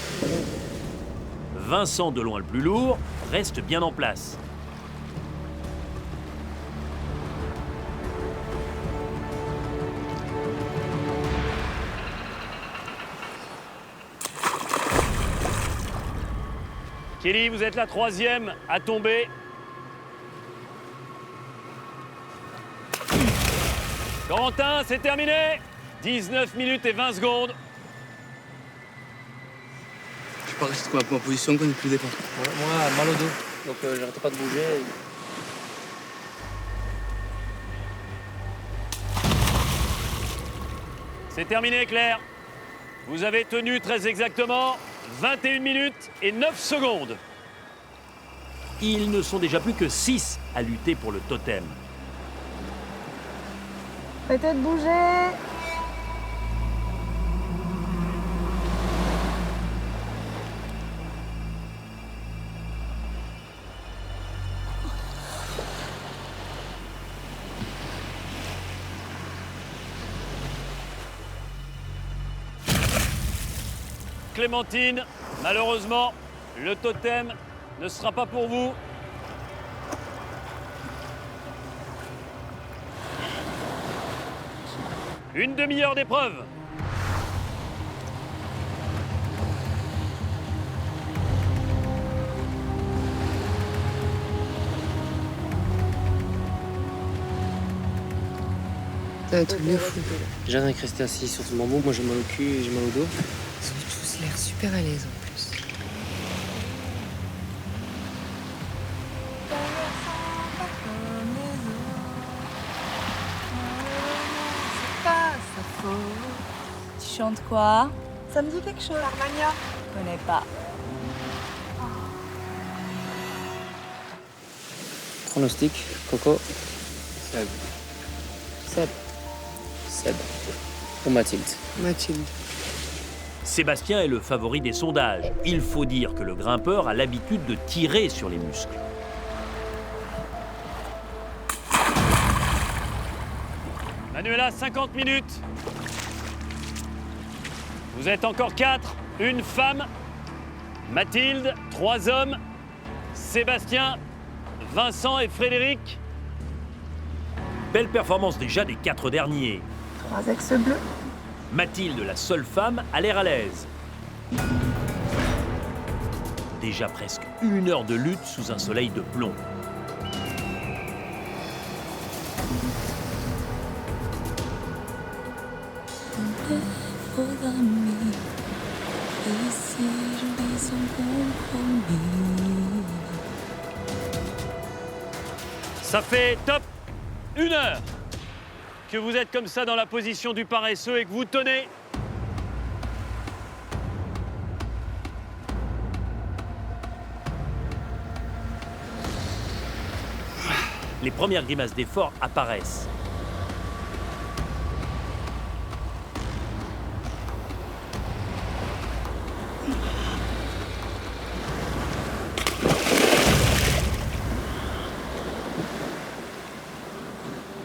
Vincent, de loin le plus lourd, reste bien en place. Kelly, vous êtes la troisième à tomber. Corentin, c'est terminé. 19 minutes et 20 secondes. Je suis pas resté quoi, ma position quand depuis le départ. Moi, mal au dos. Donc j'arrêtais pas de bouger. C'est terminé, Claire. Vous avez tenu très exactement 21 minutes et 9 secondes. Ils ne sont déjà plus que 6 à lutter pour le totem. Arrêtez de bouger. Clémentine, malheureusement, le totem ne sera pas pour vous. Une demi-heure d'épreuve. C'est un truc de fou. Jeanne est restée assise sur son bambou, moi j'ai mal au cul et j'ai mal au dos. Ils ont tous l'air super à l'aise en plus. Tu chantes quoi? Ça me dit quelque chose. Armania. Je connais pas. Pronostic, Coco. Seb. Seb. Seb. Ou Mathilde. Mathilde. Sébastien est le favori des sondages. Il faut dire que le grimpeur a l'habitude de tirer sur les muscles. Manuela, 50 minutes. Vous êtes encore 4, une femme. Mathilde, 3 hommes. Sébastien, Vincent et Frédéric. Belle performance déjà des 4 derniers. 3 ex-bleus. Mathilde, la seule femme, a l'air à l'aise. Déjà presque 1 heure de lutte sous un soleil de plomb. Ça fait top 1 heure que vous êtes comme ça dans la position du paresseux et que vous tenez. Les premières grimaces d'effort apparaissent.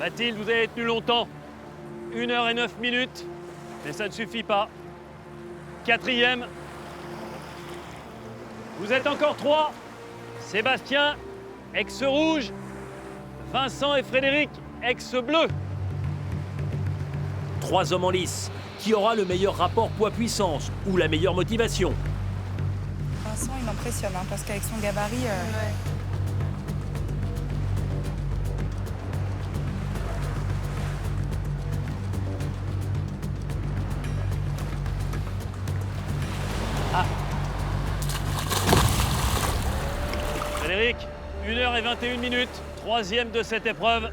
Mathilde, vous avez tenu longtemps. 1 heure et 9 minutes, mais ça ne suffit pas. 4e. Vous êtes encore 3. Sébastien, ex-rouge. Vincent et Frédéric, ex-bleu. 3 hommes en lice. Qui aura le meilleur rapport poids-puissance ou la meilleure motivation? Vincent, il m'impressionne, hein, parce qu'avec son gabarit... Ouais. Frédéric, 1 heure et 21 minutes, 3e de cette épreuve.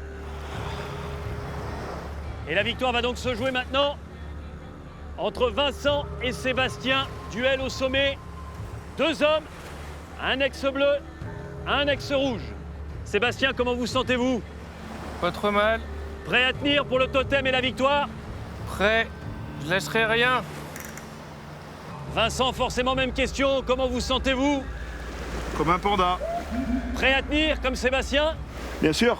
Et la victoire va donc se jouer maintenant entre Vincent et Sébastien. Duel au sommet. 2 hommes, un ex-bleu, un ex-rouge. Sébastien, comment vous sentez-vous? Pas trop mal. Prêt à tenir pour le totem et la victoire? Prêt. Je lâcherai rien. Vincent, forcément même question. Comment vous sentez-vous? Comme un panda. Prêt à tenir comme Sébastien? Bien sûr.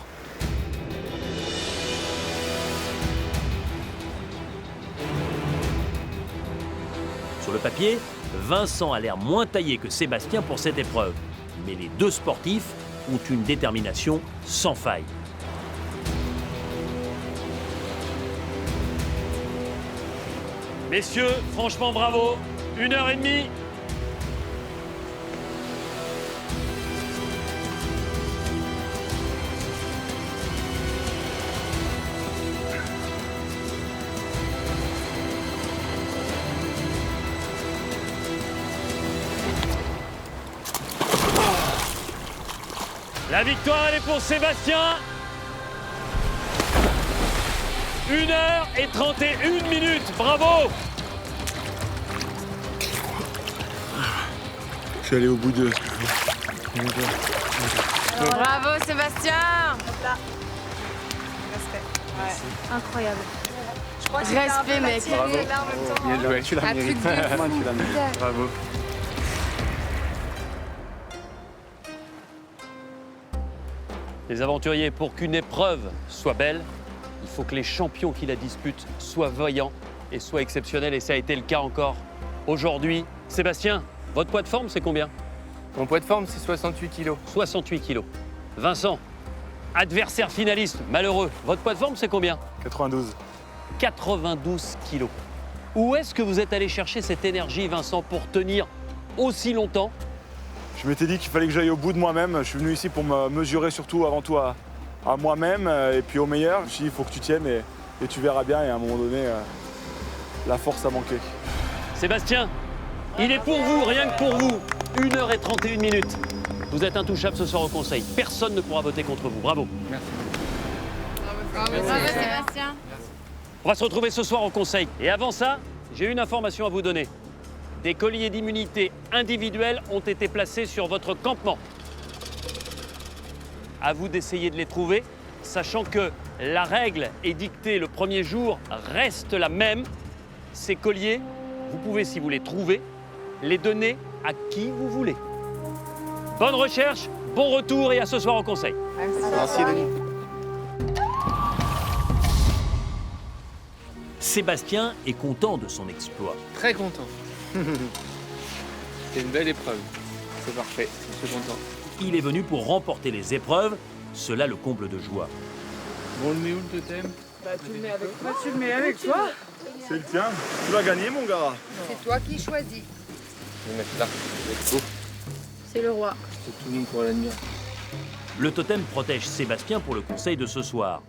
Sur le papier, Vincent a l'air moins taillé que Sébastien pour cette épreuve. Mais les 2 sportifs ont une détermination sans faille. Messieurs, franchement bravo. 1 heure et demie. La victoire, elle est pour Sébastien. 1h31. Bravo! Je suis allé au bout de... Bravo Sébastien! Incroyable. Je crois que Respect, mec. Bravo. Bien joué, tu l'as mérité. Bravo. Les aventuriers, pour qu'une épreuve soit belle, il faut que les champions qui la disputent soient vaillants et soient exceptionnels. Et ça a été le cas encore aujourd'hui. Sébastien, votre poids de forme, c'est combien? Mon poids de forme, c'est 68 kilos. 68 kilos. Vincent, adversaire finaliste, malheureux. Votre poids de forme, c'est combien? 92. 92 kilos. Où est-ce que vous êtes allé chercher cette énergie, Vincent, pour tenir aussi longtemps? Je m'étais dit qu'il fallait que j'aille au bout de moi-même. Je suis venu ici pour me mesurer surtout avant tout à moi-même et puis au meilleur. Je me suis dit, il faut que tu tiennes et tu verras bien. Et à un moment donné, la force a manqué. Sébastien, il est pour vous, rien que pour vous. 1h31. Vous êtes intouchable ce soir au conseil. Personne ne pourra voter contre vous. Bravo. Merci. Bravo Sébastien. On va se retrouver ce soir au conseil. Et avant ça, j'ai une information à vous donner. Des colliers d'immunité individuels ont été placés sur votre campement. À vous d'essayer de les trouver, sachant que la règle édictée le premier jour reste la même. Ces colliers, vous pouvez, si vous les trouvez, les donner à qui vous voulez. Bonne recherche, bon retour et à ce soir au conseil. Merci Denis. Sébastien est content de son exploit. Très content. C'est une belle épreuve. C'est parfait, je suis content. Il est venu pour remporter les épreuves, cela le comble de joie. Bon, on le met où le totem? Tu le mets avec toi. Tu le mets avec toi. C'est le tien. Tu l'as gagné, mon gars. C'est toi qui choisis. Je vais le mettre là. C'est beau. C'est le roi. C'est tout le monde pour l'admirer. Le totem protège Sébastien pour le conseil de ce soir.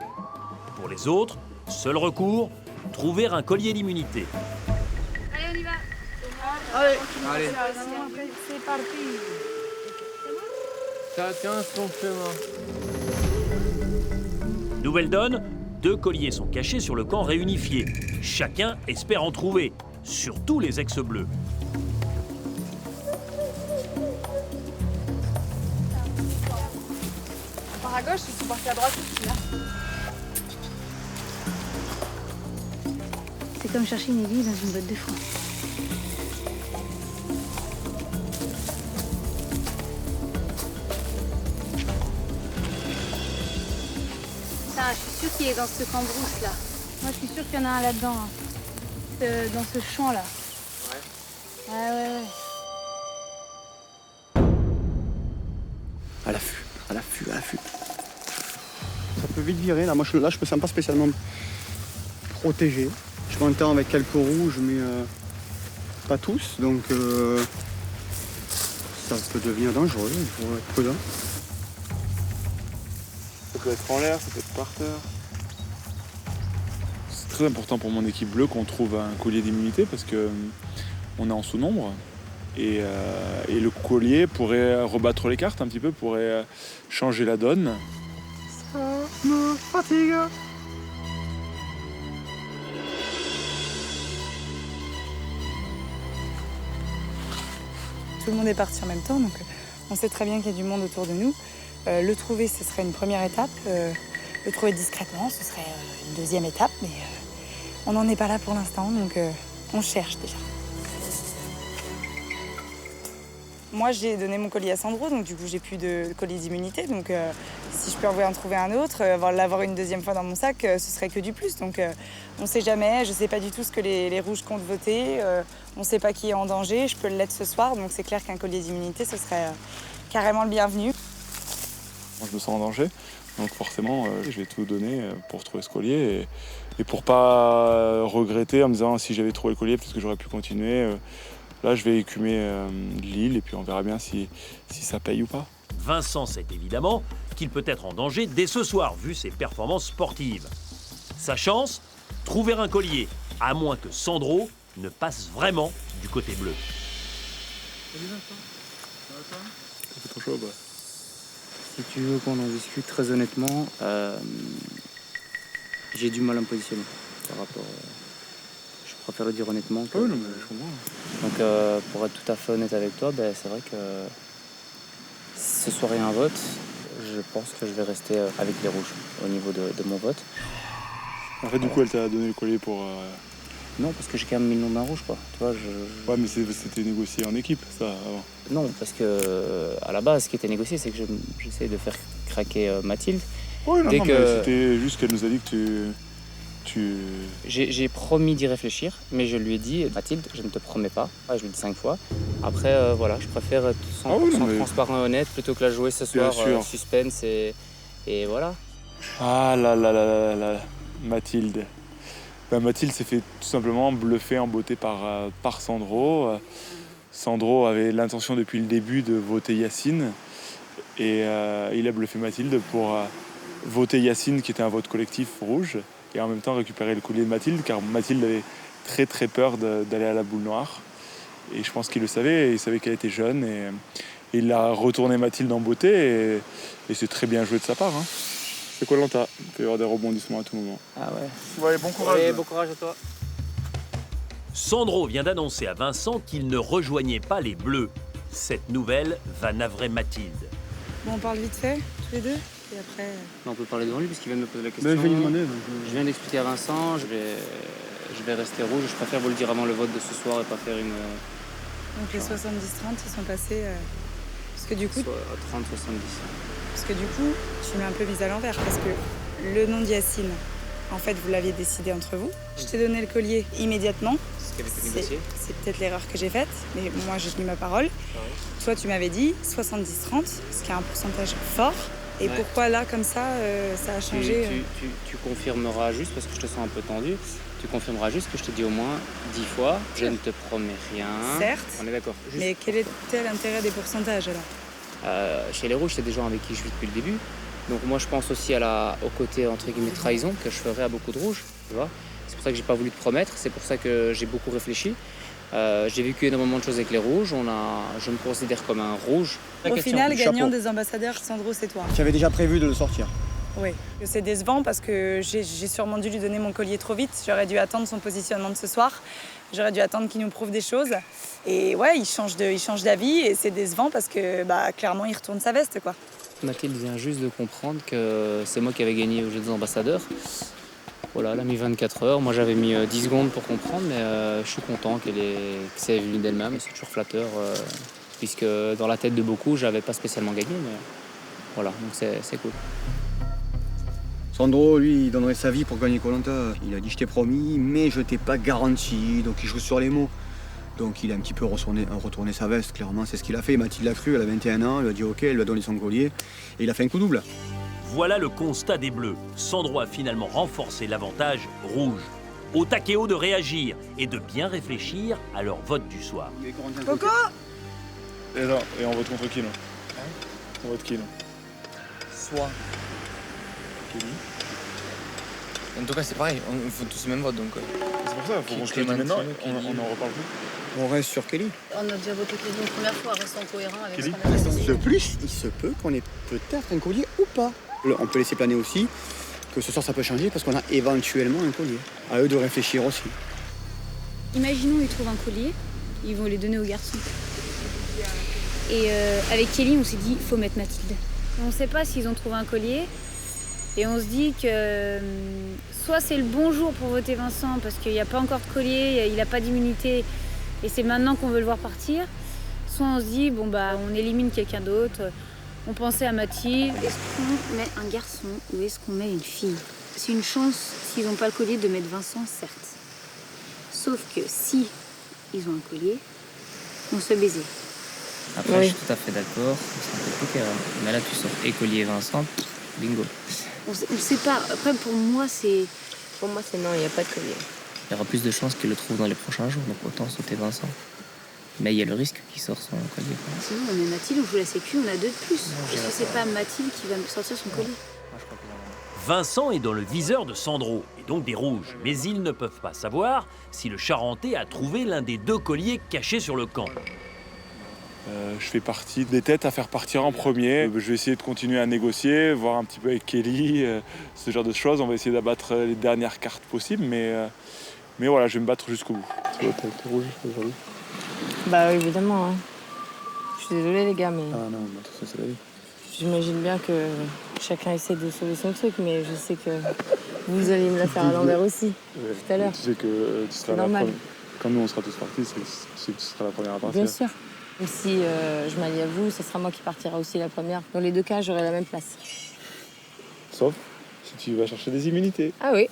Pour les autres, seul recours, trouver un collier d'immunité. Allez, on y va. Allez. C'est parti. Chacun son chemin. Nouvelle donne, 2 colliers sont cachés sur le camp réunifié. Chacun espère en trouver, surtout les ex-bleus. On part à gauche, ils sont partis à droite aussi, là. C'est comme chercher une aiguille dans une botte de foin. Ça, je suis sûre qu'il est dans ce cambrousse là. Moi, je suis sûre qu'il y en a un là-dedans. Hein. Dans ce champ là. Ouais. Ouais. À l'affût, à l'affût, à l'affût. Ça peut vite virer. Là, moi, je me sens pas spécialement protégé. Je m'entends avec quelques rouges, mais pas tous. Donc, ça peut devenir dangereux. Il faut être prudent. Ça peut être en l'air, ça peut être par terre. C'est très important pour mon équipe bleue qu'on trouve un collier d'immunité parce que on est en sous-nombre. Et le collier pourrait rebattre les cartes un petit peu, pourrait changer la donne. Ça me fatigue. Tout le monde est parti en même temps, donc on sait très bien qu'il y a du monde autour de nous. Le trouver, ce serait une première étape. Le trouver discrètement, ce serait une deuxième étape, mais on n'en est pas là pour l'instant, donc on cherche déjà. Moi, j'ai donné mon collier à Sandro, donc du coup, j'ai plus de collier d'immunité. Donc, si je peux en trouver un autre, l'avoir une deuxième fois dans mon sac, ce serait que du plus. Donc, on ne sait jamais. Je ne sais pas du tout ce que les rouges comptent voter. On ne sait pas qui est en danger. Je peux l'être ce soir. Donc, c'est clair qu'un collier d'immunité, ce serait carrément le bienvenu. Moi, je me sens en danger. Donc, forcément, je vais tout donner pour trouver ce collier. Et pour pas regretter en me disant si j'avais trouvé le collier, peut-être que j'aurais pu continuer. Là, je vais écumer l'île et puis on verra bien si ça paye ou pas. Vincent sait évidemment qu'il peut être en danger dès ce soir, vu ses performances sportives. Sa chance, trouver un collier, à moins que Sandro ne passe vraiment du côté bleu. Salut Vincent, ça va toi ? Ça fait trop chaud, quoi. Si tu veux qu'on en discute très honnêtement, J'ai du mal à me positionner par rapport... Je préfère le dire honnêtement. Que... Oui, non, mais je comprends. Donc pour être tout à fait honnête avec toi, c'est vrai que ce soir il y a un vote. Je pense que je vais rester avec les rouges au niveau de mon vote. En fait, du coup, elle t'a donné le collier pour... Non, parce que j'ai quand même mis le nom d'un rouge, quoi. Tu vois, Ouais, mais c'était négocié en équipe, ça, avant. Non, parce que à la base, ce qui était négocié, c'est que j'essayais de faire craquer Mathilde. Oui, non, mais c'était juste qu'elle nous a dit que tu... J'ai promis d'y réfléchir, mais je lui ai dit, Mathilde, je ne te promets pas. Je lui ai dit 5 fois. Après, voilà, je préfère être 100% transparent et honnête plutôt que la jouer ce soir, suspense et voilà. Ah là, Mathilde. Mathilde s'est fait tout simplement bluffer en beauté par Sandro. Sandro avait l'intention depuis le début de voter Yacine. Et il a bluffé Mathilde pour voter Yacine, qui était un vote collectif rouge, et en même temps récupérer le collier de Mathilde, car Mathilde avait très très peur d'aller à la boule noire. Et je pense qu'il le savait, et il savait qu'elle était jeune. Et il a retourné Mathilde en beauté, et c'est très bien joué de sa part. Hein. C'est Koh-Lanta, il peut y avoir des rebondissements à tout moment. Ah ouais. Ouais, bon courage. Ouais, bon courage à toi. Sandro vient d'annoncer à Vincent qu'il ne rejoignait pas les Bleus. Cette nouvelle va navrer Mathilde. Bon, on parle vite fait, tous les deux, et après... Non, on peut parler devant lui, puisqu'il vient de me poser la question. Je vais lui demander. Je viens d'expliquer à Vincent, je vais rester rouge. Je préfère vous le dire avant le vote de ce soir et pas faire une... Donc les 70-30, ils sont passés... Parce que du coup... 30-70. Parce que du coup, tu m'as un peu mise à l'envers, parce que le nom de Yacine, en fait, vous l'aviez décidé entre vous. Je t'ai donné le collier immédiatement. C'est ce qui avait été négocié. C'est peut-être l'erreur que j'ai faite, mais moi, j'ai tenu ma parole. Toi, tu m'avais dit 70-30, ce qui est un pourcentage fort. Et pourquoi là, comme ça, ça a changé tu confirmeras juste, parce que je te sens un peu tendu, tu confirmeras juste que je te dis au moins 10 fois, je ne te promets rien. Certes. On est d'accord. Mais quel était l'intérêt des pourcentages alors Chez les rouges, c'est des gens avec qui je vis depuis le début. Donc moi, je pense aussi au côté, entre guillemets, trahison que je ferais à beaucoup de rouges. Tu vois, c'est pour ça que j'ai pas voulu te promettre, c'est pour ça que j'ai beaucoup réfléchi. J'ai vécu énormément de choses avec les rouges. Je me considère comme un rouge. Au final, gagnant des ambassadeurs, Sandro, c'est toi. Tu avais déjà prévu de le sortir? Oui. C'est décevant parce que j'ai sûrement dû lui donner mon collier trop vite. J'aurais dû attendre son positionnement de ce soir. J'aurais dû attendre qu'il nous prouve des choses. Et ouais, il change d'avis et c'est décevant parce que clairement, il retourne sa veste, quoi. Mathilde vient juste de comprendre que c'est moi qui avais gagné au jeu des ambassadeurs. Voilà, elle a mis 24 heures. Moi, j'avais mis 10 secondes pour comprendre, mais je suis content que c'est venu d'elle-même. C'est toujours flatteur, puisque dans la tête de beaucoup, j'avais pas spécialement gagné, mais voilà, donc c'est cool. Sandro, lui, il donnerait sa vie pour gagner Koh-Lanta. Il a dit, je t'ai promis, mais je t'ai pas garanti. Donc, il joue sur les mots. Donc, il a un petit peu retourné sa veste, clairement. C'est ce qu'il a fait. Mathilde l'a cru, elle a 21 ans. Elle lui a dit, OK, elle lui a donné son collier. Et il a fait un coup double. Voilà le constat des Bleus. Sandro a finalement renforcé l'avantage rouge. Au taquet de réagir et de bien réfléchir à leur vote du soir. Coco Et on vote contre qui, là? On vote qui, là? Soit. Kelly. En tout cas, c'est pareil, on fait tous le même vote, donc... C'est pour ça, il faut qu'on se le dise maintenant, on en reparle plus. On reste sur Kelly. On a déjà voté Kelly une première fois, restons cohérents avec Kelly. ce qu'on a dit. Il se peut qu'on ait peut-être un collier ou pas. On peut laisser planer aussi que ce soir ça peut changer parce qu'on a éventuellement un collier. À eux de réfléchir aussi. Imaginons ils trouvent un collier, ils vont les donner aux garçons. Et avec Kelly, on s'est dit, il faut mettre Mathilde. On ne sait pas s'ils ont trouvé un collier. Et on se dit que soit c'est le bon jour pour voter Vincent parce qu'il n'y a pas encore de collier, il n'a pas d'immunité et c'est maintenant qu'on veut le voir partir. Soit on se dit, on élimine quelqu'un d'autre. On pensait à Mathilde. Est-ce qu'on met un garçon ou est-ce qu'on met une fille? C'est une chance, s'ils n'ont pas le collier, de mettre Vincent, certes. Sauf que si ils ont un collier, on se fait baiser. Après, je suis tout à fait d'accord, c'est un peu plus carré. Mais là, tu sors collier Vincent, bingo. On ne sait pas. Après, pour moi, c'est... Pour moi, c'est non, il n'y a pas de collier. Il y aura plus de chances qu'il le trouve dans les prochains jours, donc autant sauter Vincent. Mais il y a le risque qu'il sorte son collier. Sinon, on met Mathilde, on joue la sécu, on a 2 de plus. Est-ce que c'est pas Mathilde qui va me sortir son collier? Vincent est dans le viseur de Sandro, et donc des rouges. Mais ils ne peuvent pas savoir si le Charentais a trouvé l'un des 2 colliers cachés sur le camp. Je fais partie des têtes à faire partir en premier. Je vais essayer de continuer à négocier, voir un petit peu avec Kelly, ce genre de choses. On va essayer d'abattre les dernières cartes possibles, mais voilà, je vais me battre jusqu'au bout. Tu vois, t'as été rouge aujourd'hui? Bah évidemment. Hein. Je suis désolée les gars, mais... Ah non, bah, ça c'est la vie. J'imagine bien que chacun essaie de sauver son truc, mais je sais que vous allez me la faire à l'envers aussi, tout à l'heure. Tu sais que tu seras la première. Quand nous on sera tous partis, c'est que tu seras la première à partir. Bien sûr. Même si je m'allie à vous, ce sera moi qui partira aussi la première. Dans les deux cas, j'aurai la même place. Sauf si tu vas chercher des immunités. Ah oui.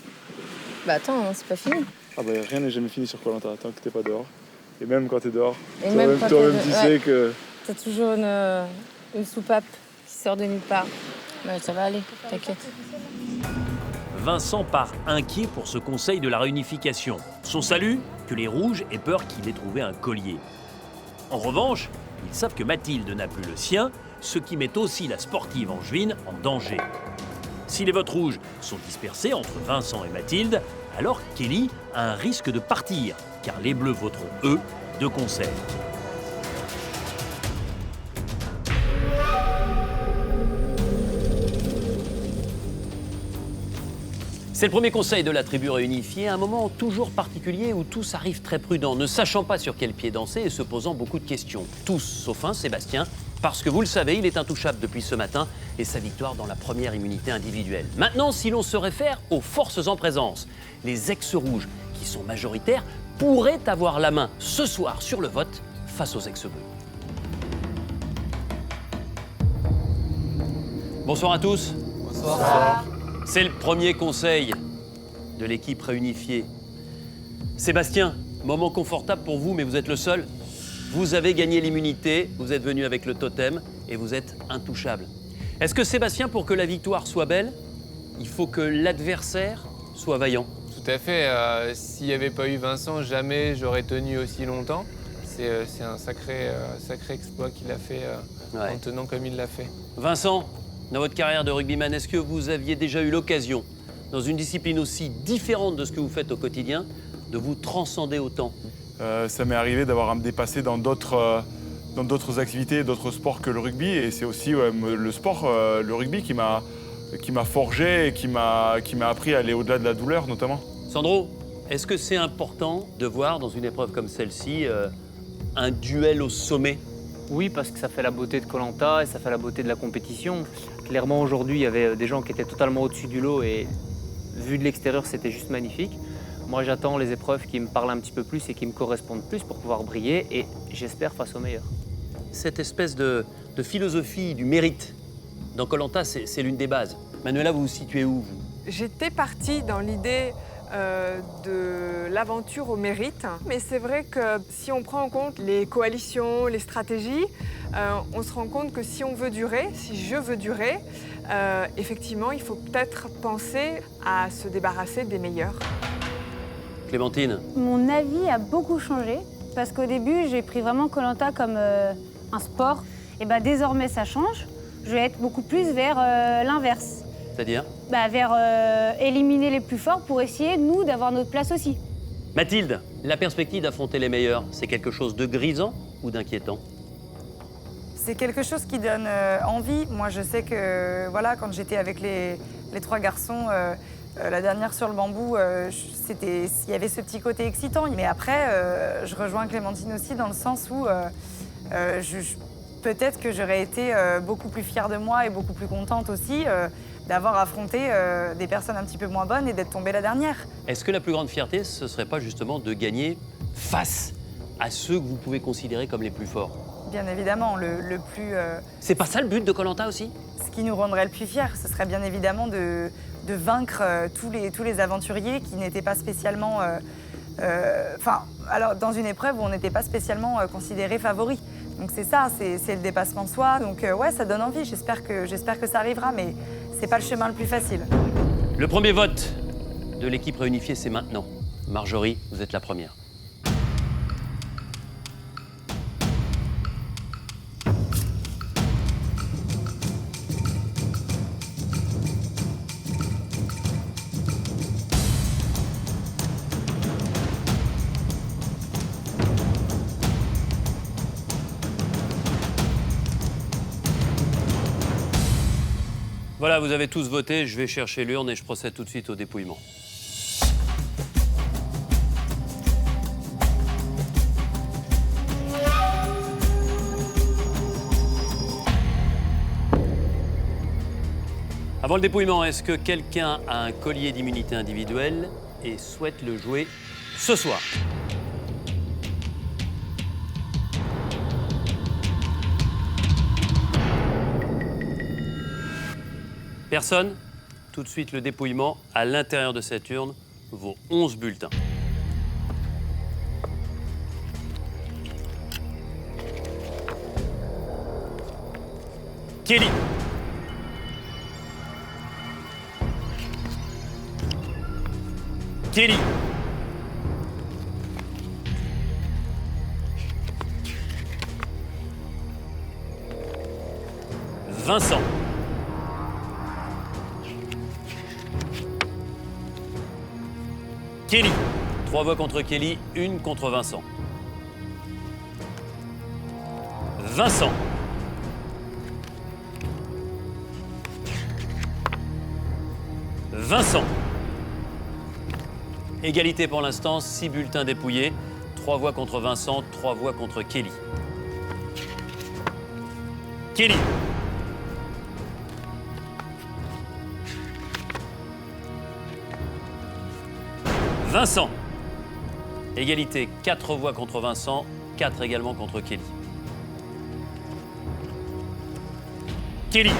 Bah attends, hein, c'est pas fini. Ah bah rien n'est jamais fini sur Koh-Lanta tant que t'es pas dehors. Et même quand t'es dehors, toi-même tu sais que... T'as toujours une soupape qui sort de nulle part. Mais ça va aller, t'inquiète. Vincent part inquiet pour ce conseil de la réunification. Son salut, que les rouges aient peur qu'il ait trouvé un collier. En revanche, ils savent que Mathilde n'a plus le sien, ce qui met aussi la sportive angevine en danger. Si les votes rouges sont dispersés entre Vincent et Mathilde, alors Kelly a un risque de partir, car les bleus voteront, eux, de concert. C'est le premier conseil de la tribu réunifiée, un moment toujours particulier où tous arrivent très prudents, ne sachant pas sur quel pied danser et se posant beaucoup de questions. Tous, sauf un, Sébastien, parce que vous le savez, il est intouchable depuis ce matin et sa victoire dans la première immunité individuelle. Maintenant, si l'on se réfère aux forces en présence, les ex-rouges, qui sont majoritaires, pourraient avoir la main ce soir sur le vote face aux ex-bleus. Bonsoir à tous. Bonsoir. C'est le premier conseil de l'équipe réunifiée. Sébastien, moment confortable pour vous, mais vous êtes le seul. Vous avez gagné l'immunité, vous êtes venu avec le totem et vous êtes intouchable. Est-ce que Sébastien, pour que la victoire soit belle, il faut que l'adversaire soit vaillant? Tout à fait. S'il n'y avait pas eu Vincent, jamais j'aurais tenu aussi longtemps. C'est un sacré exploit qu'il a fait en tenant comme il l'a fait. Vincent, dans votre carrière de rugbyman, est-ce que vous aviez déjà eu l'occasion, dans une discipline aussi différente de ce que vous faites au quotidien, de vous transcender autant? Ça m'est arrivé d'avoir à me dépasser dans d'autres activités, d'autres sports que le rugby. Et c'est aussi le sport, le rugby, qui m'a forgé et qui m'a appris à aller au-delà de la douleur, notamment. Sandro, est-ce que c'est important de voir dans une épreuve comme celle-ci un duel au sommet? Oui, parce que ça fait la beauté de Koh-Lanta et ça fait la beauté de la compétition. Clairement, aujourd'hui, il y avait des gens qui étaient totalement au-dessus du lot et vu de l'extérieur, c'était juste magnifique. Moi, j'attends les épreuves qui me parlent un petit peu plus et qui me correspondent plus pour pouvoir briller et j'espère face aux meilleurs. Cette espèce de philosophie du mérite dans Koh-Lanta, c'est l'une des bases. Manuela, vous vous situez où, vous? J'étais partie dans l'idée de l'aventure au mérite. Mais c'est vrai que si on prend en compte les coalitions, les stratégies, on se rend compte que si on veut durer, si je veux durer, effectivement, il faut peut-être penser à se débarrasser des meilleurs. Clémentine? Mon avis a beaucoup changé parce qu'au début, j'ai pris vraiment Koh-Lanta comme un sport. Et bah, désormais, ça change. Je vais être beaucoup plus vers l'inverse. C'est-à-dire? Vers éliminer les plus forts pour essayer, nous, d'avoir notre place aussi. Mathilde, la perspective d'affronter les meilleurs, c'est quelque chose de grisant ou d'inquiétant? C'est quelque chose qui donne envie. Moi, je sais que voilà, quand j'étais avec les trois garçons, la dernière sur le bambou, il y avait ce petit côté excitant. Mais après, je rejoins Clémentine aussi dans le sens où peut-être que j'aurais été beaucoup plus fière de moi et beaucoup plus contente aussi d'avoir affronté des personnes un petit peu moins bonnes et d'être tombée la dernière. Est-ce que la plus grande fierté, ce serait pas justement de gagner face à ceux que vous pouvez considérer comme les plus forts? Bien évidemment, le plus... C'est pas ça le but de Koh-Lanta aussi? Ce qui nous rendrait le plus fiers, ce serait bien évidemment de vaincre tous les aventuriers qui n'étaient pas spécialement... alors dans une épreuve où on n'était pas spécialement considérés favoris. Donc c'est ça, c'est le dépassement de soi. Donc ouais, ça donne envie. J'espère que ça arrivera, mais c'est pas le chemin le plus facile. Le premier vote de l'équipe réunifiée, c'est maintenant. Marjorie, vous êtes la première. Voilà, vous avez tous voté, je vais chercher l'urne et je procède tout de suite au dépouillement. Avant le dépouillement, est-ce que quelqu'un a un collier d'immunité individuelle et souhaite le jouer ce soir? Personne? Tout de suite le dépouillement. À l'intérieur de cette urne, vos 11 bulletins. Kelly. Kelly. Vincent. Kelly. 3 voix contre Kelly, 1 contre Vincent. Vincent. Vincent. Égalité pour l'instant, 6 bulletins dépouillés. 3 voix contre Vincent, 3 voix contre Kelly. Kelly. Vincent. Égalité, 4 voix contre Vincent, 4 également contre Kelly. Kelly.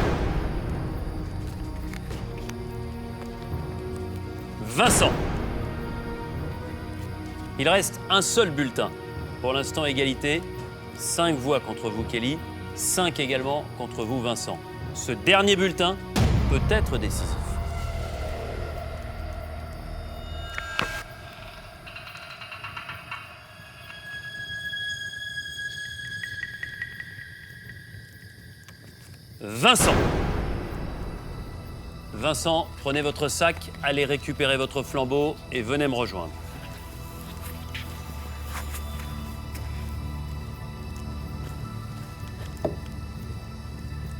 Vincent. Il reste un seul bulletin. Pour l'instant, égalité. 5 voix contre vous, Kelly. 5 également contre vous, Vincent. Ce dernier bulletin peut être décisif. Vincent. Vincent, prenez votre sac, allez récupérer votre flambeau et venez me rejoindre.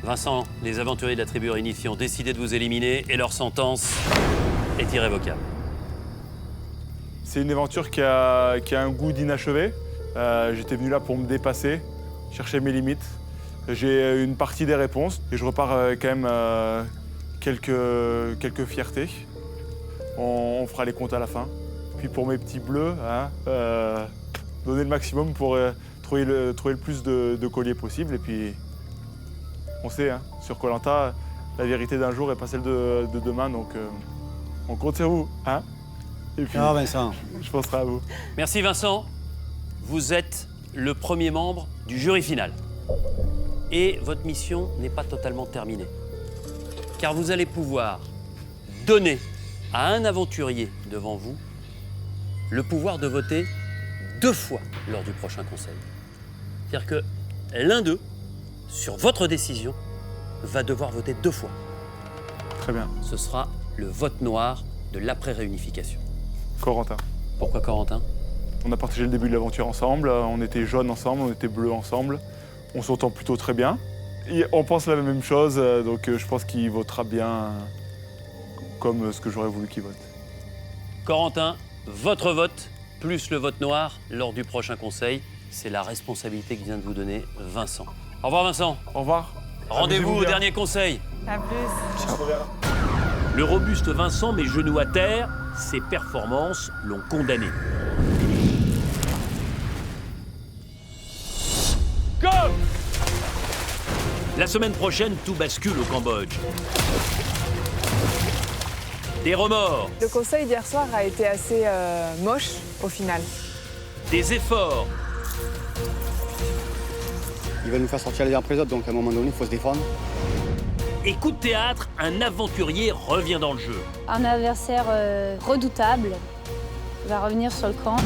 Vincent, les aventuriers de la tribu réunifiée ont décidé de vous éliminer et leur sentence est irrévocable. C'est une aventure qui a un goût d'inachevé. J'étais venu là pour me dépasser, chercher mes limites. J'ai une partie des réponses et je repars quand même quelques fiertés. On fera les comptes à la fin. Puis pour mes petits bleus, hein, donner le maximum pour trouver le plus de colliers possible. Et puis, on sait, hein, sur Koh-Lanta, la vérité d'un jour n'est pas celle de demain. Donc, on compte sur vous. Hein. Et puis, Vincent. Je penserai à vous. Merci Vincent. Vous êtes le premier membre du jury final. Et votre mission n'est pas totalement terminée. Car vous allez pouvoir donner à un aventurier devant vous le pouvoir de voter 2 fois lors du prochain conseil. C'est-à-dire que l'un d'eux, sur votre décision, va devoir voter 2 fois. Très bien. Ce sera le vote noir de l'après-réunification. Corentin. Pourquoi Corentin? On a partagé le début de l'aventure ensemble, on était jaunes ensemble, on était bleus ensemble. On s'entend plutôt très bien. Et on pense la même chose, donc je pense qu'il votera bien comme ce que j'aurais voulu qu'il vote. Corentin, votre vote, plus le vote noir lors du prochain conseil, c'est la responsabilité que vient de vous donner Vincent. Au revoir Vincent. Au revoir. Rendez-vous au dernier conseil. À plus. Le robuste Vincent met genoux à terre, ses performances l'ont condamné. Go! La semaine prochaine, tout bascule au Cambodge. Des remords. Le conseil d'hier soir a été assez moche au final. Des efforts. Il va nous faire sortir les uns après les autres, donc à un moment donné, il faut se défendre. Et coup de théâtre, un aventurier revient dans le jeu. Un adversaire redoutable va revenir sur le camp.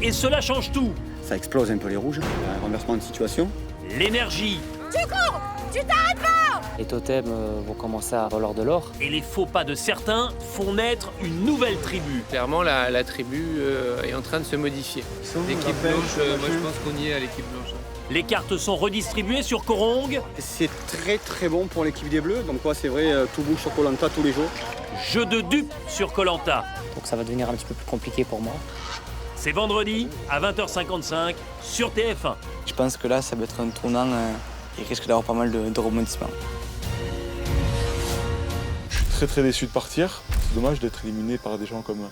Et cela change tout. Ça explose un peu les rouges, un renversement de situation. L'énergie. Tu cours! Tu t'arrêtes pas! Les totems vont commencer à valoir de l'or. Et les faux pas de certains font naître une nouvelle tribu. Clairement, la tribu est en train de se modifier. L'équipe blanche, moi je pense qu'on y est à l'équipe blanche. Les cartes sont redistribuées sur Korong. C'est très bon pour l'équipe des Bleus. Donc c'est vrai, tout bouge sur Koh-Lanta tous les jours. Jeu de dupes sur Koh-Lanta. Donc ça va devenir un petit peu plus compliqué pour moi. C'est vendredi à 20h55 sur TF1. Je pense que là, ça va être un tournant. Il risque d'avoir pas mal de rebondissements. Je suis très déçu de partir. C'est dommage d'être éliminé par des gens comme,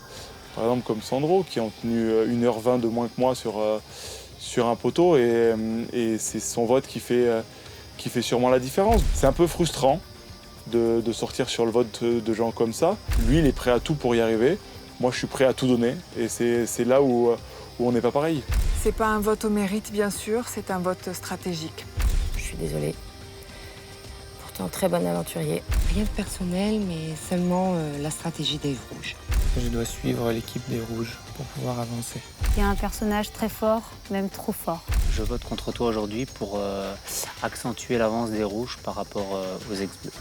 par exemple, comme Sandro, qui ont tenu 1h20 de moins que moi sur un poteau. Et c'est son vote qui fait sûrement la différence. C'est un peu frustrant de sortir sur le vote de gens comme ça. Lui, il est prêt à tout pour y arriver. Moi, je suis prêt à tout donner. Et c'est là où on n'est pas pareil. C'est pas un vote au mérite, bien sûr, c'est un vote stratégique. Je suis désolée. Pourtant, très bon aventurier. Rien de personnel, mais seulement la stratégie des Rouges. Je dois suivre l'équipe des Rouges pour pouvoir avancer. Il y a un personnage très fort, même trop fort. Je vote contre toi aujourd'hui pour accentuer l'avance des Rouges par rapport aux ex-bleus.